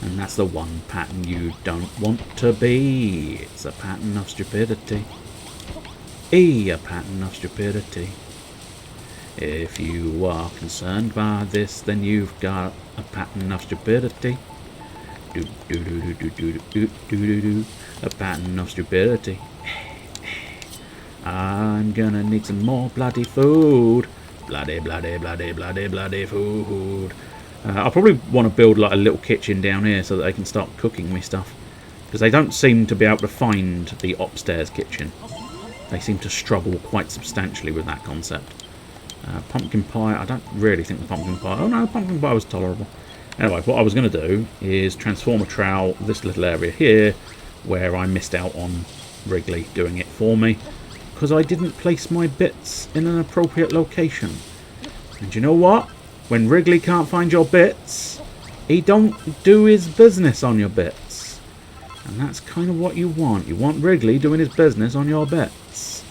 and that's the one pattern you don't want to be. It's a pattern of stupidity. A pattern of stupidity. If you are concerned by this, then you've got a pattern of stupidity. Do do do do do do do do do. A pattern of stupidity. I'm gonna need some more bloody food. Bloody bloody bloody bloody bloody food. I'll probably want to build like a little kitchen down here so that they can start cooking me stuff, because they don't seem to be able to find the upstairs kitchen. They seem to struggle quite substantially with that concept. Pumpkin pie, I don't really think the pumpkin pie... Oh no, the pumpkin pie was tolerable. Anyway, what I was going to do is transform a trowel this little area here where I missed out on Wrigley doing it for me because I didn't place my bits in an appropriate location. And you know what? When Wrigley can't find your bits, he don't do his business on your bits. And that's kind of what you want. You want Wrigley doing his business on your bits.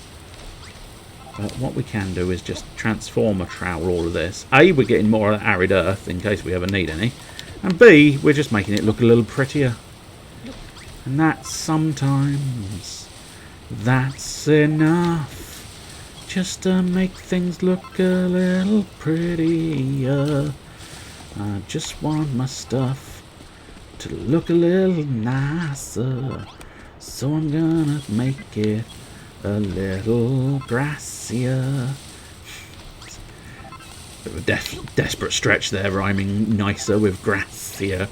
But what we can do is just transform a trowel all of this. A, we're getting more of that arid earth in case we ever need any. And B, we're just making it look a little prettier. And that sometimes, that's enough. Just to make things look a little prettier. I just want my stuff to look a little nicer. So I'm gonna make it a little grassier. Bit of a desperate stretch there, rhyming nicer with grassier.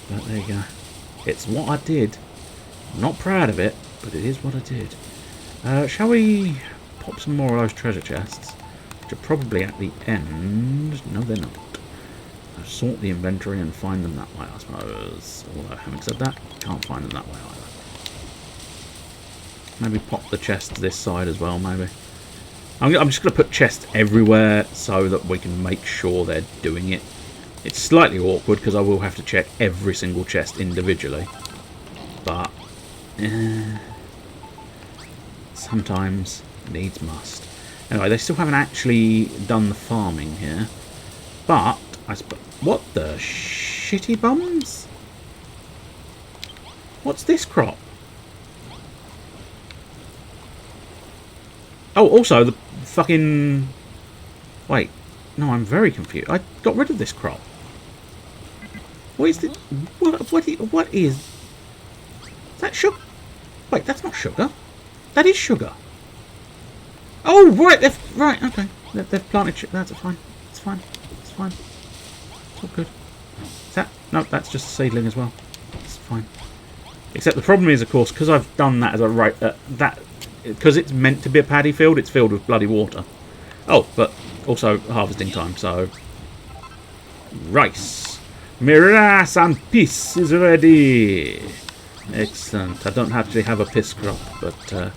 But there you go. It's what I did. I'm not proud of it, but it is what I did. Shall we pop some more of those treasure chests? Which are probably at the end. No, they're not. I'll sort the inventory and find them that way, I suppose. Although, having said that, can't find them that way either. Maybe pop the chest this side as well, maybe. I'm just going to put chests everywhere so that we can make sure they're doing it. It's slightly awkward because I will have to check every single chest individually. But, sometimes needs must. Anyway, they still haven't actually done the farming here. But, I suppose... What the shitty bums? What's this crop? Oh, also, the fucking... Wait. No, I'm very confused. I got rid of this crop. What is this? What is... Is that sugar? Wait, that's not sugar. That is sugar. Oh, right. Right, okay. They've planted... That's fine. It's fine. It's fine. It's all good. Is that... No, that's just a seedling as well. It's fine. Except the problem is, of course, because I've done that as a right... because it's meant to be a paddy field, it's filled with bloody water. Oh, but also harvesting time, so... Rice. Miras and piss is ready. Excellent. I don't actually have a piss crop, but...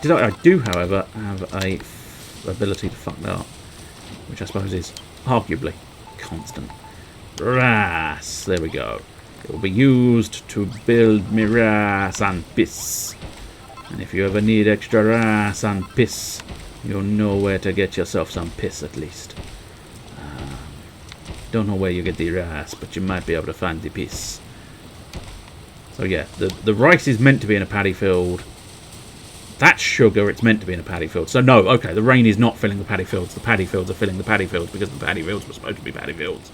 I do, however, have a ability to fuck that up. Which I suppose is arguably constant. Rice. There we go. It will be used to build miras and piss. And if you ever need extra rice and piss, you'll know where to get yourself some piss at least. Don't know where you get the rice, but you might be able to find the piss. So yeah, the rice is meant to be in a paddy field. That's sugar, it's meant to be in a paddy field. So no, okay, the rain is not filling the paddy fields. The paddy fields are filling the paddy fields because the paddy fields were supposed to be paddy fields.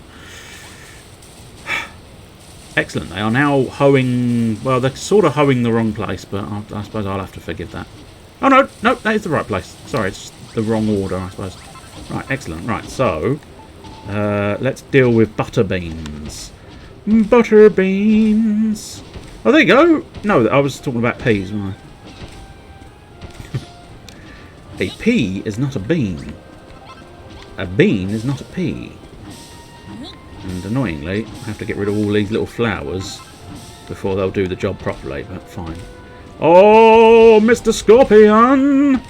Excellent. They are now hoeing... Well, they're sort of hoeing the wrong place, but I suppose I'll have to forgive that. Oh, no. No, that is the right place. Sorry, it's just the wrong order, I suppose. Right, excellent. Right, so... let's deal with butter beans. Butter beans. Oh, there you go. No, I was talking about peas, wasn't I? A pea is not a bean. A bean is not a pea. And annoyingly, I have to get rid of all these little flowers before they'll do the job properly, but fine. Oh, Mr. Scorpion!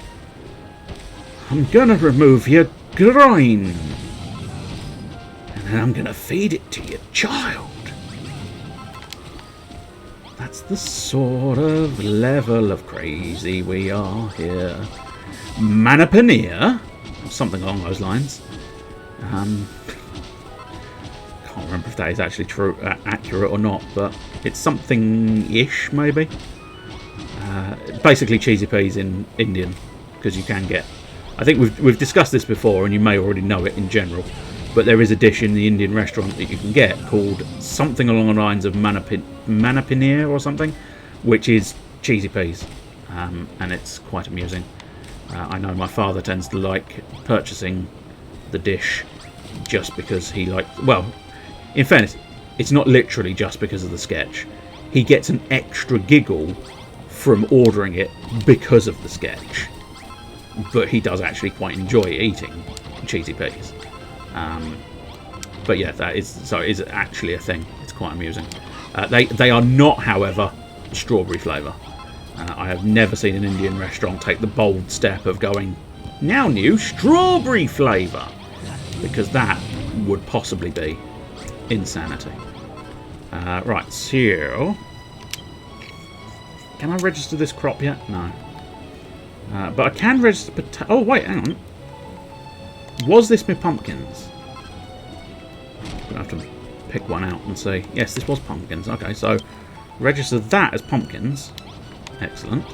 I'm gonna remove your groin. And then I'm gonna feed it to your child. That's the sort of level of crazy we are here. Manapania? Something along those lines. Can't remember if that is actually true, accurate or not, but it's something-ish, maybe. Basically cheesy peas in Indian, because you can get... I think we've discussed this before, and you may already know it in general, but there is a dish in the Indian restaurant that you can get called something along the lines of manapania or something, which is cheesy peas, and it's quite amusing. I know my father tends to like purchasing the dish just because he likes... Well, in fairness, it's not literally just because of the sketch. He gets an extra giggle from ordering it because of the sketch. But he does actually quite enjoy eating cheesy peas. But yeah, that is so. It is actually a thing. It's quite amusing. They are not, however, strawberry flavour. I have never seen an Indian restaurant take the bold step of going, now new strawberry flavour, because that would possibly be insanity. Right, so can I register this crop yet? No. But I can register potato. Oh wait, hang on. Was this my pumpkins? I'm gonna have to pick one out and see. Yes, this was pumpkins. Okay, so register that as pumpkins. Excellent.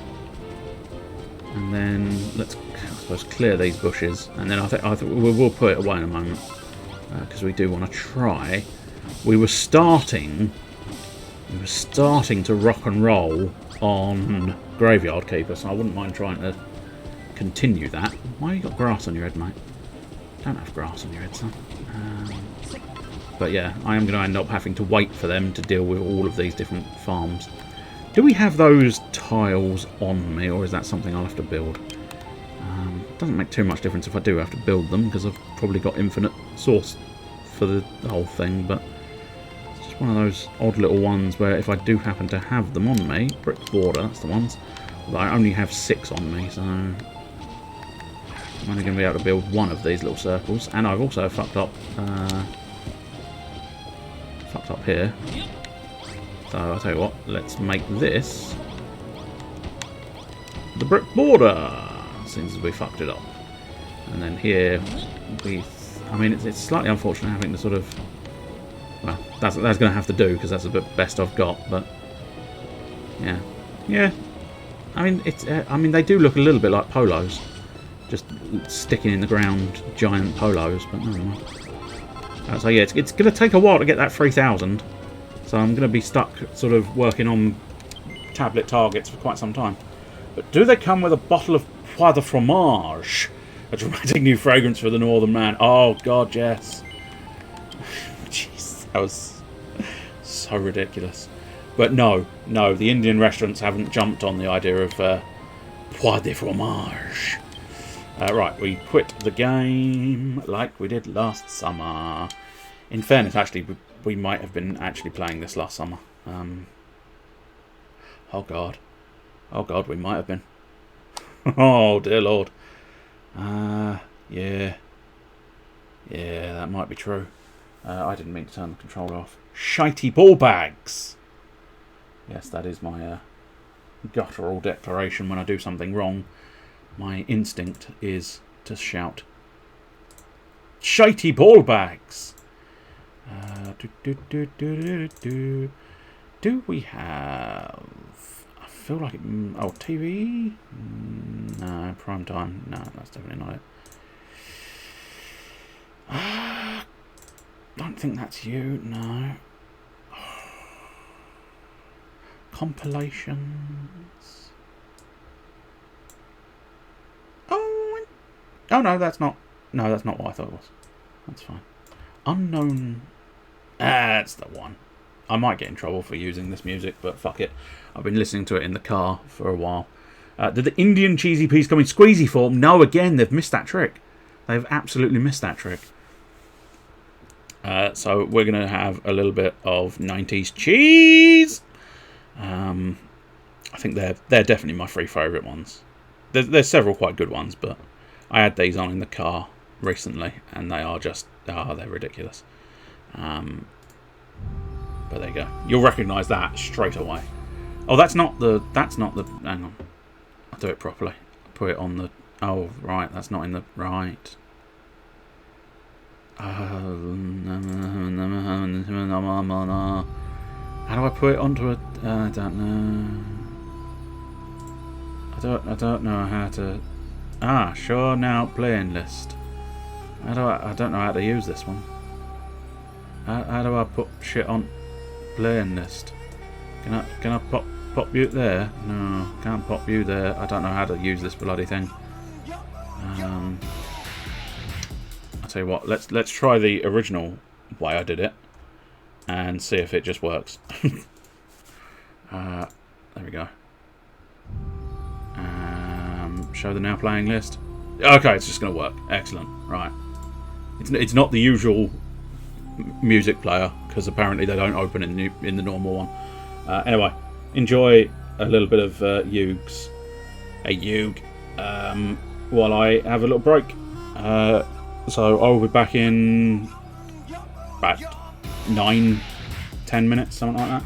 And then let's, I suppose, clear these bushes, and then I think we'll put it away in a moment because we do want to try. We were starting to rock and roll on Graveyard Keeper, so I wouldn't mind trying to continue that. Why have you got grass on your head, mate? Don't have grass on your head, son. But yeah, I am going to end up having to wait for them to deal with all of these different farms. Do we have those tiles on me, or is that something I'll have to build? It doesn't make too much difference if I do have to build them, because I've probably got infinite source for the whole thing, but it's just one of those odd little ones where if I do happen to have them on me, brick border, that's the ones, but I only have 6 on me, so I'm only going to be able to build one of these little circles, and I've also fucked up here. So I'll tell you what, let's make this the brick border, since we fucked it up. And then here, I mean, it's slightly unfortunate having to sort of, well, that's going to have to do, because that's the best I've got, but yeah. I mean, they do look a little bit like polos, just sticking in the ground, giant polos, but no mind. So yeah, it's going to take a while to get that 3,000. So I'm going to be stuck sort of working on tablet targets for quite some time. But do they come with a bottle of Pois de Fromage? A dramatic new fragrance for the Northern man. Oh, God, yes. Jeez, that was so ridiculous. But no, the Indian restaurants haven't jumped on the idea of Pois de Fromage. Right, we quit the game like we did last summer. In fairness, actually, we might have been actually playing this last summer. Oh god, we might have been. Oh dear lord. Yeah, that might be true. I didn't mean to turn the controller off. Shitey ball bags. Yes, that is my guttural declaration when I do something wrong. My instinct is to shout, "Shitey ball bags!" Do we have? I feel like it. Oh, TV? No, prime time. No, that's definitely not it. Don't think that's you. No. Compilations. Oh no, that's not. No, that's not what I thought it was. That's fine. Unknown. That's the one. I might get in trouble for using this music, but fuck it. I've been listening to it in the car for a while. Did the Indian cheesy peas come in squeezy form? No, again, they've missed that trick. They've absolutely missed that trick. So we're going to have a little bit of 90s cheese. I think they're definitely my 3 favourite ones. There's several quite good ones, but I had these on in the car recently, and they are just, they're ridiculous. But there you go. You'll recognise that straight away. Oh, that's not the. Hang on. I'll do it properly. Put it on the. Oh, right. That's not in the right. How do I put it onto a? I don't know. I don't know how to. Show now playing list. I don't know how to use this one. How do I put shit on playing list? Can I pop you there? No, can't pop you there. I don't know how to use this bloody thing. I'll tell you what. Let's try the original way I did it and see if it just works. There we go. Show the now playing list. Okay, it's just going to work. Excellent. Right. It's not the usual music player, because apparently they don't open in the normal one. Anyway, enjoy a little bit of Yugs. A Yug. While I have a little break. So I'll be back in about 9-10 minutes, something like that.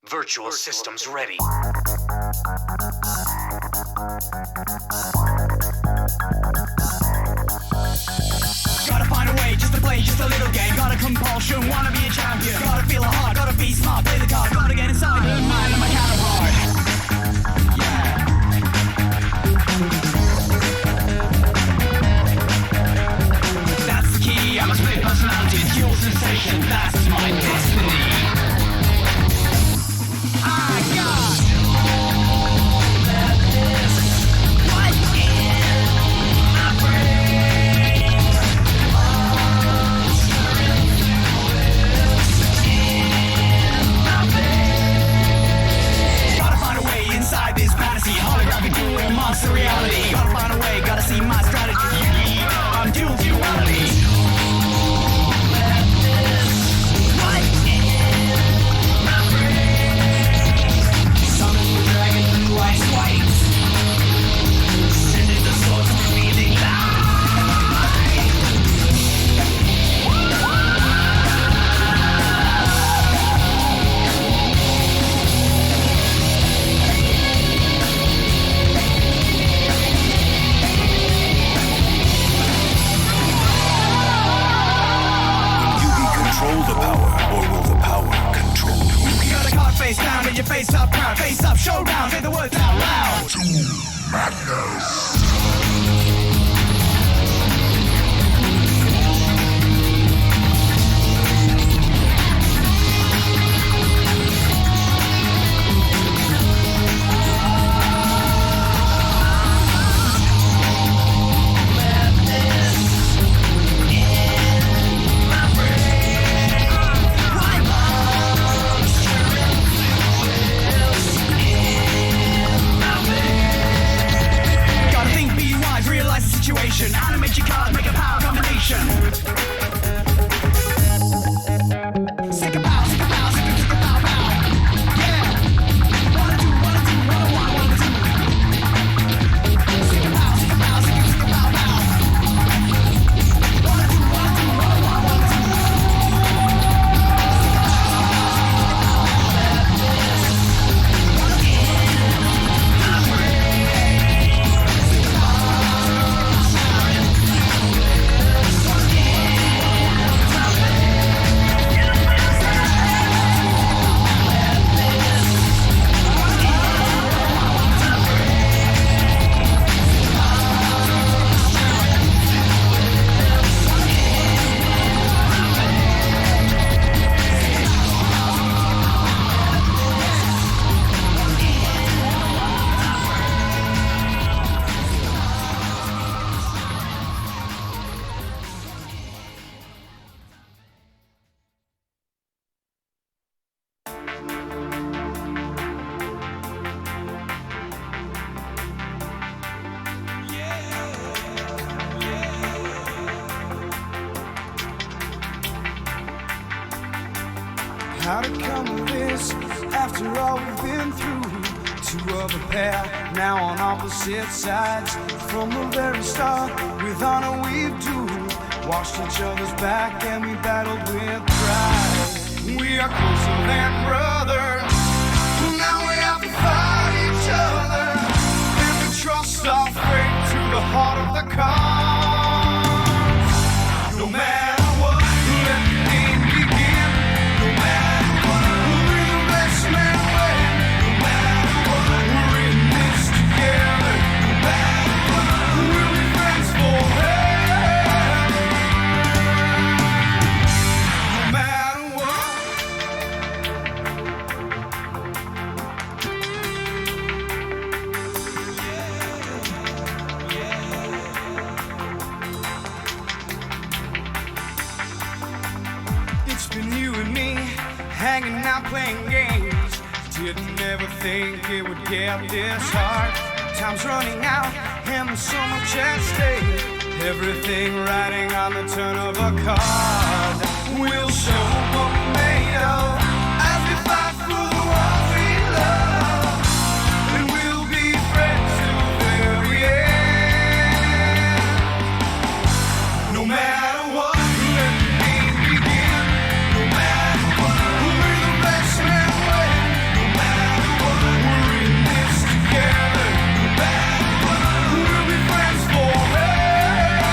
Virtual systems ready. Gotta find a way just to play just a little game. Got a compulsion, wanna be a champion. Gotta feel a heart, gotta be smart, play the card. Gotta get inside the mind of my counterpart. Yeah. That's the key, I'm a split personality. It's your sensation, that's my destiny. I got this right in my brain. In my veins. Gotta find a way inside this fantasy. Holographic dual monster reality. Gotta find a way, gotta see my strategy. I'm dual duality. Face down and your face up proud. Face up, showdown, say the words out loud. To madness. How to come to this after all we've been through? Two of a pair, now on opposite sides. From the very start, with honor we do. Washed each other's back and we battled with pride. We are closer than brothers. Now we have to fight each other. And we trust our fate to the heart of the cause. No matter what, let the game begin. No matter what, we're the best man win. No matter what, we're in this together. No matter what, we'll be friends forever. No matter what. It's been you and me hanging out playing games. Didn't ever think it would get this hard. Time's running out and there's so much at stake. Everything riding on the turn of a card. We'll show what we're made of as we fight for the one we love. And we'll be friends till the very end. No matter what, let the game begin. No matter what, we're the best man win. No matter what, we're in this together. No matter what, we'll be friends forever.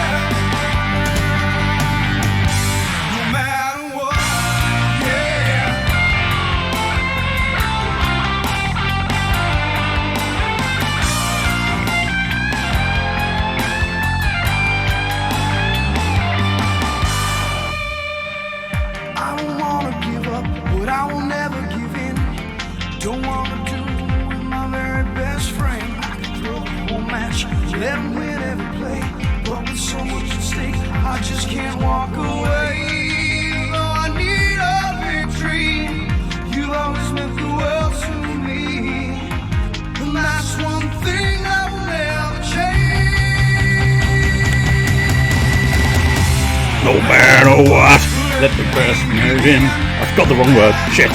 No matter what, yeah. I don't wanna give up, but I will never give in. Don't wanna do with my very best friend. I could throw the whole match, let him win every play. But with so much at stake, I just can't walk away. Though I need a victory, you've always meant the world to me. And that's one thing I will never change. No matter what, let the best man win. I've got the wrong word. Shit,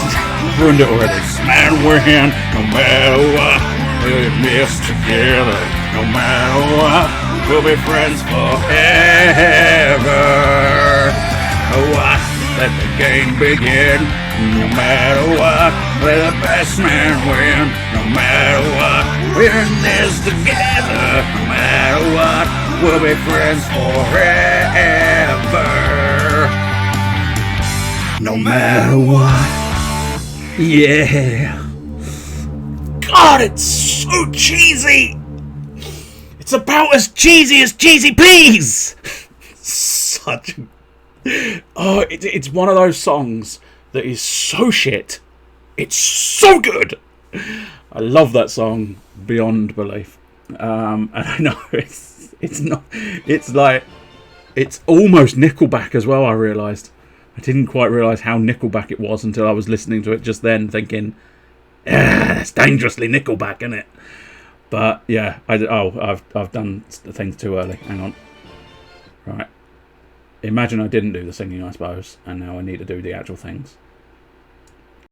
ruined it already. Man win. No matter what, we're in this together. No matter what, we'll be friends forever. No what, let the game begin. No matter what, let the best man win. No matter what, we're in this together. No matter what, we'll be friends forever. No matter what. Yeah. God, it's so cheesy. It's about as cheesy as Cheesy Please. Such. Oh, it's one of those songs that is so shit. It's so good. I love that song beyond belief. And I know it's not. It's like it's almost Nickelback as well. I realised. I didn't quite realise how Nickelback it was until I was listening to it just then, thinking, it's dangerously Nickelback, isn't it? But yeah, I've done things too early. Hang on. Right. Imagine I didn't do the singing, I suppose, and now I need to do the actual things.